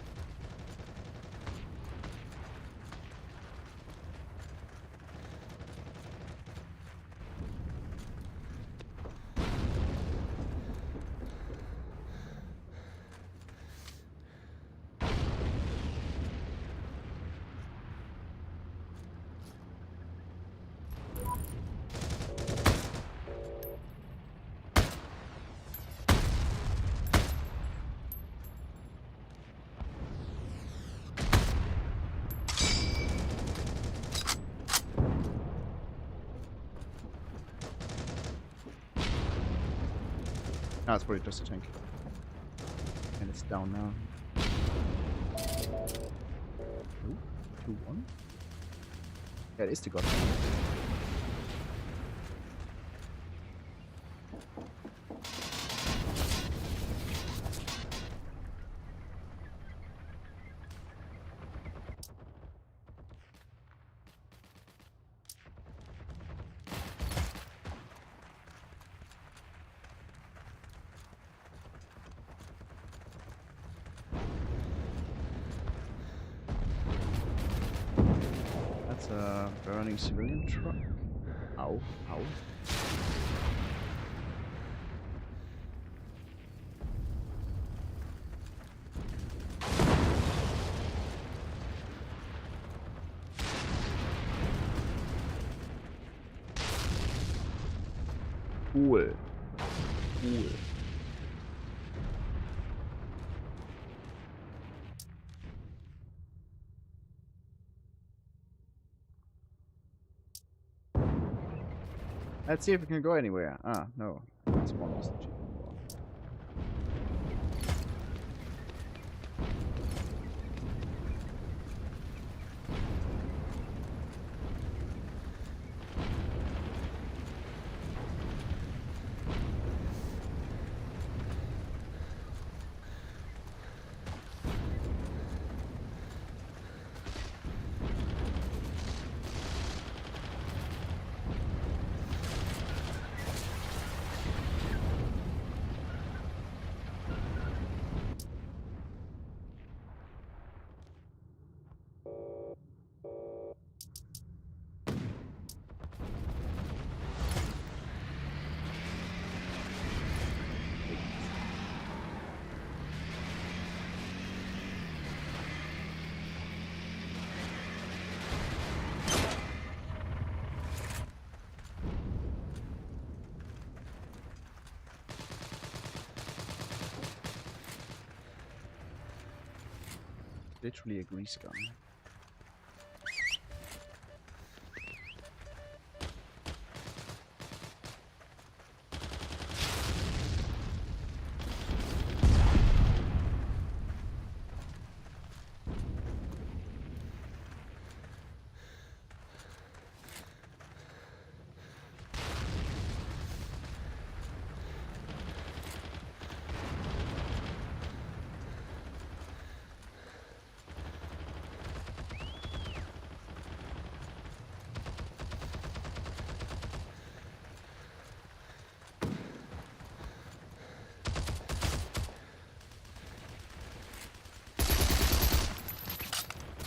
No, it's probably just a tank. And it's down now. Ooh, 2-1. Yeah, it is the god. That's a burning civilian truck. Ow, ow. Cool. Cool. Let's see if we can go anywhere. Ah, no. That's one was the cheap one. Literally a grease gun.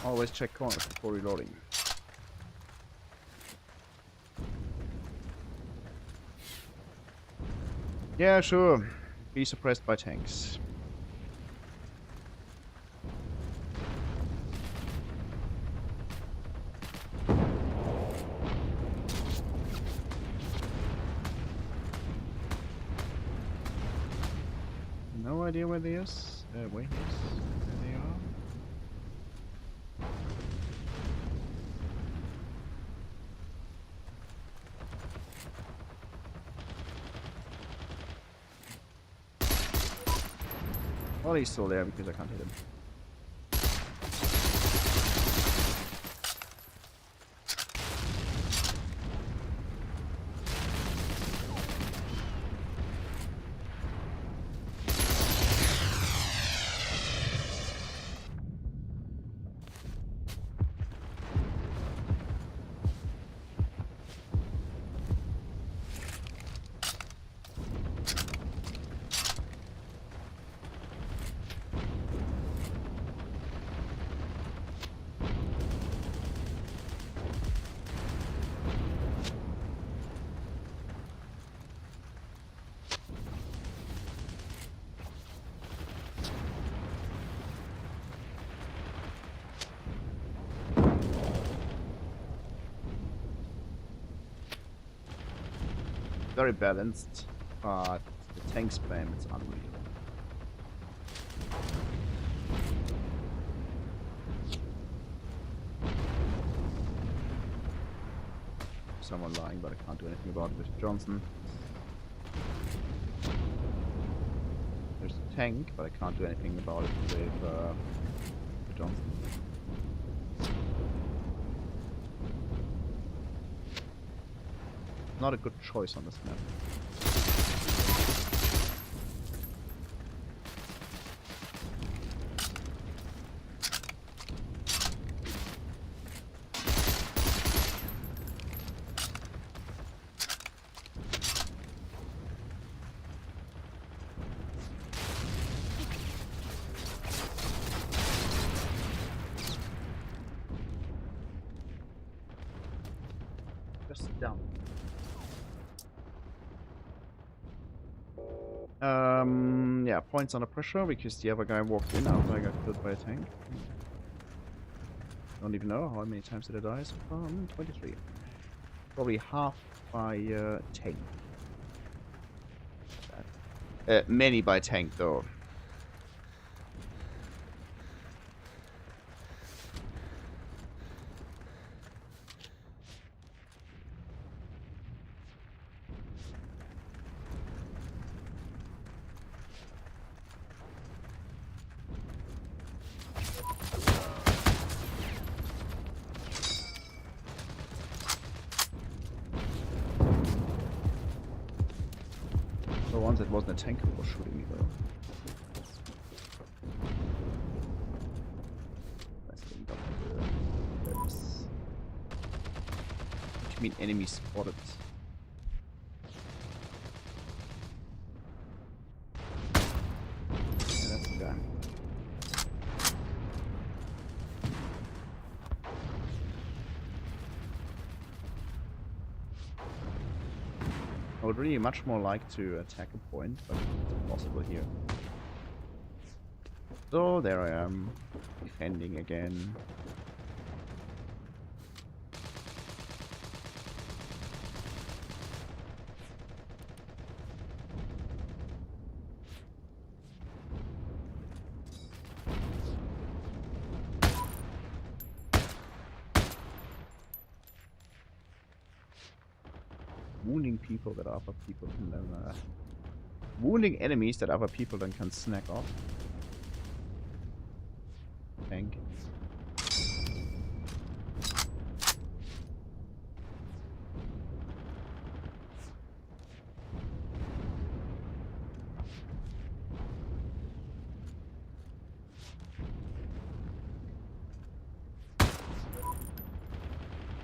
Always check corners before reloading. Yeah, sure. Be suppressed by tanks. No idea where they is. Wait, yes. There they are. Well, he's still there because I can't hit him. Very balanced, but the tank spam is unreal. Someone lying, but I can't do anything about it with Johnson. There's a tank, but I can't do anything about it with Johnson. Not a good choice on this map. Just down. Yeah, points under pressure because the other guy walked in after I got killed by a tank. Don't even know how many times did I die so far. 23. Probably half by tank. Many by tank though. For once it wasn't a tank who was shooting me though. What do you mean enemy spotted? Yeah, that's the guy. I would really much more like to attack a point, but it's impossible here. So there I am, defending again. Wounding people that other people can then wounding enemies that other people then can snack off. Tank.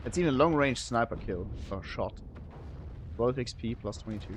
It's even a long-range sniper kill or shot. 12 XP plus 22.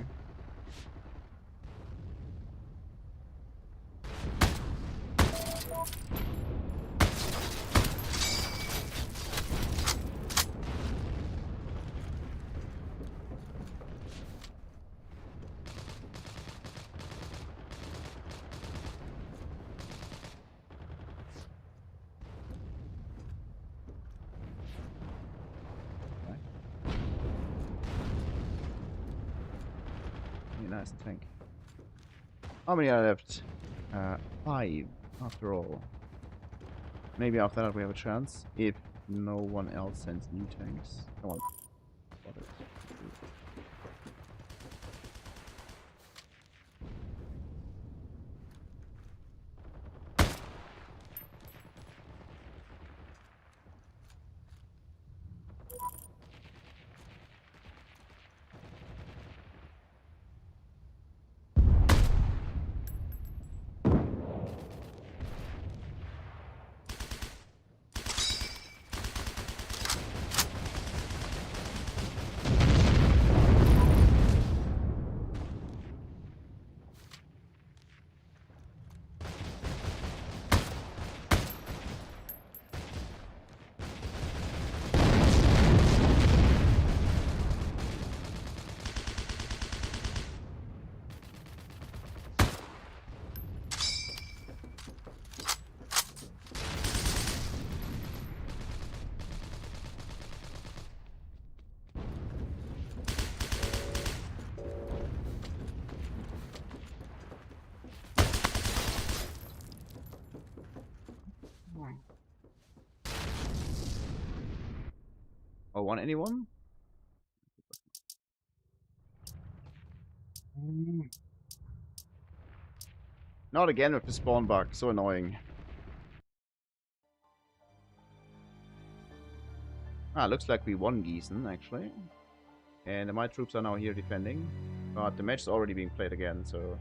nice tank. How many are left? 5 after all. Maybe after that we have a chance if no one else sends new tanks. Come on. Got it. Oh, want anyone? Not again with the spawn bug. So annoying. Ah, looks like we won Gießen, actually. And my troops are now here defending. But the match is already being played again, so...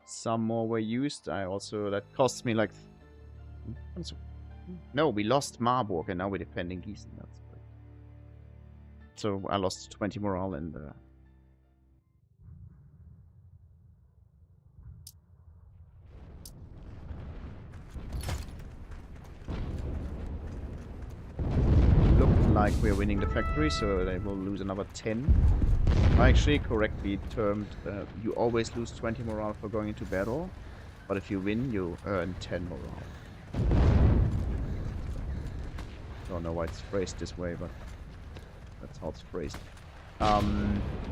Some more were used. That costs me like... No, we lost Marburg and now we're defending Gießen. That's great. So I lost 20 morale and... like we're winning the factory, so they will lose another 10. I actually correctly termed you always lose 20 morale for going into battle, but if you win, you earn 10 morale. Don't know why it's phrased this way, but that's how it's phrased.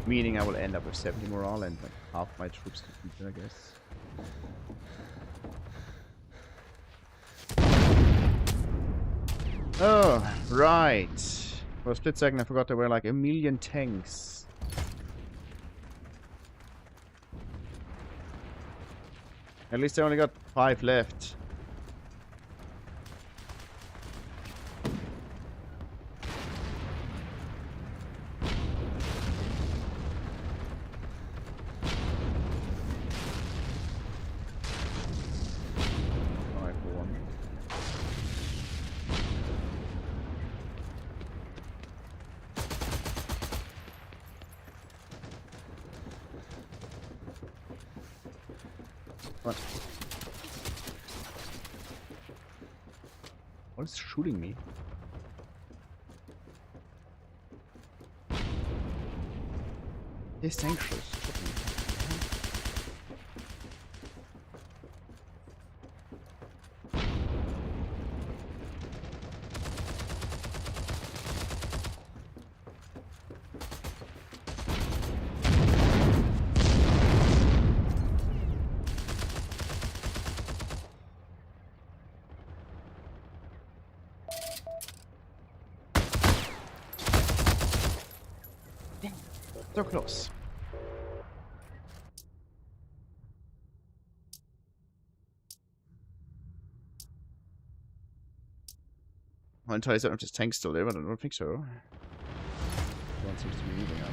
Meaning I will end up with 70 morale and like half my troops defeated, I guess. Oh, right. For a split second I forgot there were like 1 million tanks. At least I only got 5 left. What is shooting me? It's anxious. So close. I'm entirely certain if this tank's still there, but I don't think so. No one seems to be moving up.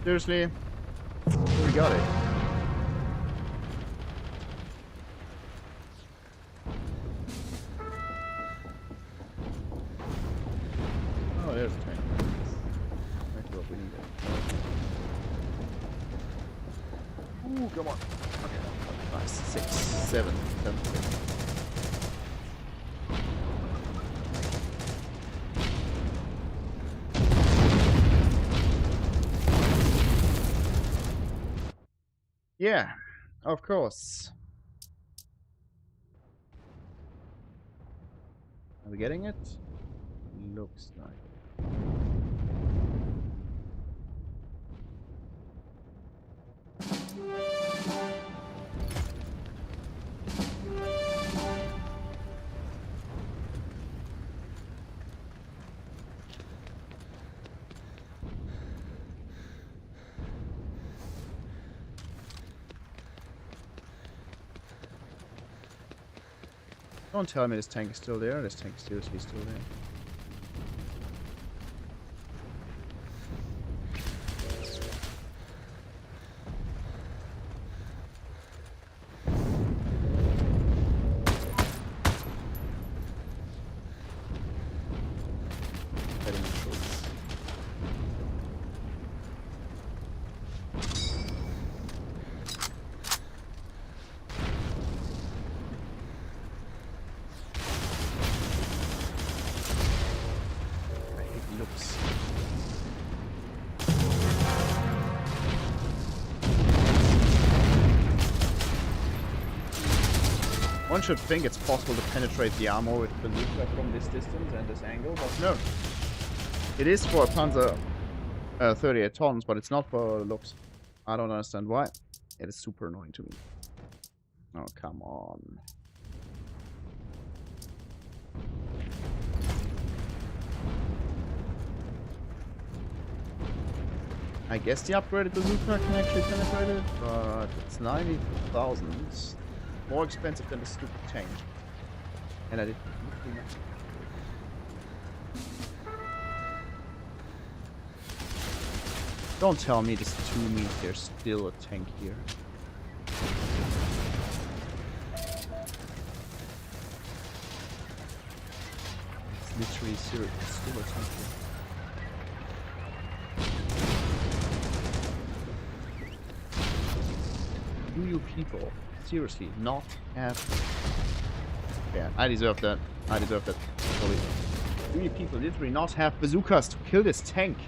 Seriously? We got it. Oh, there's a tank. Exactly what we need. Ooh, come on. Okay, nice. 6, 7, 7, 6. Yeah, of course. Are we getting it? Looks like. Don't tell me this tank is still there. This tank is seriously still there. One should think it's possible to penetrate the armor with bazooka from this distance and this angle, but no. It is for a Panzer 38 tons, but it's not for looks. I don't understand why. It is super annoying to me. Oh, come on. I guess the upgraded bazooka can actually penetrate it, but it's 90,000. More expensive than the stupid tank. And I did. Don't tell me this 2 means there's still a tank here. It's literally zero. It's still a tank here. Do you people seriously not have... Yeah, I deserve that. I deserve that. Totally. Do you people literally not have bazookas to kill this tank?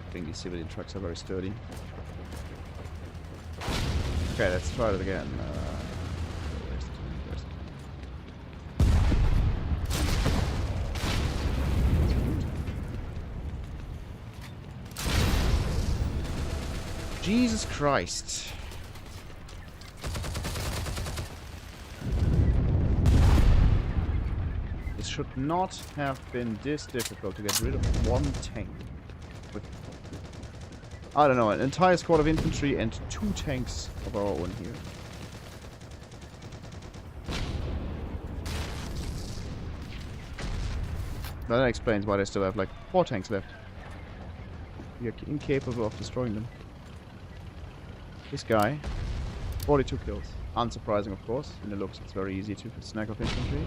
I think these civilian trucks are very sturdy. Okay, let's try it again. Jesus Christ. It should not have been this difficult to get rid of one tank. With, I don't know, an entire squad of infantry and 2 tanks of our own here. That explains why they still have like 4 tanks left. We are incapable of destroying them. This guy, 42 kills. Unsurprising, of course. In the looks, it's very easy to snack off infantry.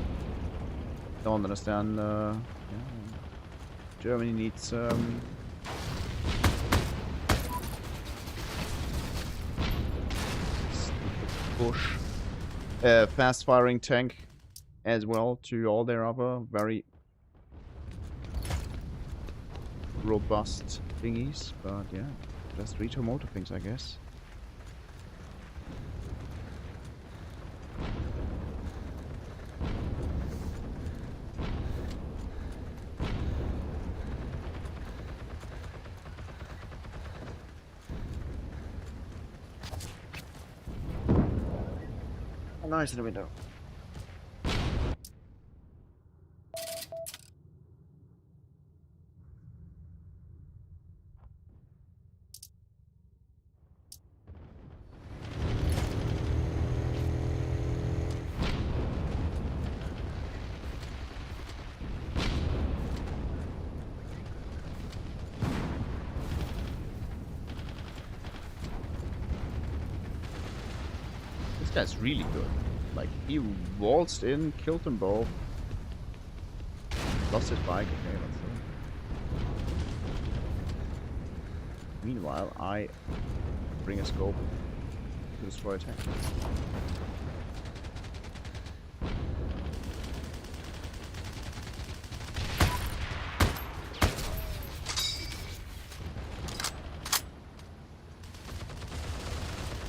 Don't understand. Yeah. Germany needs push fast-firing tank as well to all their other very robust thingies. But yeah, just retail motor things, I guess. Nice in the window. This guy's really good. Like, he waltzed in, killed them both. Lost his bike. Okay, let's see. Meanwhile, I bring a scope to destroy a tank.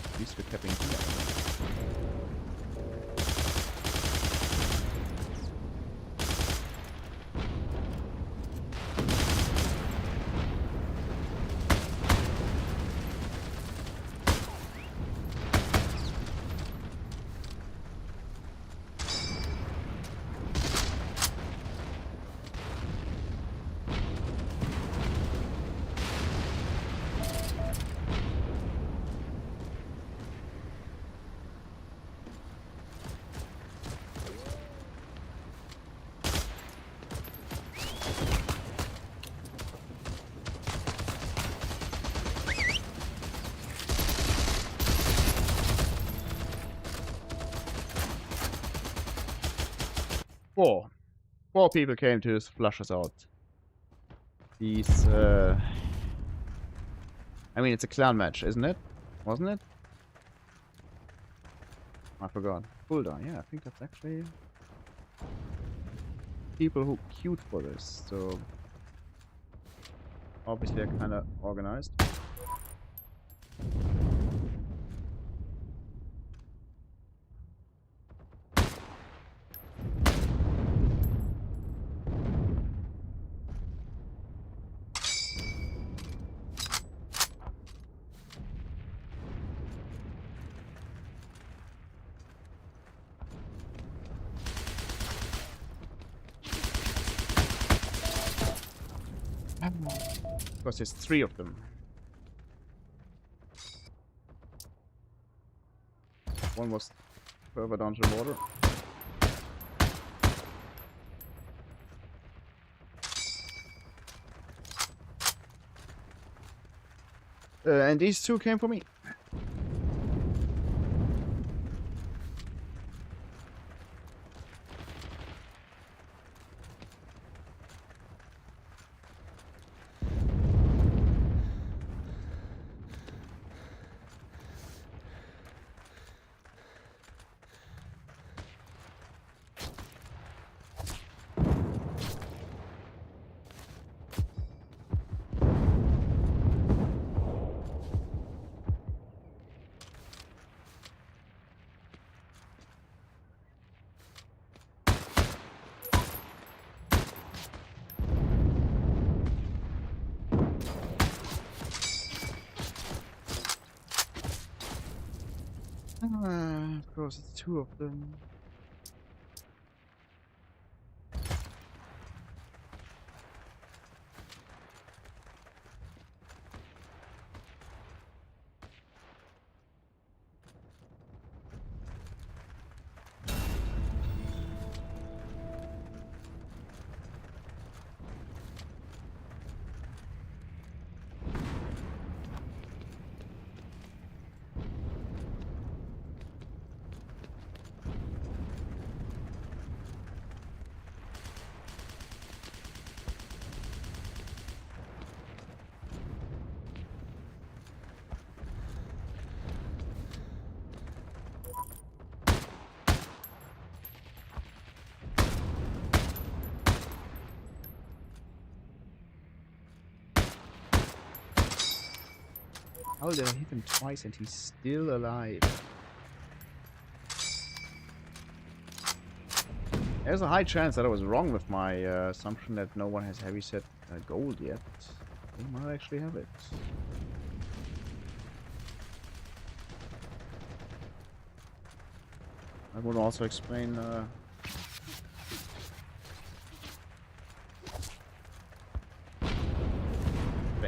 At least we're capping here. Four people came to flush us out. These, I mean, it's a clan match, isn't it? Wasn't it? I forgot. Cooldown, yeah, I think that's actually people who queued for this, so obviously they're kind of organized. Because there's 3 of them. One was further down to the water. And these 2 came for me. Of course, it's 2 of them. How did I hit him twice and he's still alive? There's a high chance that I was wrong with my assumption that no one has heavyset gold yet. They might actually have it. That would also explain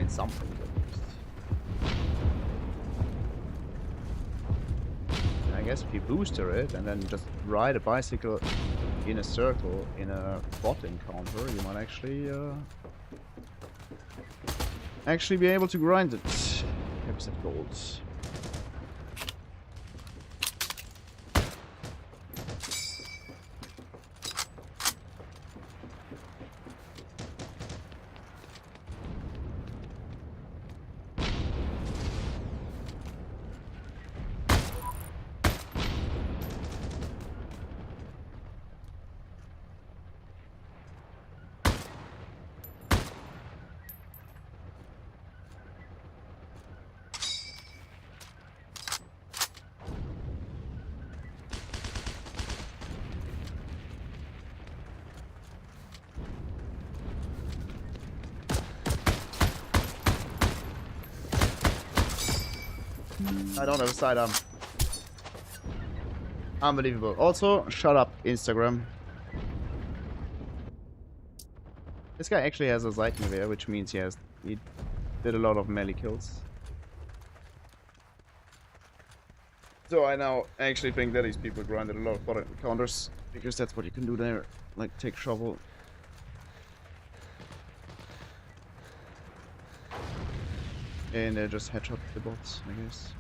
something at least. I guess if you booster it and then just ride a bicycle in a circle in a bot encounter, you might actually be able to grind it. Episode golds. I don't have a sidearm. Unbelievable. Also, shut up, Instagram. This guy actually has a Seitengewehr, which means he did a lot of melee kills. So I now actually think that these people grinded a lot of bot counters, because that's what you can do there. Like, take shovel. And just headshot the bots, I guess.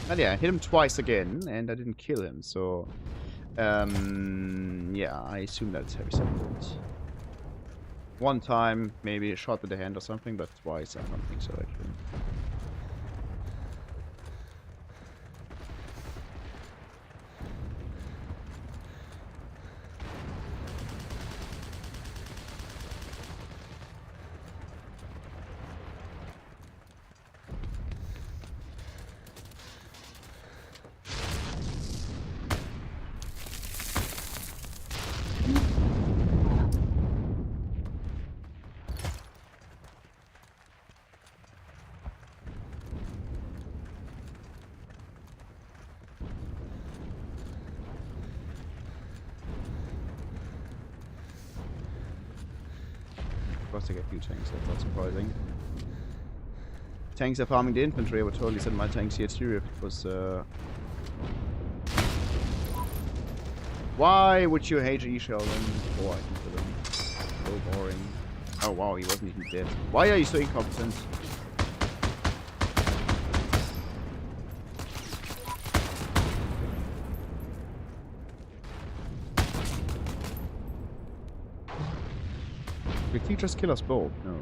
And yeah, I hit him twice again, and I didn't kill him, so... yeah, I assume that's heavy support. One time, maybe a shot with the hand or something, but twice, I don't think so, actually. To get a few tanks, that's not surprising. Tanks are farming the infantry. I would totally send my tanks here too if it was Why would you HE shell them? Oh, I can kill them. So boring. Oh wow, he wasn't even dead. Why are you so incompetent? Did he just kill us both? No.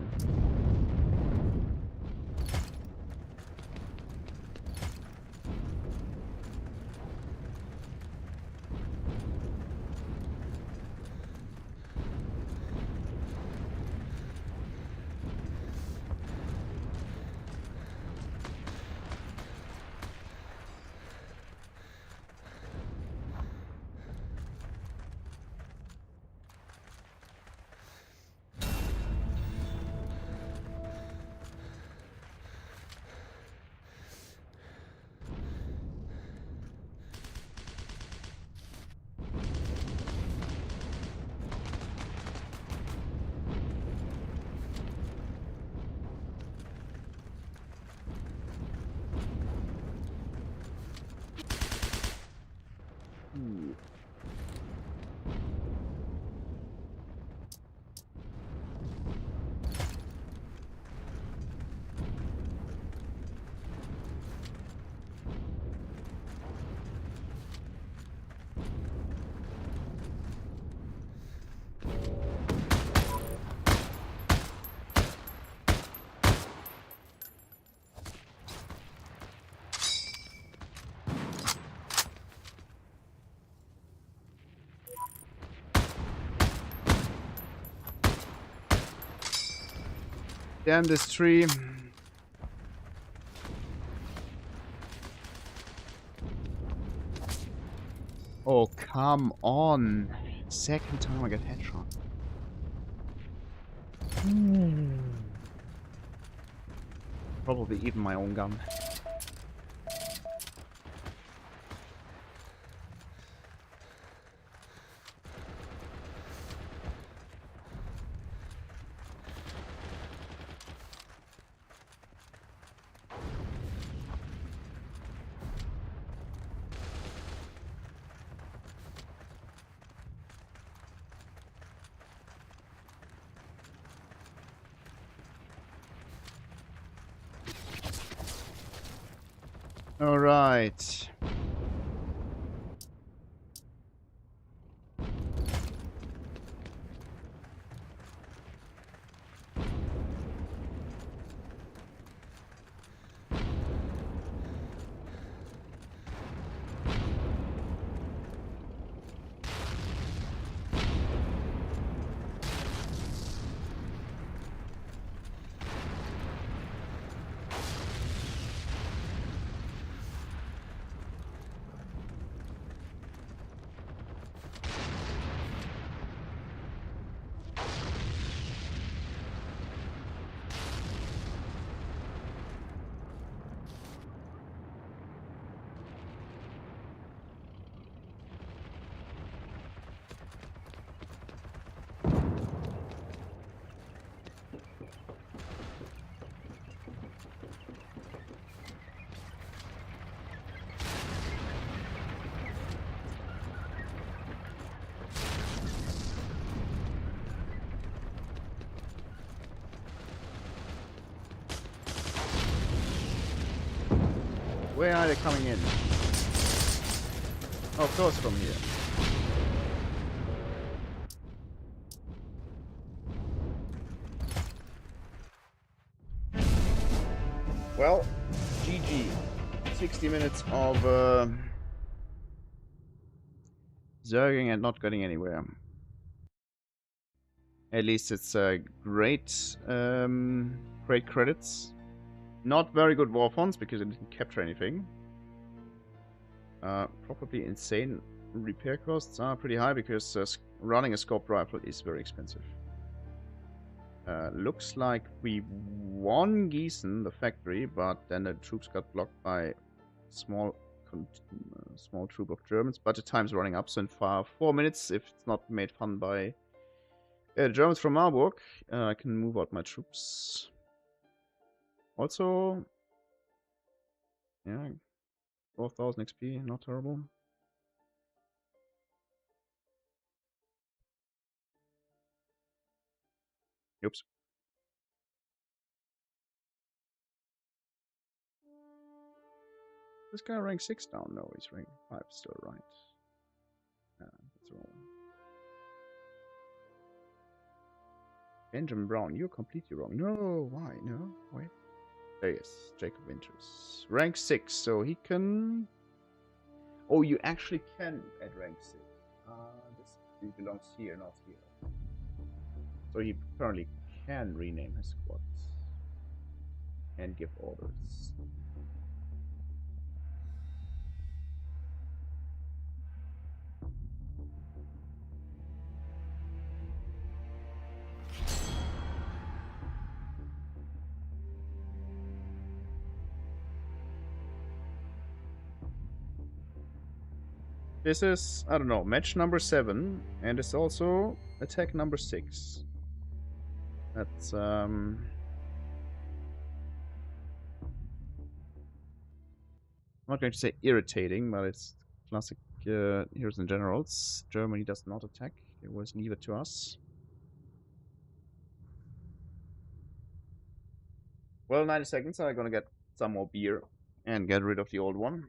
Damn this tree. Oh, come on. Second time I get headshot. Probably even my own gun. All right. Where are they coming in? Oh, of course from here. Well, GG. 60 minutes of zerging and not getting anywhere. At least it's great, great credits. Not very good war fonts because it didn't capture anything. Probably insane repair costs are pretty high because running a scoped rifle is very expensive. Looks like we won Gießen, the factory, but then the troops got blocked by small troop of Germans. Budget time's running up, so in 4 minutes, if it's not made fun by Germans from Marburg, I can move out my troops. Also, yeah, 4,000 XP, not terrible. Oops. This guy rank 6 now? No, he's rank 5 still, right? That's wrong. Benjamin Brown, you're completely wrong. No, why? No, wait. There he is, Jacob Winters. Rank 6, so he can... Oh, you actually can at rank 6. This belongs here, not here. So he apparently can rename his squads and give orders. This is, I don't know, match number 7, and it's also attack number 6. That's, I'm not going to say irritating, but it's classic Heroes and Generals. Germany does not attack, it was leave it to us. Well, 90 seconds, I'm gonna get some more beer and get rid of the old one.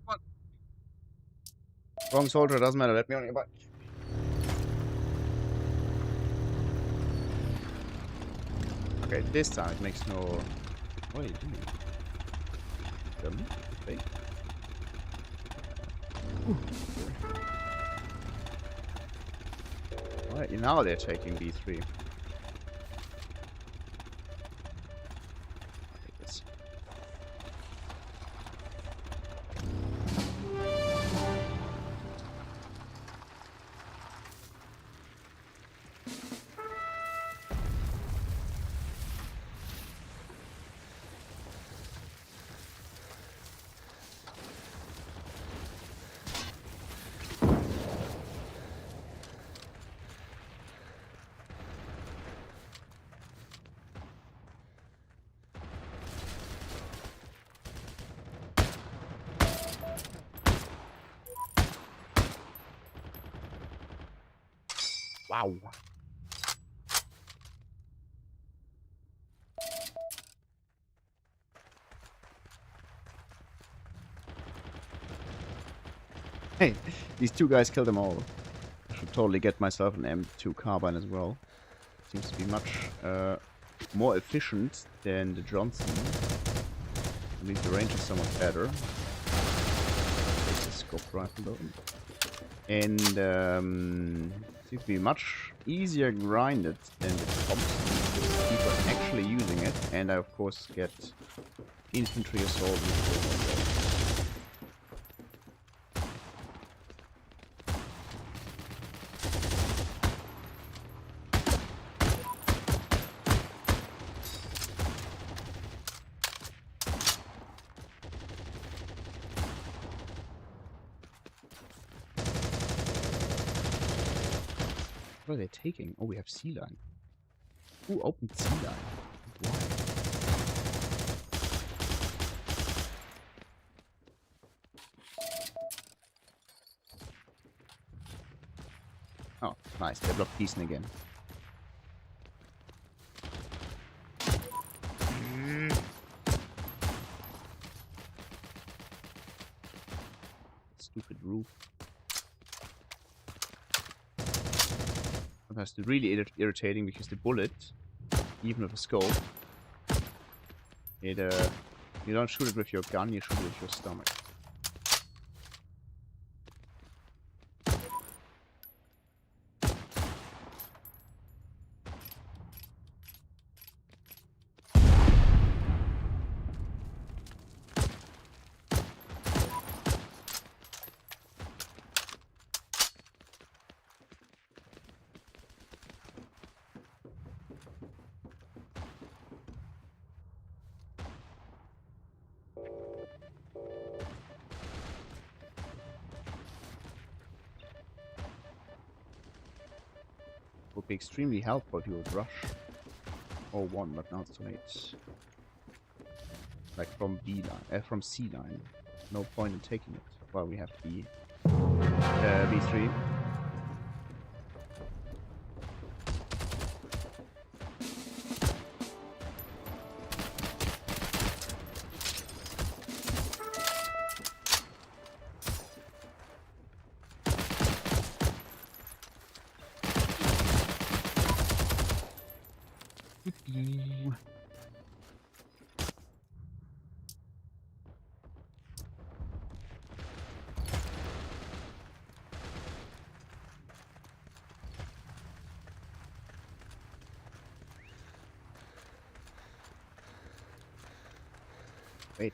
What? Wrong soldier, doesn't matter, let me on your butt. Okay, this time it makes no... What are you doing? German? Wait. Alright, now they're taking B3. Take this. Wow. Hey, these two guys killed them all. I should totally get myself an M2 carbine as well. Seems to be much more efficient than the Johnson. At least the range is somewhat better. Take the scope rifle though. And seems to be much easier grinded than the Thompson. People are actually using it. And I of course get infantry assault. What are they taking? Oh, we have sea line. Who opened sea line? Why? Oh, nice. They blocked Gießen again. Stupid roof. Sometimes it's really irritating because the bullet, even with a scope, it you don't shoot it with your gun, you shoot it with your stomach. Would be extremely helpful if you would rush. Oh, one, but now it's too late. Like from B line, from C line. No point in taking it while we have the B3. Wait.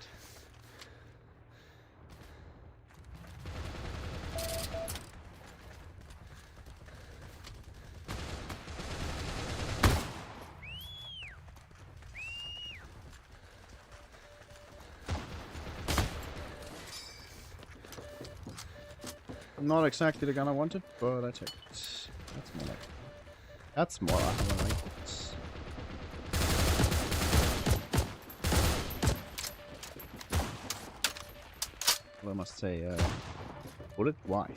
Not exactly the gun I wanted, but I took it. That's more like it. That's more how I like it. Well, I must say, bullet? Why?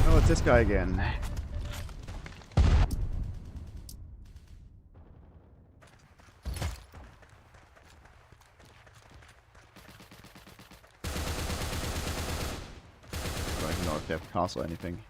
Oh, it's this guy again. I don't know if they have cars or anything.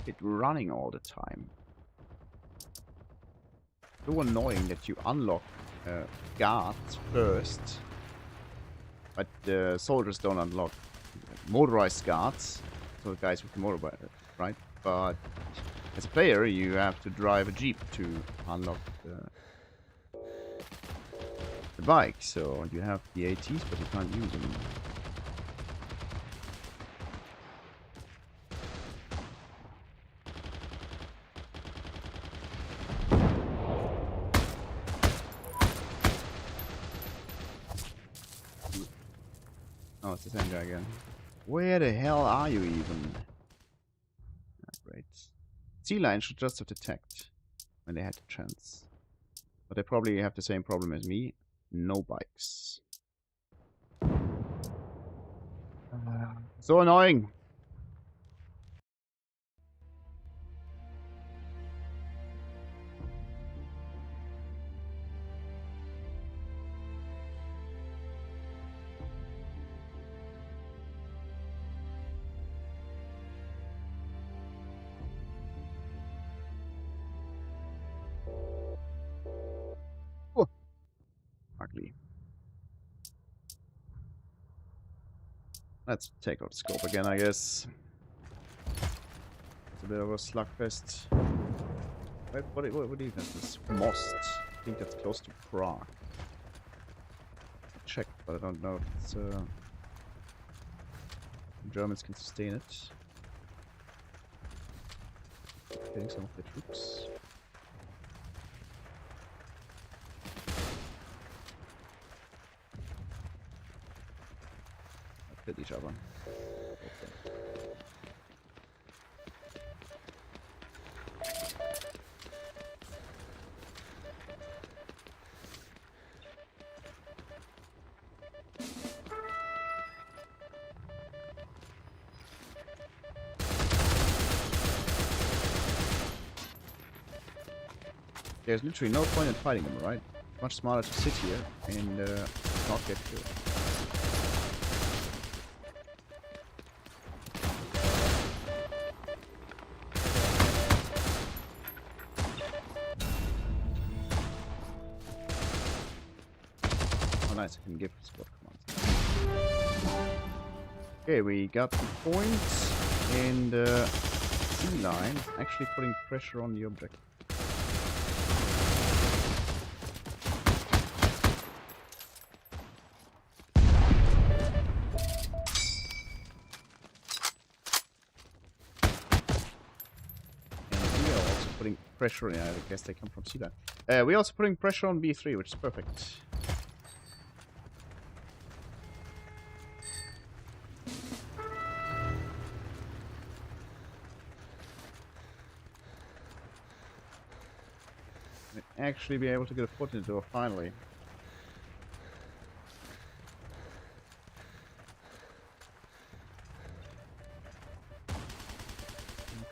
It running all the time. So annoying that you unlock guards first, but the soldiers don't unlock motorized guards. So the guys with the motorbike, right? But as a player, you have to drive a jeep to unlock the bike. So you have the ATs, but you can't use them. Oh, it's the same guy again. Where the hell are you even? Ah, great. Sea Lion should just have attacked when they had the chance. But they probably have the same problem as me. No bikes. So annoying. Oh, ugly. Let's take out the scope again, I guess. It's a bit of a slugfest. Wait, what do you think? This Most. I think that's close to Prague. Check, but I don't know if it's, Germans can sustain it. Killing some of the troops. Hit each other. Okay. There's literally no point in fighting them, right? Much smarter to sit here and not get killed. Oh nice, I can give squad commands. Okay, we got the point, and Sea Line actually putting pressure on the object. Putting pressure on, I guess they come from Sea Line. We're also putting pressure on B3, which is perfect. We'll actually be able to get a foot in the door finally.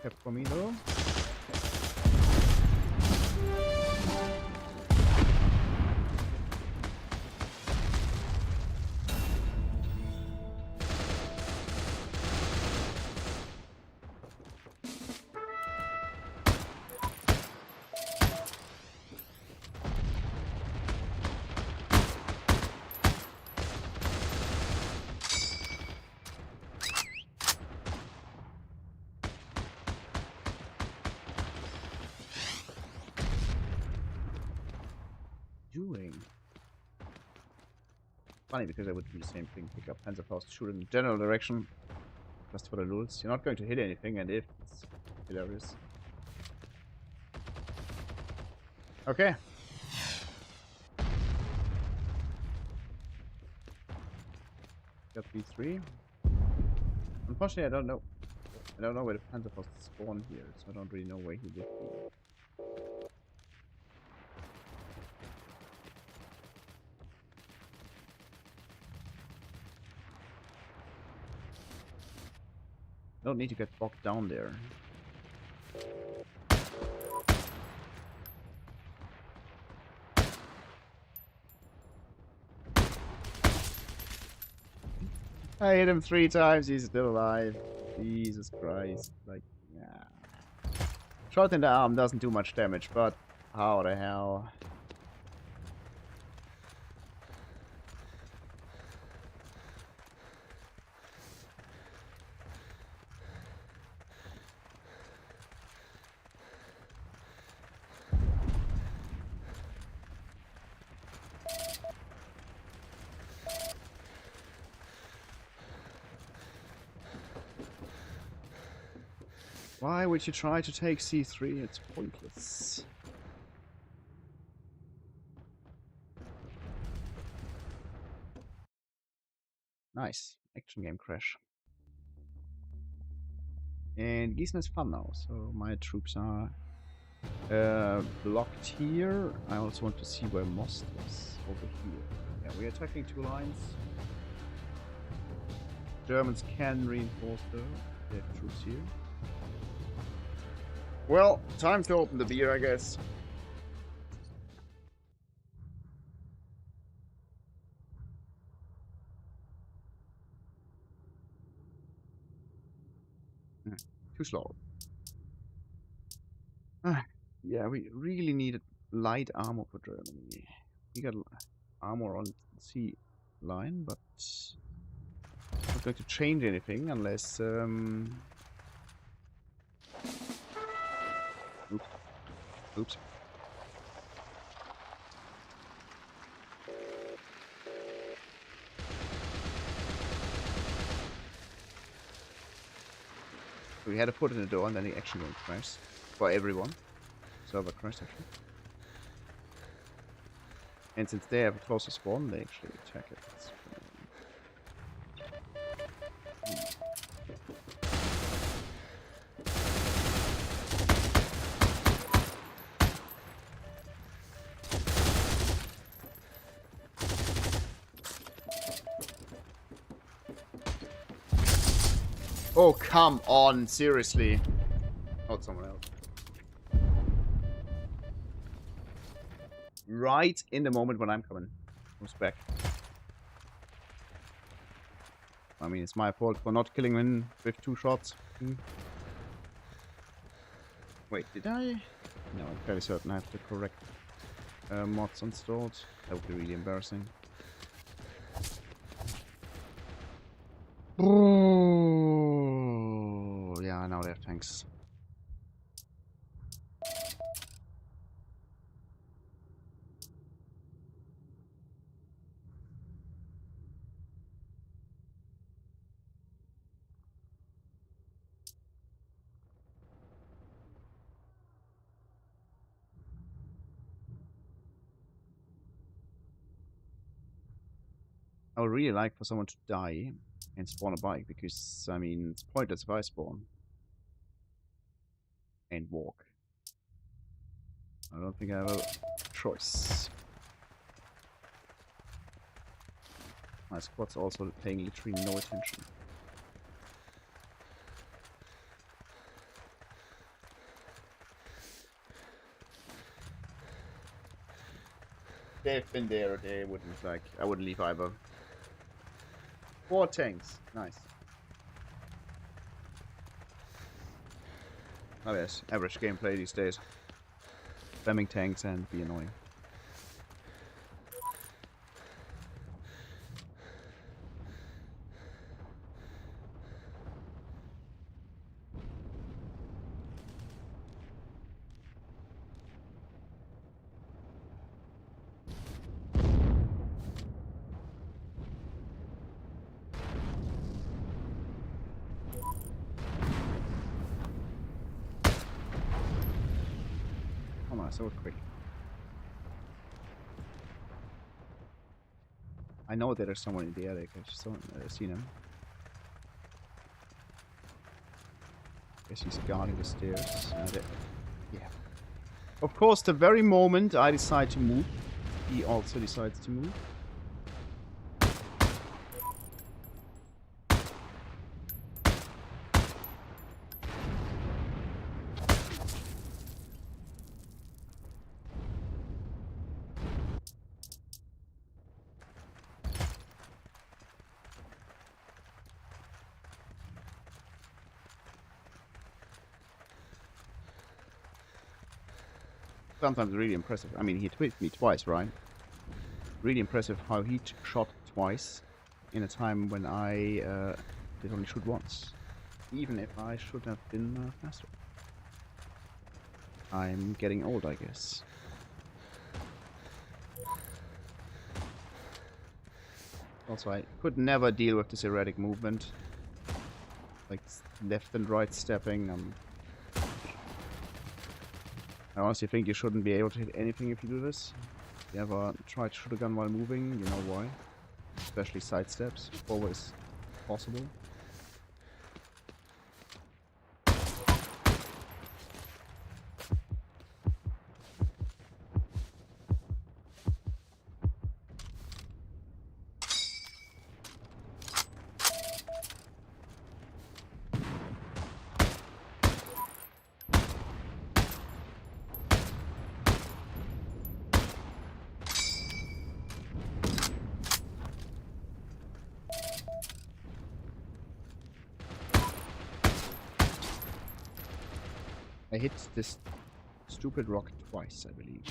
Kept for me though. Doing? Funny because I would do the same thing, pick up Panzerfaust, shoot in the general direction, just for the lulz. You're not going to hit anything, and if it's hilarious. Okay. Got B3. Unfortunately, I don't know where the Panzerfaust spawned here, so I don't really know where he would be. Don't need to get bogged down there. I hit him 3 times, he's still alive. Jesus Christ. Like, yeah. Shot in the arm doesn't do much damage, but how the hell? Why would you try to take C3? It's pointless. Nice. action game crash. And Gießen is fun now, so my troops are blocked here. I also want to see where Most is over here. Yeah, we're attacking 2 lines. Germans can reinforce though. They have troops here. Well, time to open the beer, I guess. Too slow. Yeah, we really needed light armor for Germany. We got armor on sea line, but not going to change anything unless oops. We had a foot in the door and then the action went crash for everyone. Server crashed actually. And since they have a closer spawn, they actually attack it. Oh, come on, seriously. Not someone else. Right in the moment when I'm coming. Who's back? I mean, it's my fault for not killing him with 2 shots. Wait, did I? No, I'm fairly certain I have the correct mods installed. That would be really embarrassing. Oh, yeah, now they have tanks. I would really like for someone to die and spawn a bike because, I mean, it's pointless if I spawn and walk. I don't think I have a choice. My squad's also paying literally no attention. They've been there, they wouldn't like, I wouldn't leave either. 4 tanks, nice. Oh yes, average gameplay these days. Spamming tanks and be annoying. So quick. I know that there's someone in the attic. I've seen him. Guess he's guarding the stairs. Yeah. Of course, the very moment I decide to move, he also decides to move. Sometimes really impressive. I mean, he tweaked me twice, right? Really impressive how he shot twice in a time when I did only shoot once. Even if I should have been faster. I'm getting old, I guess. Also, I could never deal with this erratic movement. Like, left and right stepping. I honestly think you shouldn't be able to hit anything if you do this. If you ever try to shoot a gun while moving, you know why. Especially side steps. Always possible. I hit this stupid rock twice, I believe.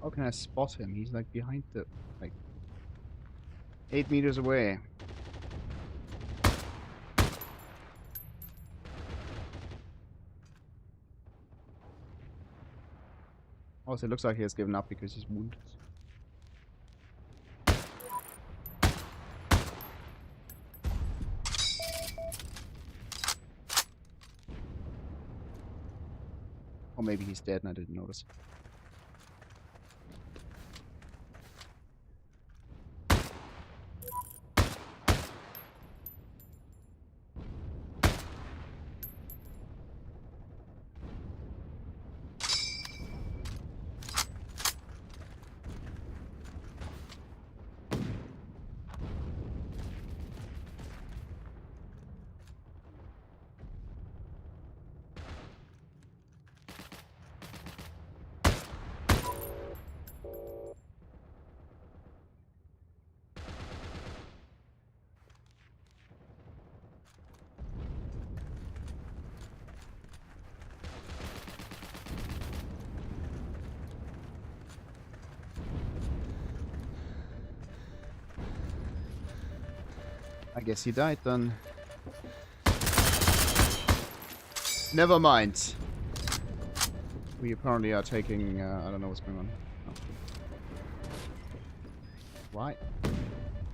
How can I spot him? He's like behind the, like, 8 meters away. Also, it looks like he has given up because he's wounded. Or maybe he's dead and I didn't notice. I guess he died then. Never mind. We apparently are taking, I don't know what's going on. Oh. Why?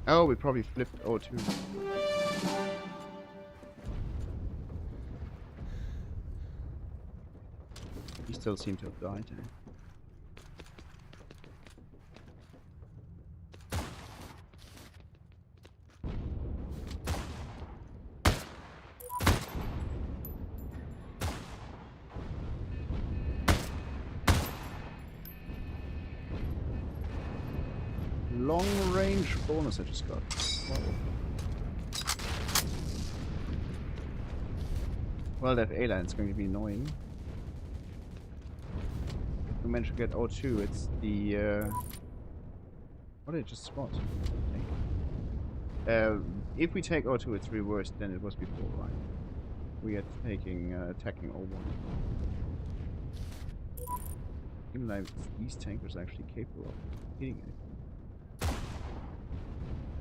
Oh, we probably flipped O2. He still seemed to have died. Long range bonus I just got. Whoa. Well, that A-line is going to be annoying. We managed to get O2. It's the what did it just spot? If we take O2, it's reversed than it was before, right? We are taking attacking O1. Even like these tankers are actually capable of hitting it.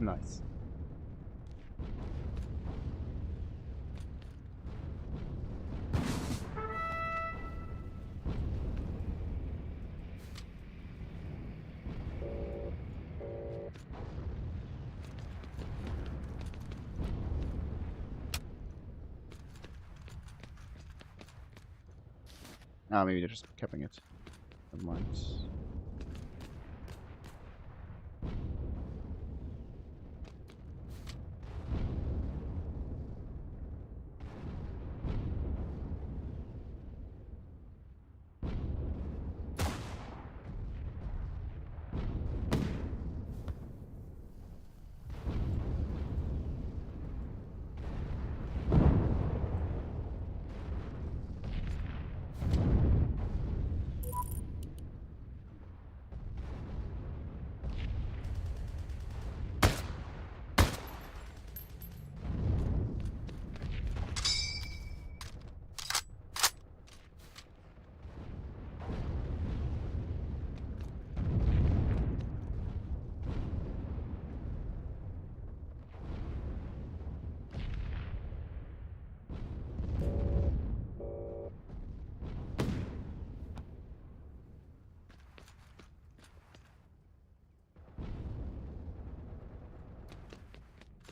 Nice. Ah, maybe they're just capping it. Never mind.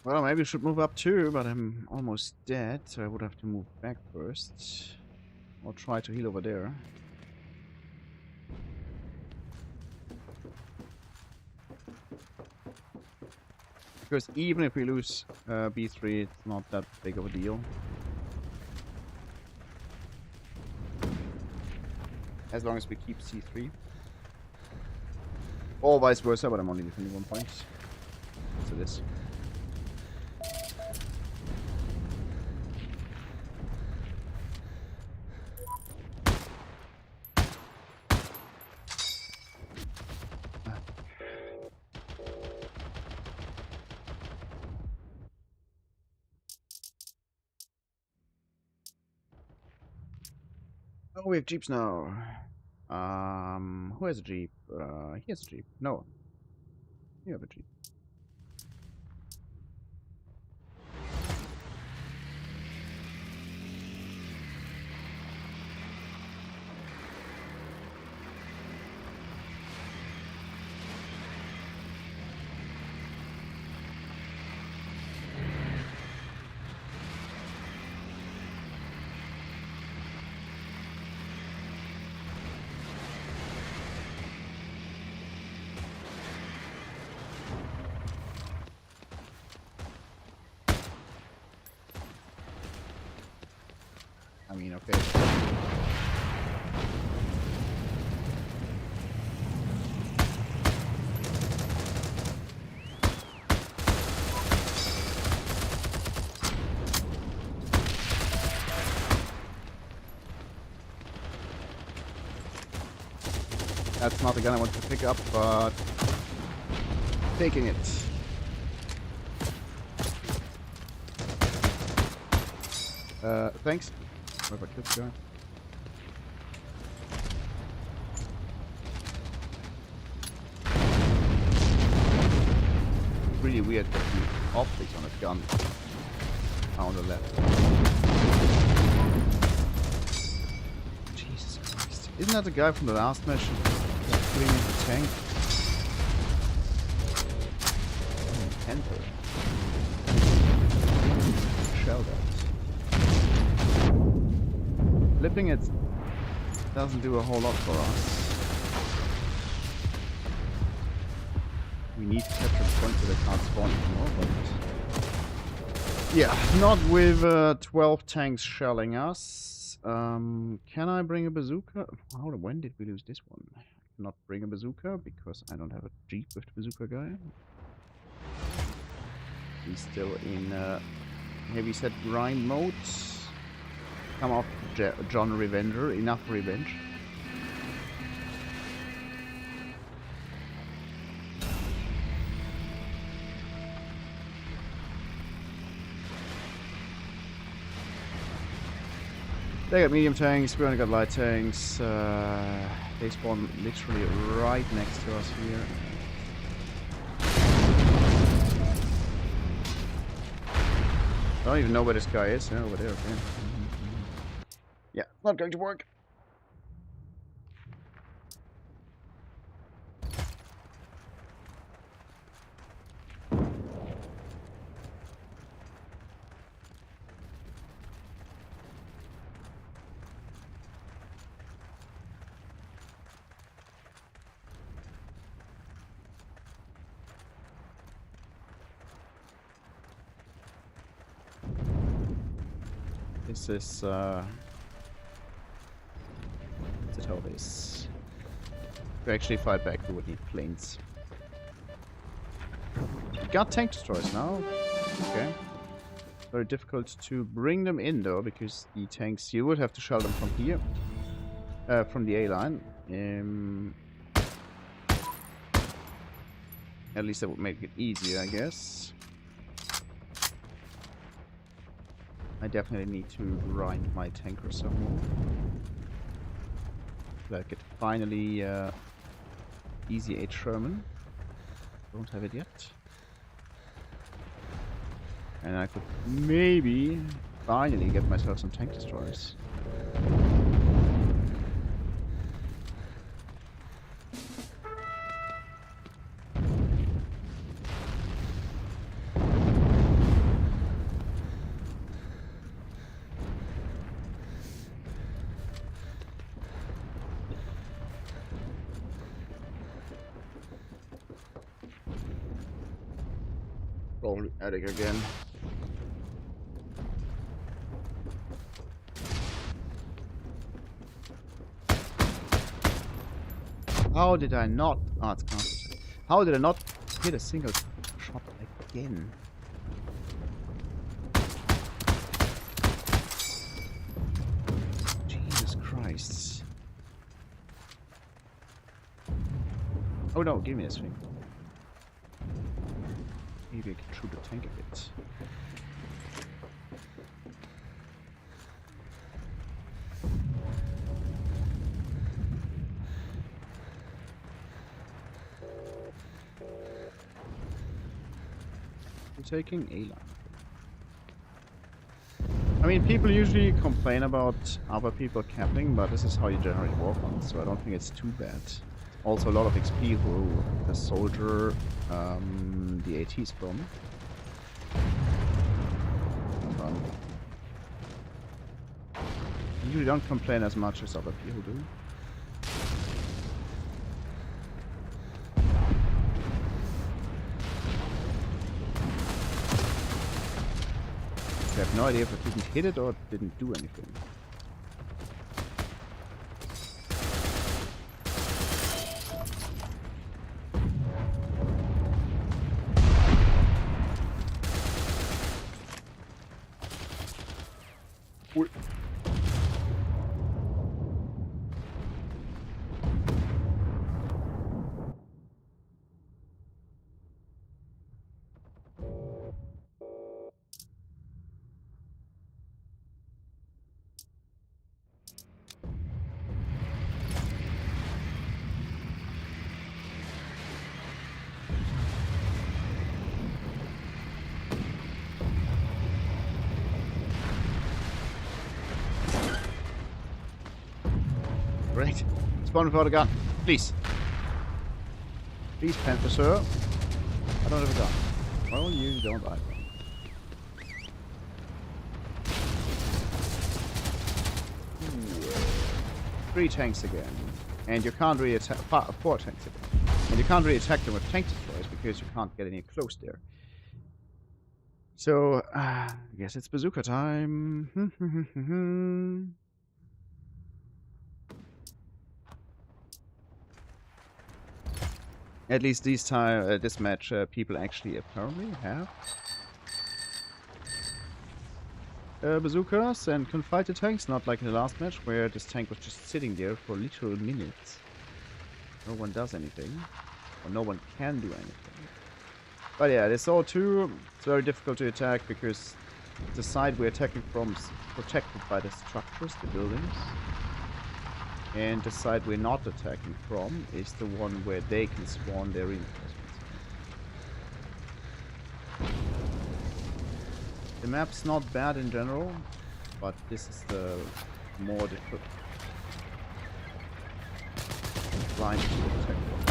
Well, maybe I should move up too, but I'm almost dead, so I would have to move back first. Or try to heal over there. Because even if we lose B3, it's not that big of a deal. As long as we keep C3. Or vice versa, but I'm only defending 1 point. So this. Oh, we have jeeps now. Who has a jeep? He has a jeep. No. You have a jeep. I mean, okay. That's not the gun I want to pick up, but taking it. Thanks. What about this guy? Really weird that the optics on a gun on the left. Jesus Christ. Isn't that the guy from the last mission? Shooting the tank? Oh, Panther. Shell that. Flipping it doesn't do a whole lot for us. We need to capture points so they can't spawn anymore, but... yeah, not with 12 tanks shelling us. Can I bring a bazooka? When did we lose this one? I cannot bring a bazooka because I don't have a jeep with the bazooka guy. He's still in heavy set grind mode. Come off, John Revenger. Enough revenge. They got medium tanks, we only got light tanks. They spawn literally right next to us here. I don't even know where this guy is. Yeah, over there, okay. Yeah, not going to work. This is is it how it is? To actually fight back, we would need planes. We got tank destroyers now. Okay. Very difficult to bring them in though, because the tanks, you would have to shell them from here. From the A line. At least that would make it easier, I guess. I definitely need to grind my tanker some more. I could finally easy 8 Sherman. Don't have it yet. And I could maybe finally get myself some tank destroyers. Probably attic again. How did I not? Oh, it's constant. How did I not hit a single shot again? Jesus Christ. Oh no, give me this thing. Maybe I can shoot the tank a bit. I'm taking A line. I mean, people usually complain about other people camping, but this is how you generate war funds, so I don't think it's too bad. Also, a lot of XP who a soldier the ATs from. Usually don't complain as much as other people do. I have no idea if it didn't hit it or it didn't do anything. Great. Spawn without a gun. Please. Please, Panther, sir. I don't have a gun. Well, you don't either. Ooh. 3 tanks again. And you can't really attack... 4 tanks again. And you can't really attack them with tank destroyers because you can't get any close there. So, I guess it's bazooka time. At least this match, people actually apparently have bazookas and can fight the tanks, not like in the last match where this tank was just sitting there for literal minutes. No one does anything, or no one can do anything. But yeah, this all too, it's very difficult to attack because the side we're attacking from is protected by the structures, the buildings. And the side we're not attacking from is the one where they can spawn their reinforcements. The map's not bad in general, but this is the more difficult line to attack from.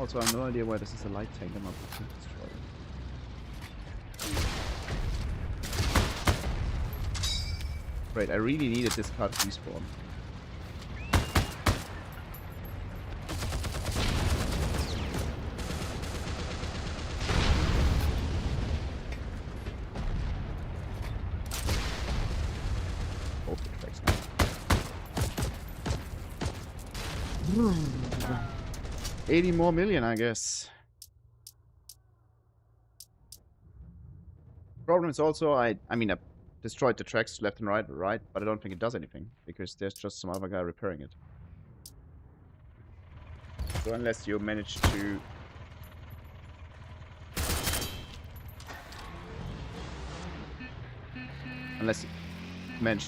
Also, I have no idea why this is a light tank. I'm not going to destroy it. Great, I really needed this card to respawn. Both the tracks now. 80 more million, I guess. Problem is also, I mean, I destroyed the tracks left and right, but I don't think it does anything because there's just some other guy repairing it. So unless you manage to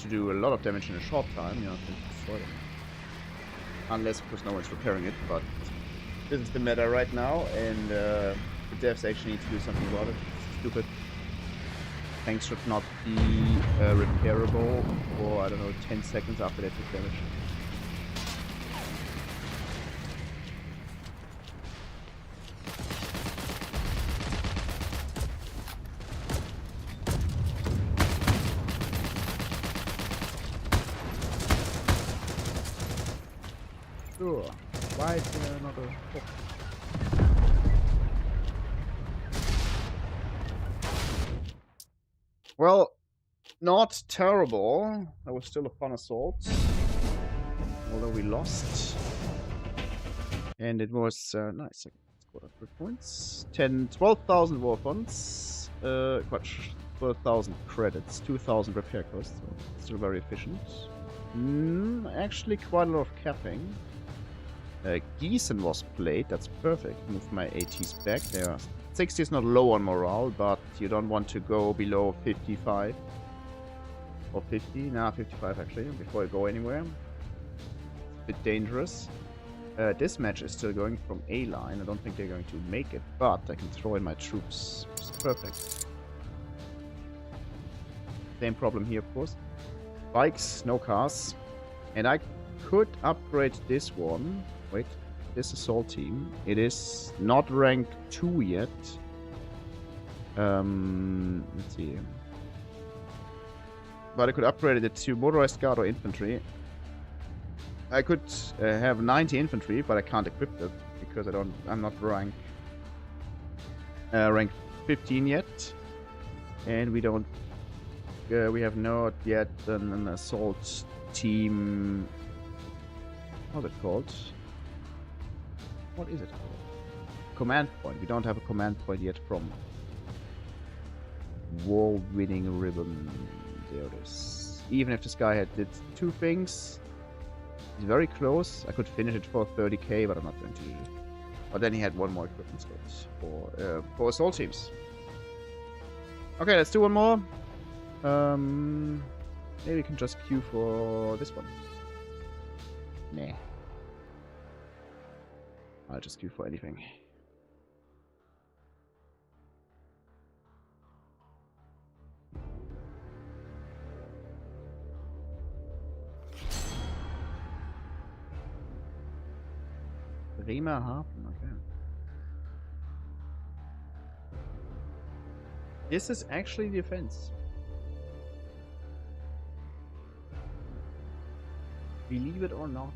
do a lot of damage in a short time, you know, to destroy them. Unless, of course, no one's repairing it, but this is the meta right now, and the devs actually need to do something about it. It's stupid. Tanks should not be repairable for, I don't know, 10 seconds after they took damage. Sure. Why is there another... Well, not terrible. That was still a fun assault. Although we lost. And it was nice. Scored 100 points. 12,000 war funds. 12,000 credits. 2,000 repair costs. So still very efficient. Actually, quite a lot of capping. Gießen was played. That's perfect. Move my ATs back. There. 60 is not low on morale, but you don't want to go below 55. Or 50. Nah, 55 actually, before you go anywhere. It's a bit dangerous. This match is still going from A line. I don't think they're going to make it, but I can throw in my troops. It's perfect. Same problem here, of course. Bikes, no cars. And I could upgrade this one. Wait, this assault team. It is not rank 2 yet. Let's see. But I could upgrade it to motorized guard or infantry. I could have 90 infantry, but I can't equip it because I'm not rank 15 yet, and we don't. We have not yet an assault team. What's it called? What is it called? Command point. We don't have a command point yet from war-winning ribbon. There it is. Even if this guy did 2 things. He's very close. I could finish it for 30k, but I'm not going to do it. But then he had 1 more equipment slot for assault teams. Okay, let's do one more. Maybe we can just queue for this one. Nah. I'll just queue for anything. Bremerhaven, okay. This is actually defense. Believe it or not.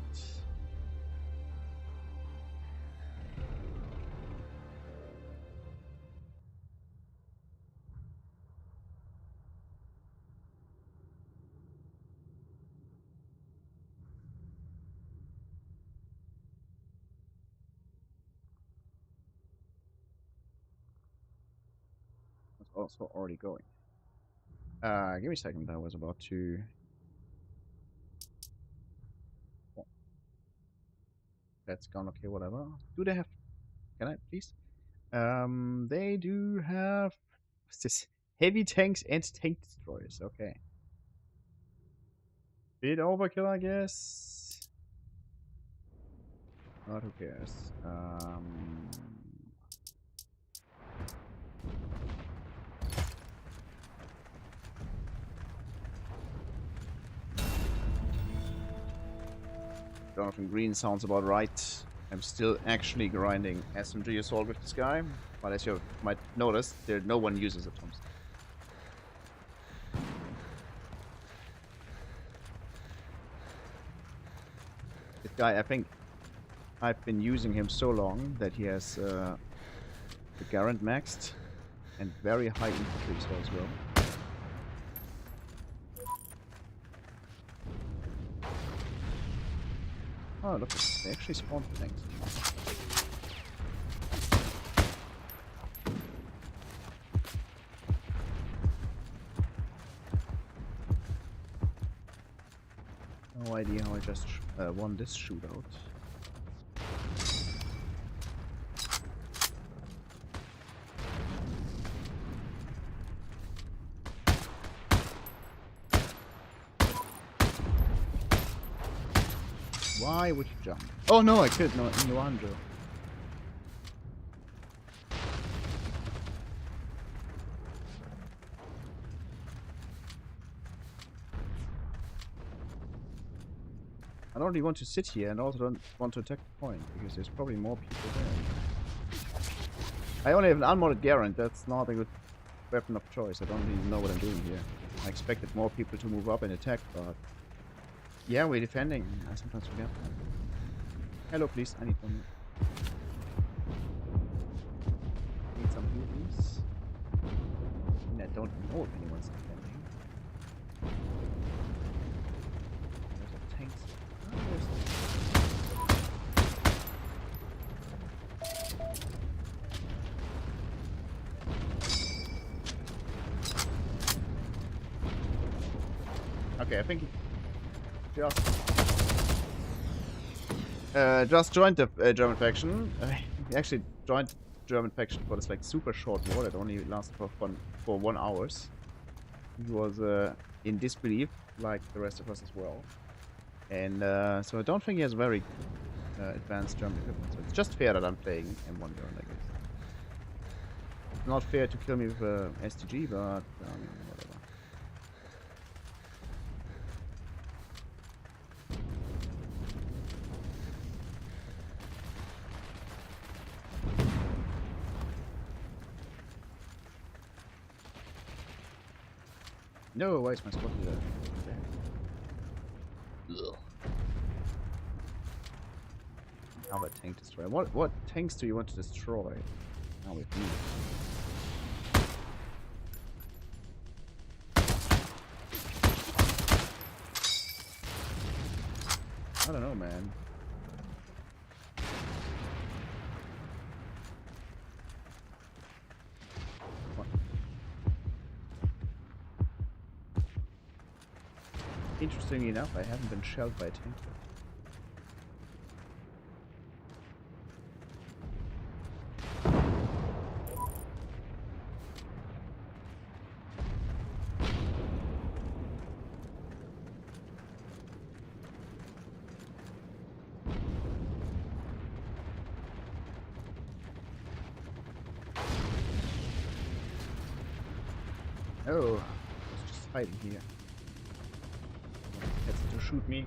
Also already going. Give me a second. I was about to. Oh. That's gone. Okay, whatever. Do they have? Can I please? They do have. What's this? Heavy tanks and tank destroyers. Okay. Bit overkill, I guess. But who cares? Jonathan Green sounds about right. I'm still actually grinding SMG assault with this guy, but as you might notice, no one uses a Thompson. This guy, I think, I've been using him so long that he has the Garand maxed and very high infantry as well. Oh, look, they actually spawned things. No idea how I just won this shootout. Why would you jump? Oh no, I could. No, Andrew. I don't really want to sit here, and also don't want to attack the point because there's probably more people there. I only have an unmodded Garand. That's not a good weapon of choice. I don't even know what I'm doing here. I expected more people to move up and attack, but yeah, we're defending. I sometimes forget that. Hello, please. I need one. Need some heal, please. And I don't know if anyone's defending. There's a tank. Oh, okay, I think he just joined the German faction. He actually joined the German faction for this like super short war that only lasted for 1 hour. He was in disbelief, like the rest of us as well. And so I don't think he has very advanced German equipment. So it's just fair that I'm playing M1 German, I guess. It's not fair to kill me with STG, but whatever. No, why is my spot here? Another tank destroyer. What tanks do you want to destroy? Now with me. I don't know, man. What? Interestingly enough, I haven't been shelled by a tank yet. Oh, I was just hiding here. That's to shoot me.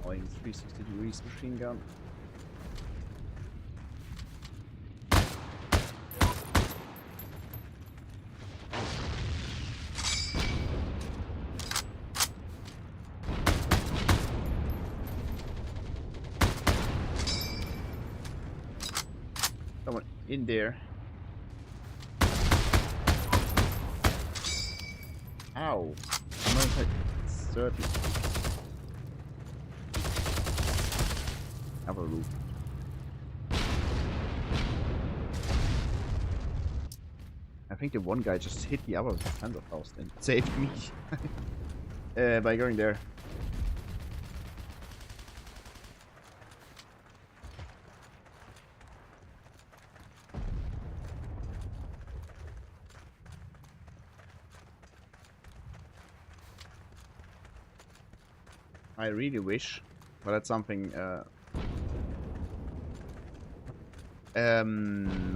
Oh, in 360 degrees machine gun. Someone in there. Ow. I'm not like certain. Have a loop. I think the one guy just hit the other with the Panzerfaust and saved me by going there. I really wish, but that's something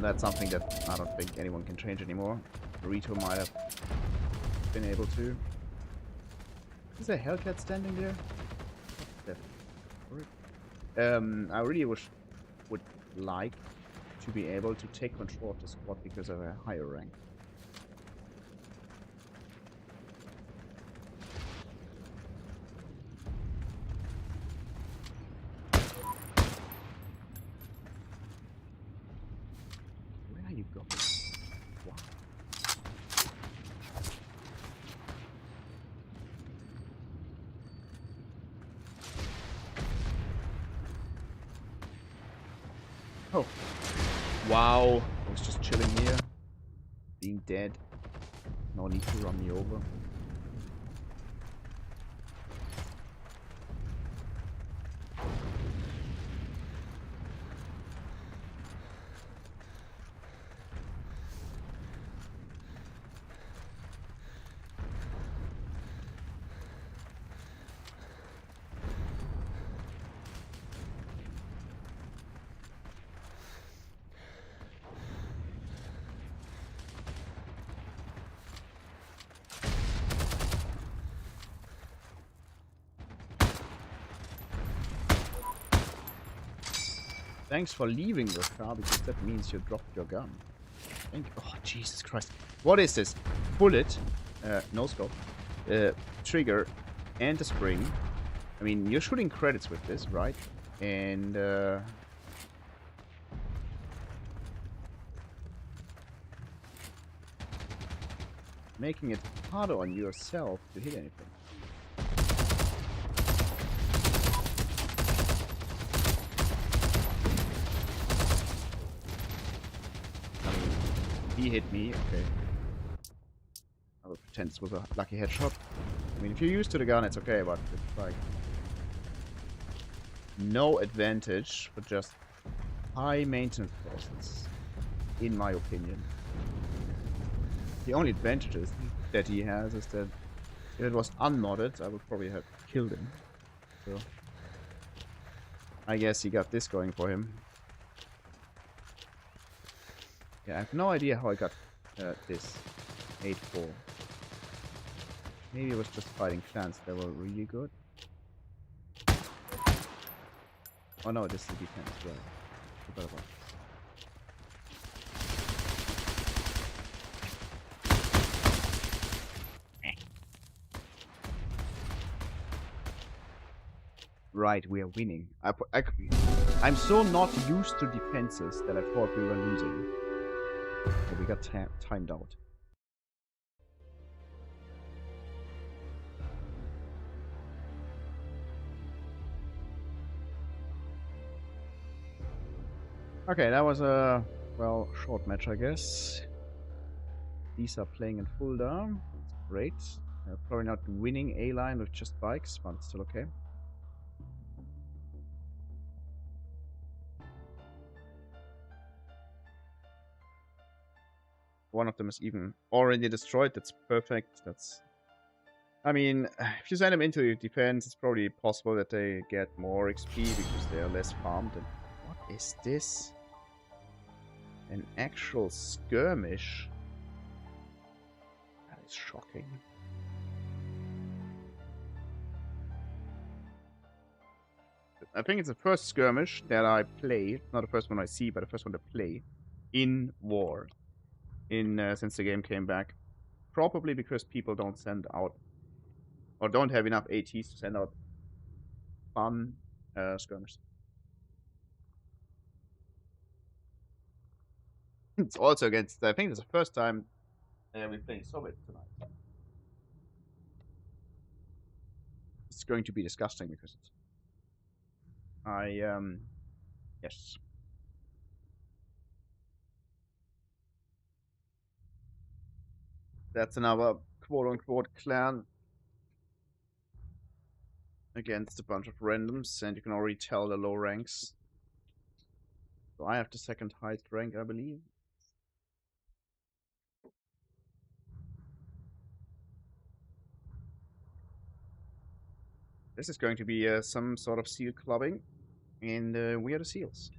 that's something that I don't think anyone can change anymore. Rito might have been able to. Is there a Hellcat standing there? I really would like to be able to take control of the squad because of a higher rank. You go. Wow. Oh. Wow. I was just chilling here. Being dead. No need to run me over. Thanks for leaving your car, because that means you dropped your gun. Oh, Jesus Christ. What is this? Bullet, no scope, trigger, and a spring. I mean, you're shooting credits with this, right? And, making it harder on yourself to hit anything. He hit me, okay. I will pretend this was a lucky headshot. I mean, if you're used to the gun, it's okay, but it's like no advantage, but just high maintenance costs, in my opinion. The only advantages that he has is that if it was unmodded, I would probably have killed him. So I guess he got this going for him. Yeah, I have no idea how I got this 8-4. Maybe it was just fighting clans that were really good. Oh no, this is the defense, right? Forgot about this. Right, we are winning. I'm so not used to defenses that I thought we were losing. But we got timed out. Okay, that was a, well, short match, I guess. These are playing in full down. That's great. Probably not winning A-line with just bikes, but it's still okay. One of them is even already destroyed. That's perfect. That's... I mean, if you send them into defense, it's probably possible that they get more XP because they are less farmed. And what is this? An actual skirmish? That is shocking. I think it's the first skirmish that I play. Not the first one I see, but the first one to play in war. Since the game came back. Probably because people don't send out, or don't have enough ATs to send out fun skirmishes. It's also against, I think it's the first time we play Soviet tonight. It's going to be disgusting because it's... yes. That's another quote-unquote clan against a bunch of randoms, and you can already tell the low ranks. So I have the second highest rank, I believe. This is going to be some sort of seal clubbing, and we are the seals.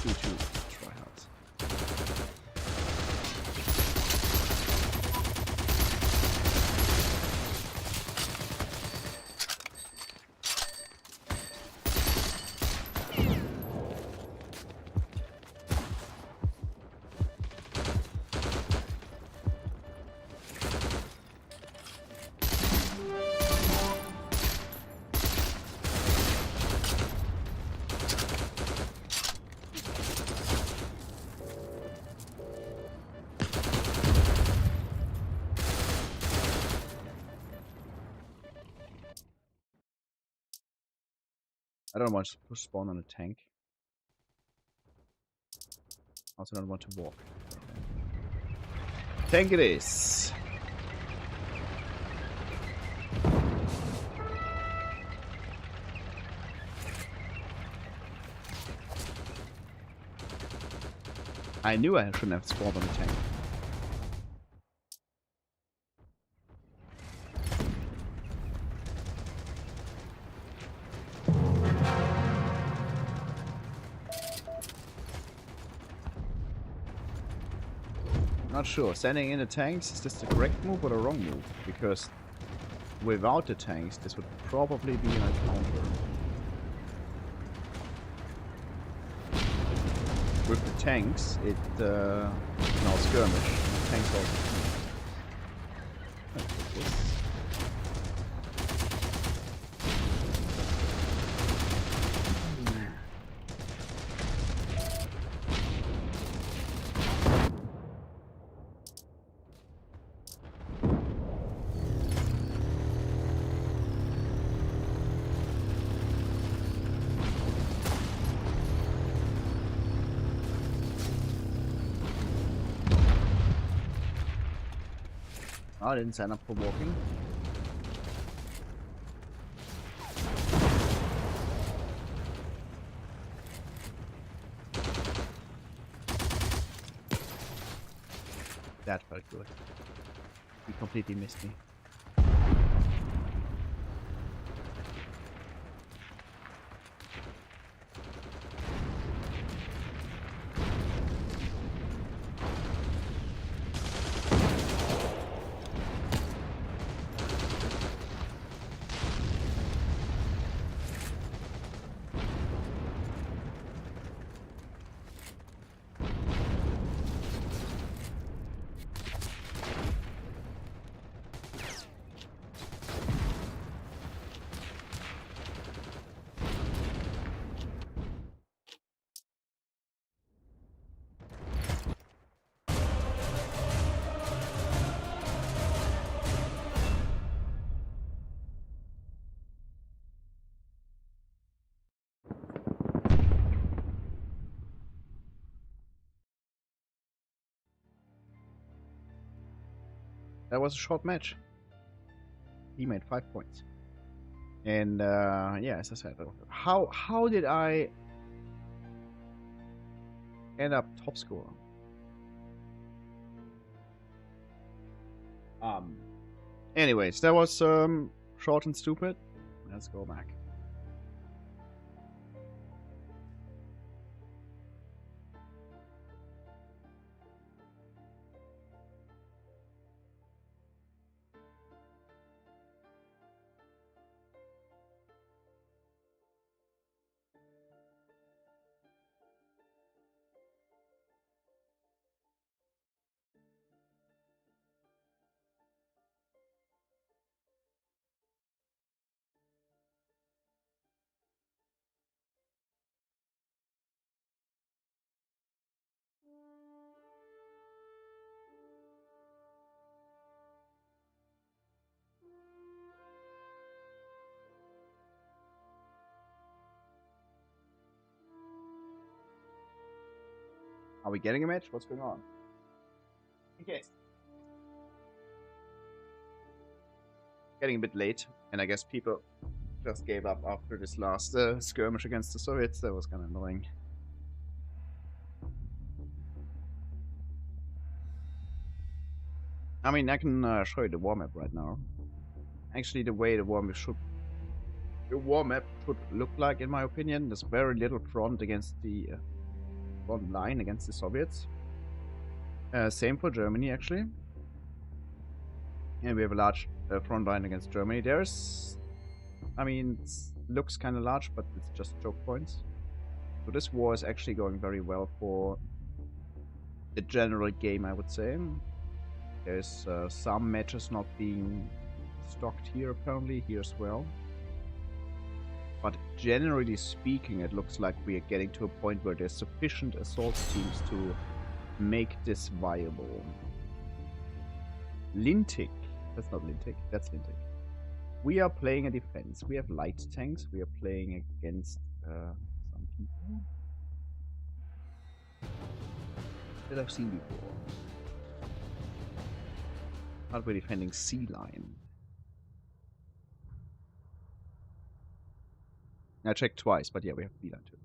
Tryhards. I don't want to spawn on a tank. Also don't want to walk. Tank it is. I knew I shouldn't have spawned on a tank. Not sure. Sending in the tanks, is this the correct move or the wrong move? Because without the tanks, this would probably be an encounter. With the tanks, it now skirmish. The tanks also. I didn't sign up for walking. That felt good. He completely missed me. That was a short match. He made 5 points. And yeah, as I said, how did I end up top scorer? Anyways, that was short and stupid. Let's go back. Are we getting a match? What's going on? Okay. Getting a bit late, and I guess people just gave up after this last skirmish against the Soviets. That was kind of annoying. I mean, I can show you the war map right now. Actually, the way the war map should look like, in my opinion, there's very little front against the front line against the Soviets. Same for Germany, actually. And we have a large front line against Germany. There's, I mean, it looks kind of large, but it's just choke points. So this war is actually going very well for the general game, I would say. There's some matches not being stocked here, apparently, here as well. But generally speaking, it looks like we are getting to a point where there's sufficient assault teams to make this viable. Lintic. That's not Lintic, that's Lintic. We are playing a defense. We have light tanks. We are playing against some people that I've seen before. Hardware defending sea line. I checked twice, but yeah, we have B line too.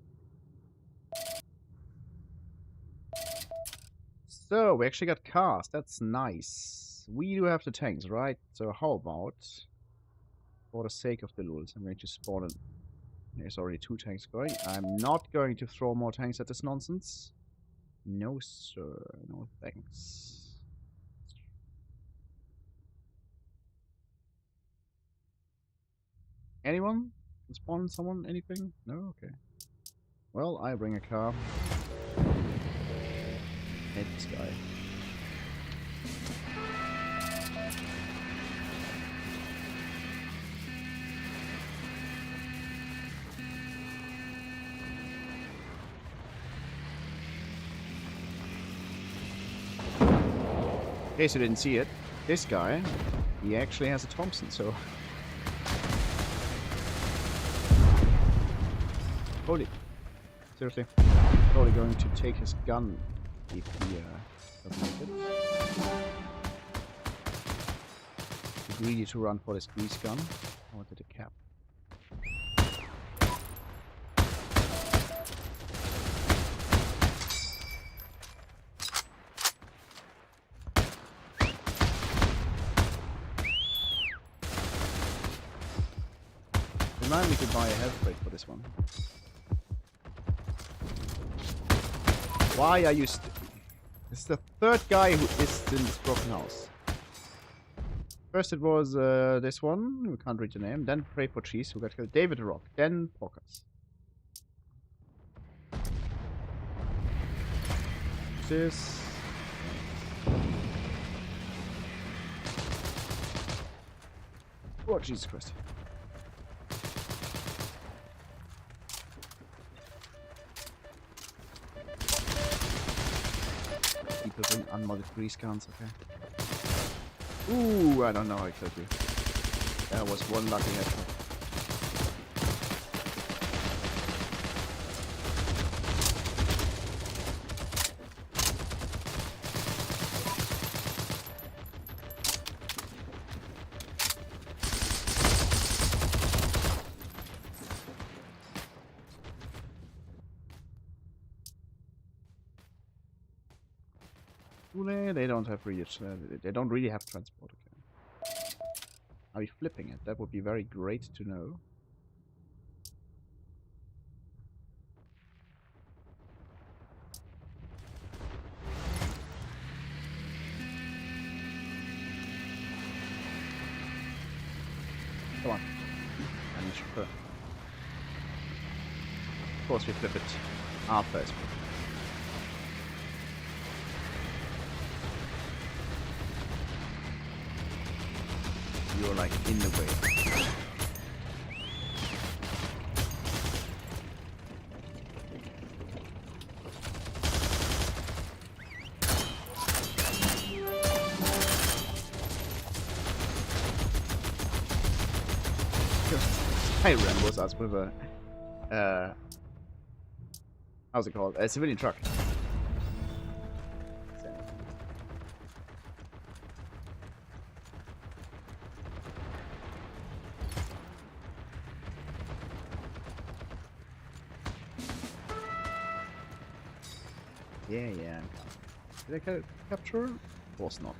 So we actually got cars. That's nice. We do have the tanks, right? So how about, for the sake of the lulz, I'm going to spawn in. There's already 2 tanks going. I'm not going to throw more tanks at this nonsense. No, sir. No, thanks. Anyone? Can spawn someone? Anything? No? Okay. Well, I bring a car. Hit this guy. In case you didn't see it, this guy, he actually has a Thompson, so... Holy. Seriously. Probably going to take his gun if he doesn't make it. He's greedy to run for this grease gun. I wanted a cap. Remind me to buy a health crate for this one. Why are you this is the 3rd guy who is in this broken house. First it was this one, we can't read the name, then Pray for Cheese, who got killed, David Rock, then Pockers. This... Oh, Jesus Christ. People bring unmodded grease guns, okay. Ooh, I don't know how I killed you. That was one lucky headshot. They don't have really, they don't really have transport. Okay. Are we flipping it? That would be very great to know. Come on. I need to. Of course, we flip it after it's flipped. You're like in the way. Hey, Rambo's us with a how's it called? A civilian truck. Yeah. Did I capture? Of course not.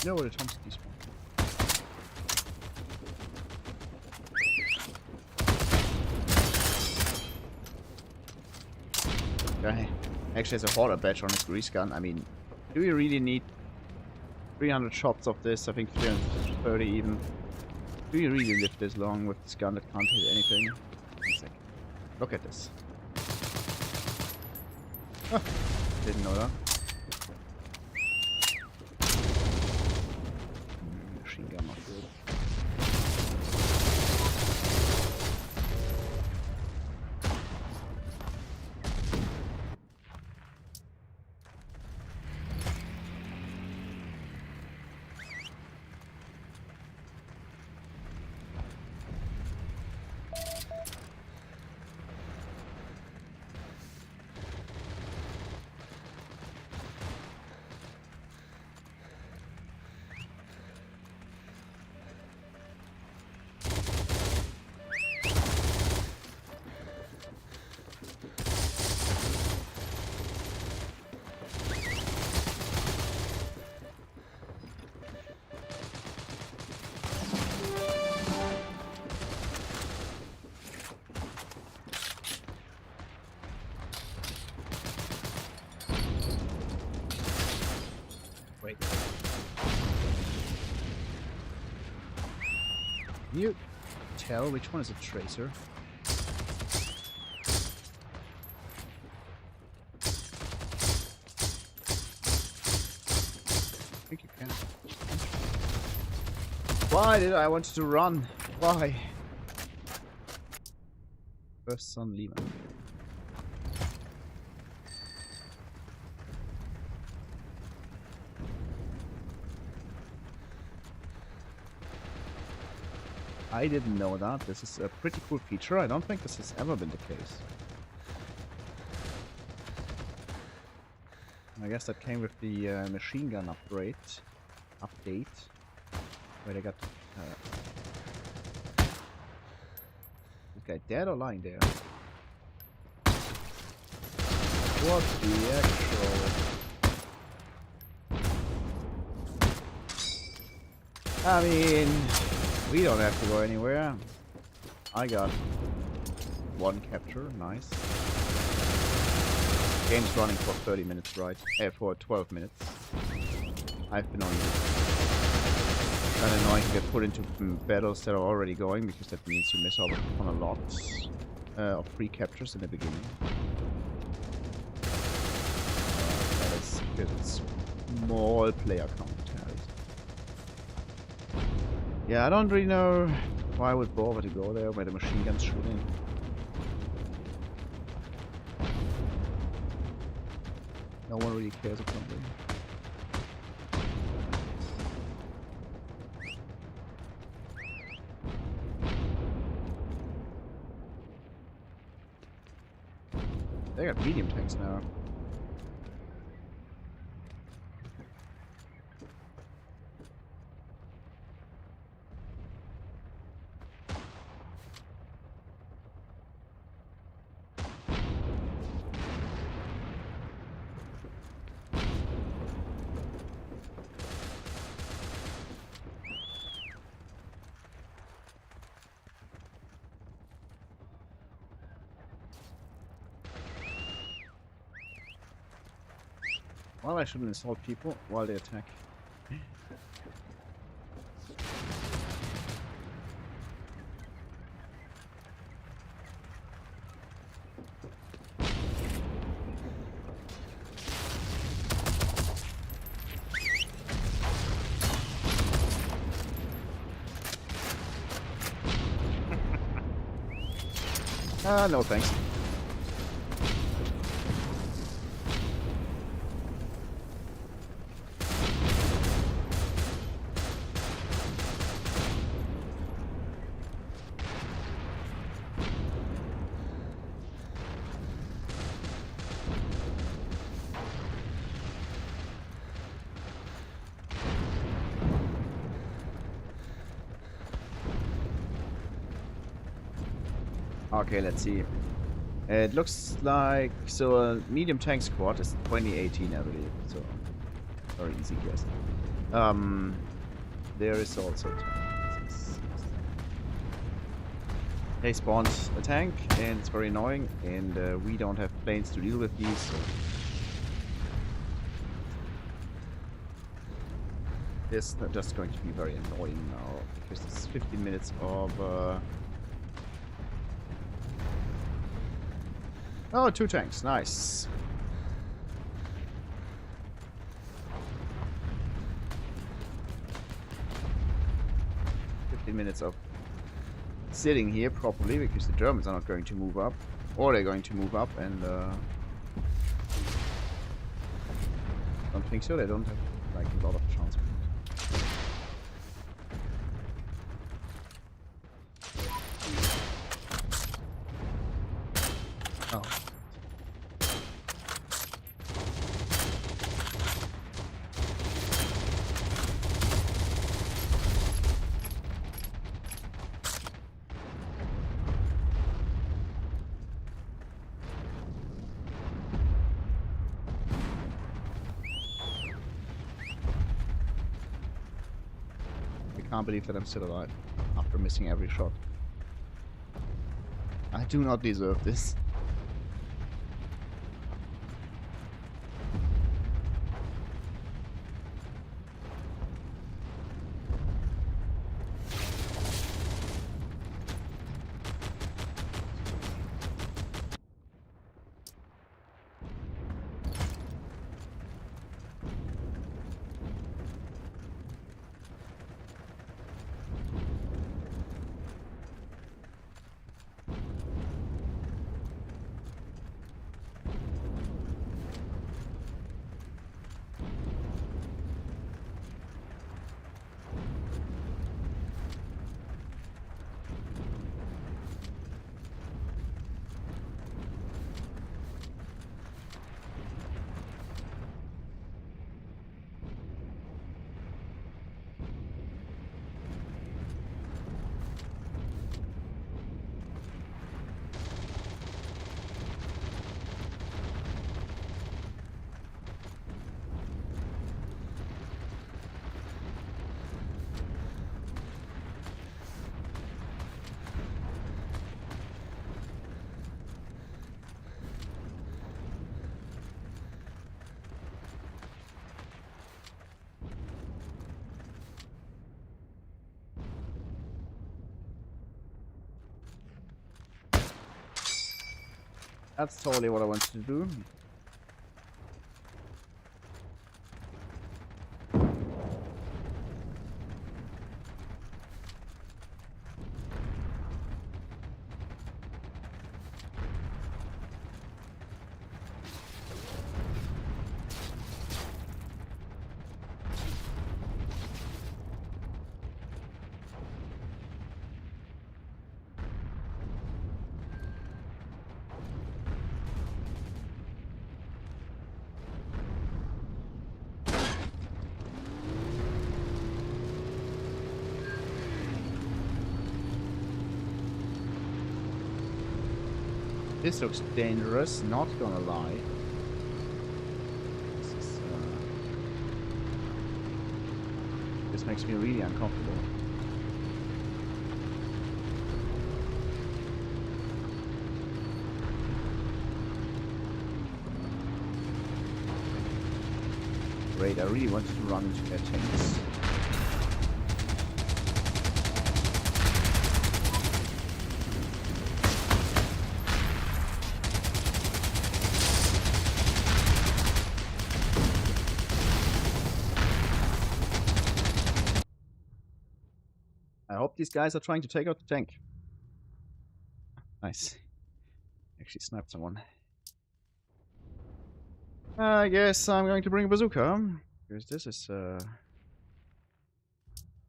You know where the Thompson is from? Guy actually has a hoarder badge on his grease gun. I mean, do you really need 300 shots of this? I think 330 even. Do you really live this long with this gun that can't hit anything? 1 second. Look at this. Huh. Didn't know that. Machine gun not good. you tell which one is a tracer? I think you can. Why did I want to run? Why? First son Lima. I didn't know that. This is a pretty cool feature. I don't think this has ever been the case. I guess that came with the machine gun update, where they got this guy dead or lying there. What the actual? I mean, we don't have to go anywhere. I got one capture, nice. Game's running for 30 minutes, right? For 12 minutes. I've been on kind of annoying to get put into battles that are already going, because that means you miss out on a lot of free captures in the beginning. That is because it's small player count. Yeah, I don't really know why I would bother to go there where the machine gun's shooting. No one really cares apparently. They got medium tanks now. Well, I shouldn't insult people while they attack. No thanks. Okay, let's see. It looks like, so a medium tank squad is 2018, I believe. So very easy guess. There is also they spawned a tank, and it's very annoying, and we don't have planes to deal with these. So this is just going to be very annoying now, because this is 15 minutes of oh, 2 tanks, nice. Minutes of sitting here properly, because the Germans are not going to move up, or they're going to move up, and don't think so. They don't have like a lot of chance. Oh. I can't believe that I'm still alive after missing every shot. I do not deserve this. That's totally what I wanted to do. This looks dangerous, not gonna lie. This makes me really uncomfortable. Great, I really wanted to run into their tanks. I hope these guys are trying to take out the tank. Nice. Actually sniped someone. I guess I'm going to bring a bazooka. Because this is,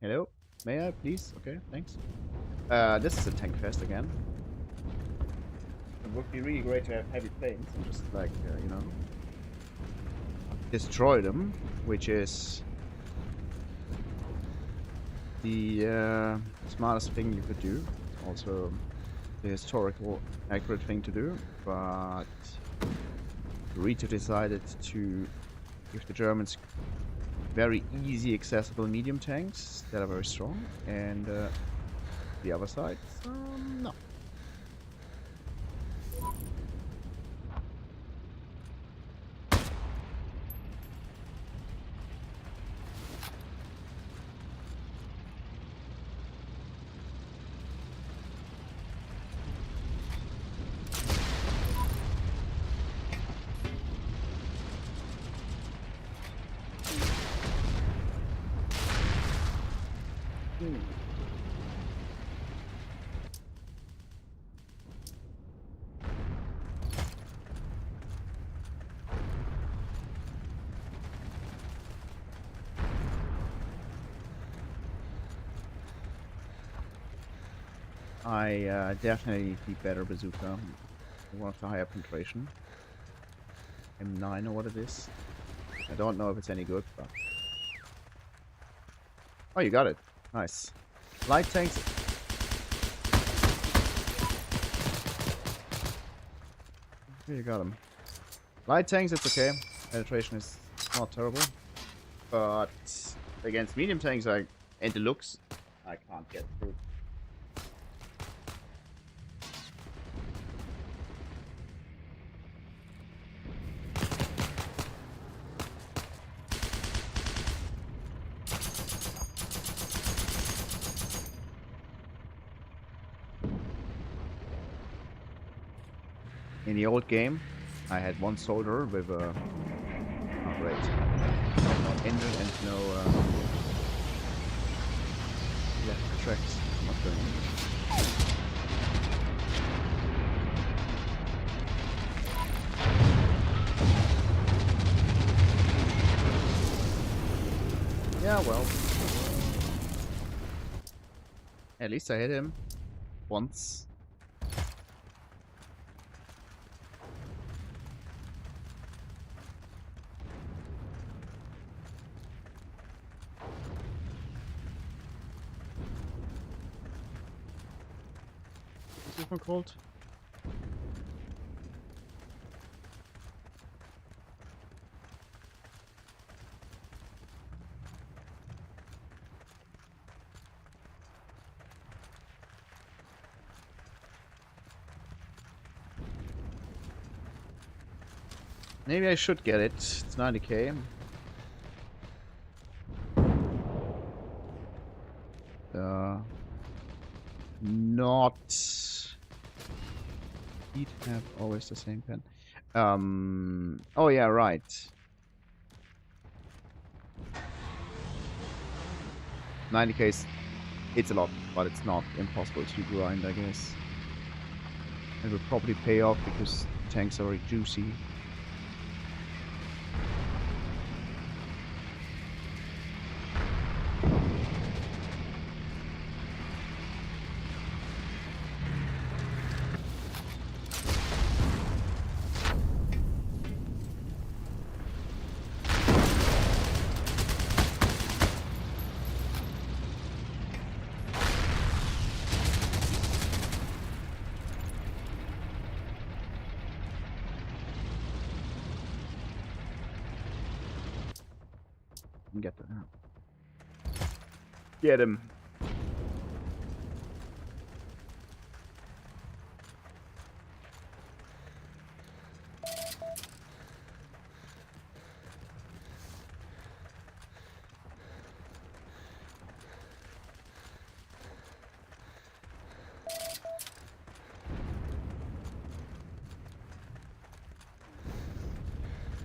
Hello? May I, please? Okay, thanks. This is a tank fest again. It would be really great to have heavy planes and just, like, you know, destroy them, which is the smartest thing you could do. Also, the historical accurate thing to do, but Rito decided to give the Germans very easy accessible medium tanks that are very strong, and the other side, no. I definitely need the better bazooka. One of the higher penetration. M9 or what it is. I don't know if it's any good, but... Oh, you got it. Nice. Light tanks... Here you got him. Light tanks, it's okay. Penetration is not terrible. But against medium tanks, and the looks, I can't get through. In the old game, I had one soldier with a... Oh, great. No engine and no... left tracks. Not doing it. Yeah, well. At least I hit him. Once. What's this one called? Maybe I should get it. It's 90k. Not indeed have always the same pen. Oh yeah, right. 90k, it's a lot, but it's not impossible to grind, I guess. It will probably pay off because tanks are very juicy. Get that. Get him.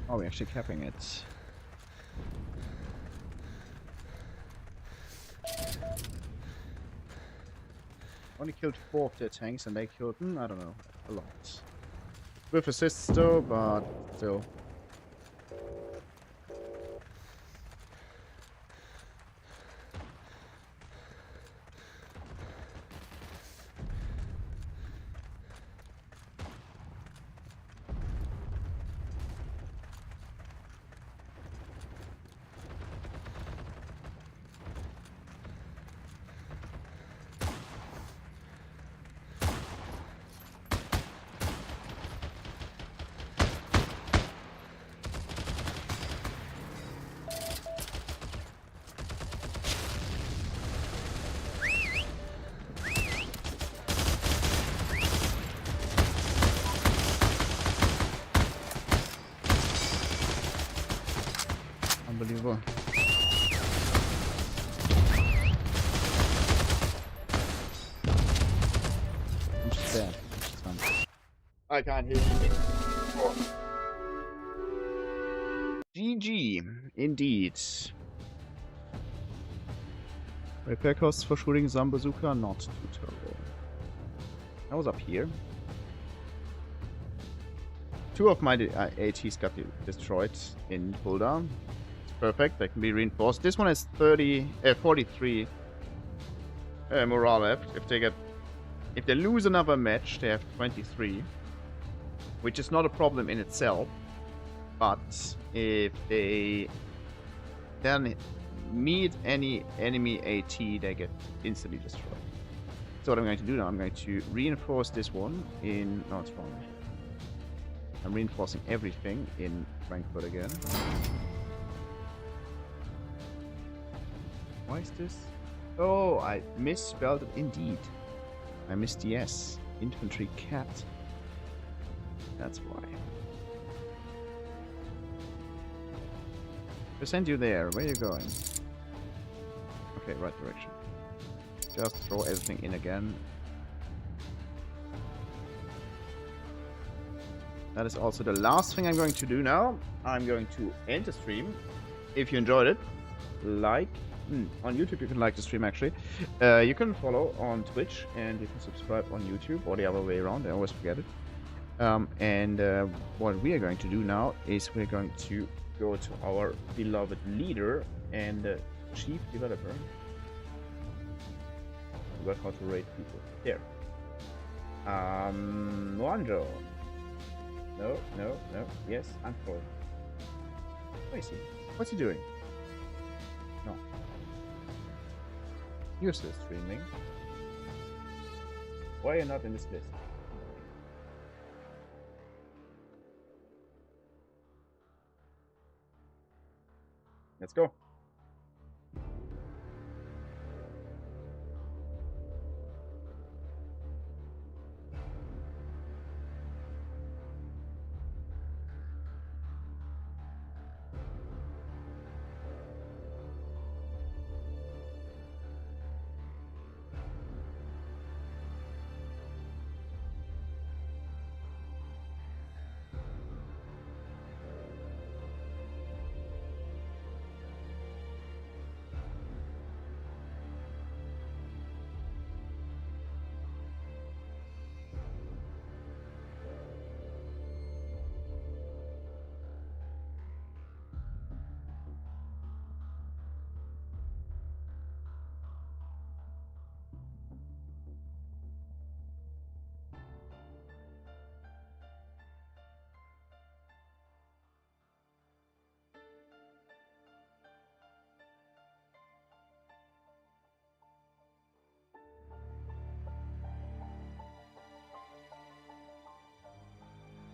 Oh, we're actually capping it. Only killed 4 of their tanks and they killed, I don't know, a lot. With assists though, but still. Unbelievable. I'm just dead. I can't hear you. GG, indeed. Repair costs for shooting some bazooka, not too terrible. I was up here. 2 of my ATs got destroyed in cooldown. It's perfect, they can be reinforced. This one has 43 morale left. If they lose another match, they have 23, which is not a problem in itself. But if they then meet any enemy AT, they get instantly destroyed. So what I'm going to do now, I'm going to reinforce this one in... No, it's wrong. I'm reinforcing everything in Frankfurt again. Why is this? Oh, I misspelled it indeed. I missed the S. Infantry cat. That's why. I send you there. Where are you going? Okay, right direction. Just throw everything in again. That is also the last thing I'm going to do now. I'm going to end the stream. If you enjoyed it, like. On YouTube you can like the stream actually. You can follow on Twitch and you can subscribe on YouTube, or the other way around. I always forget it. What we are going to do now is we're going to go to our beloved leader and chief developer. Forgot how to rate people. Here. Wanjo. No. Yes, I'm for. Where is he? What's he doing? No. You're still streaming. Why are you not in this list? Let's go.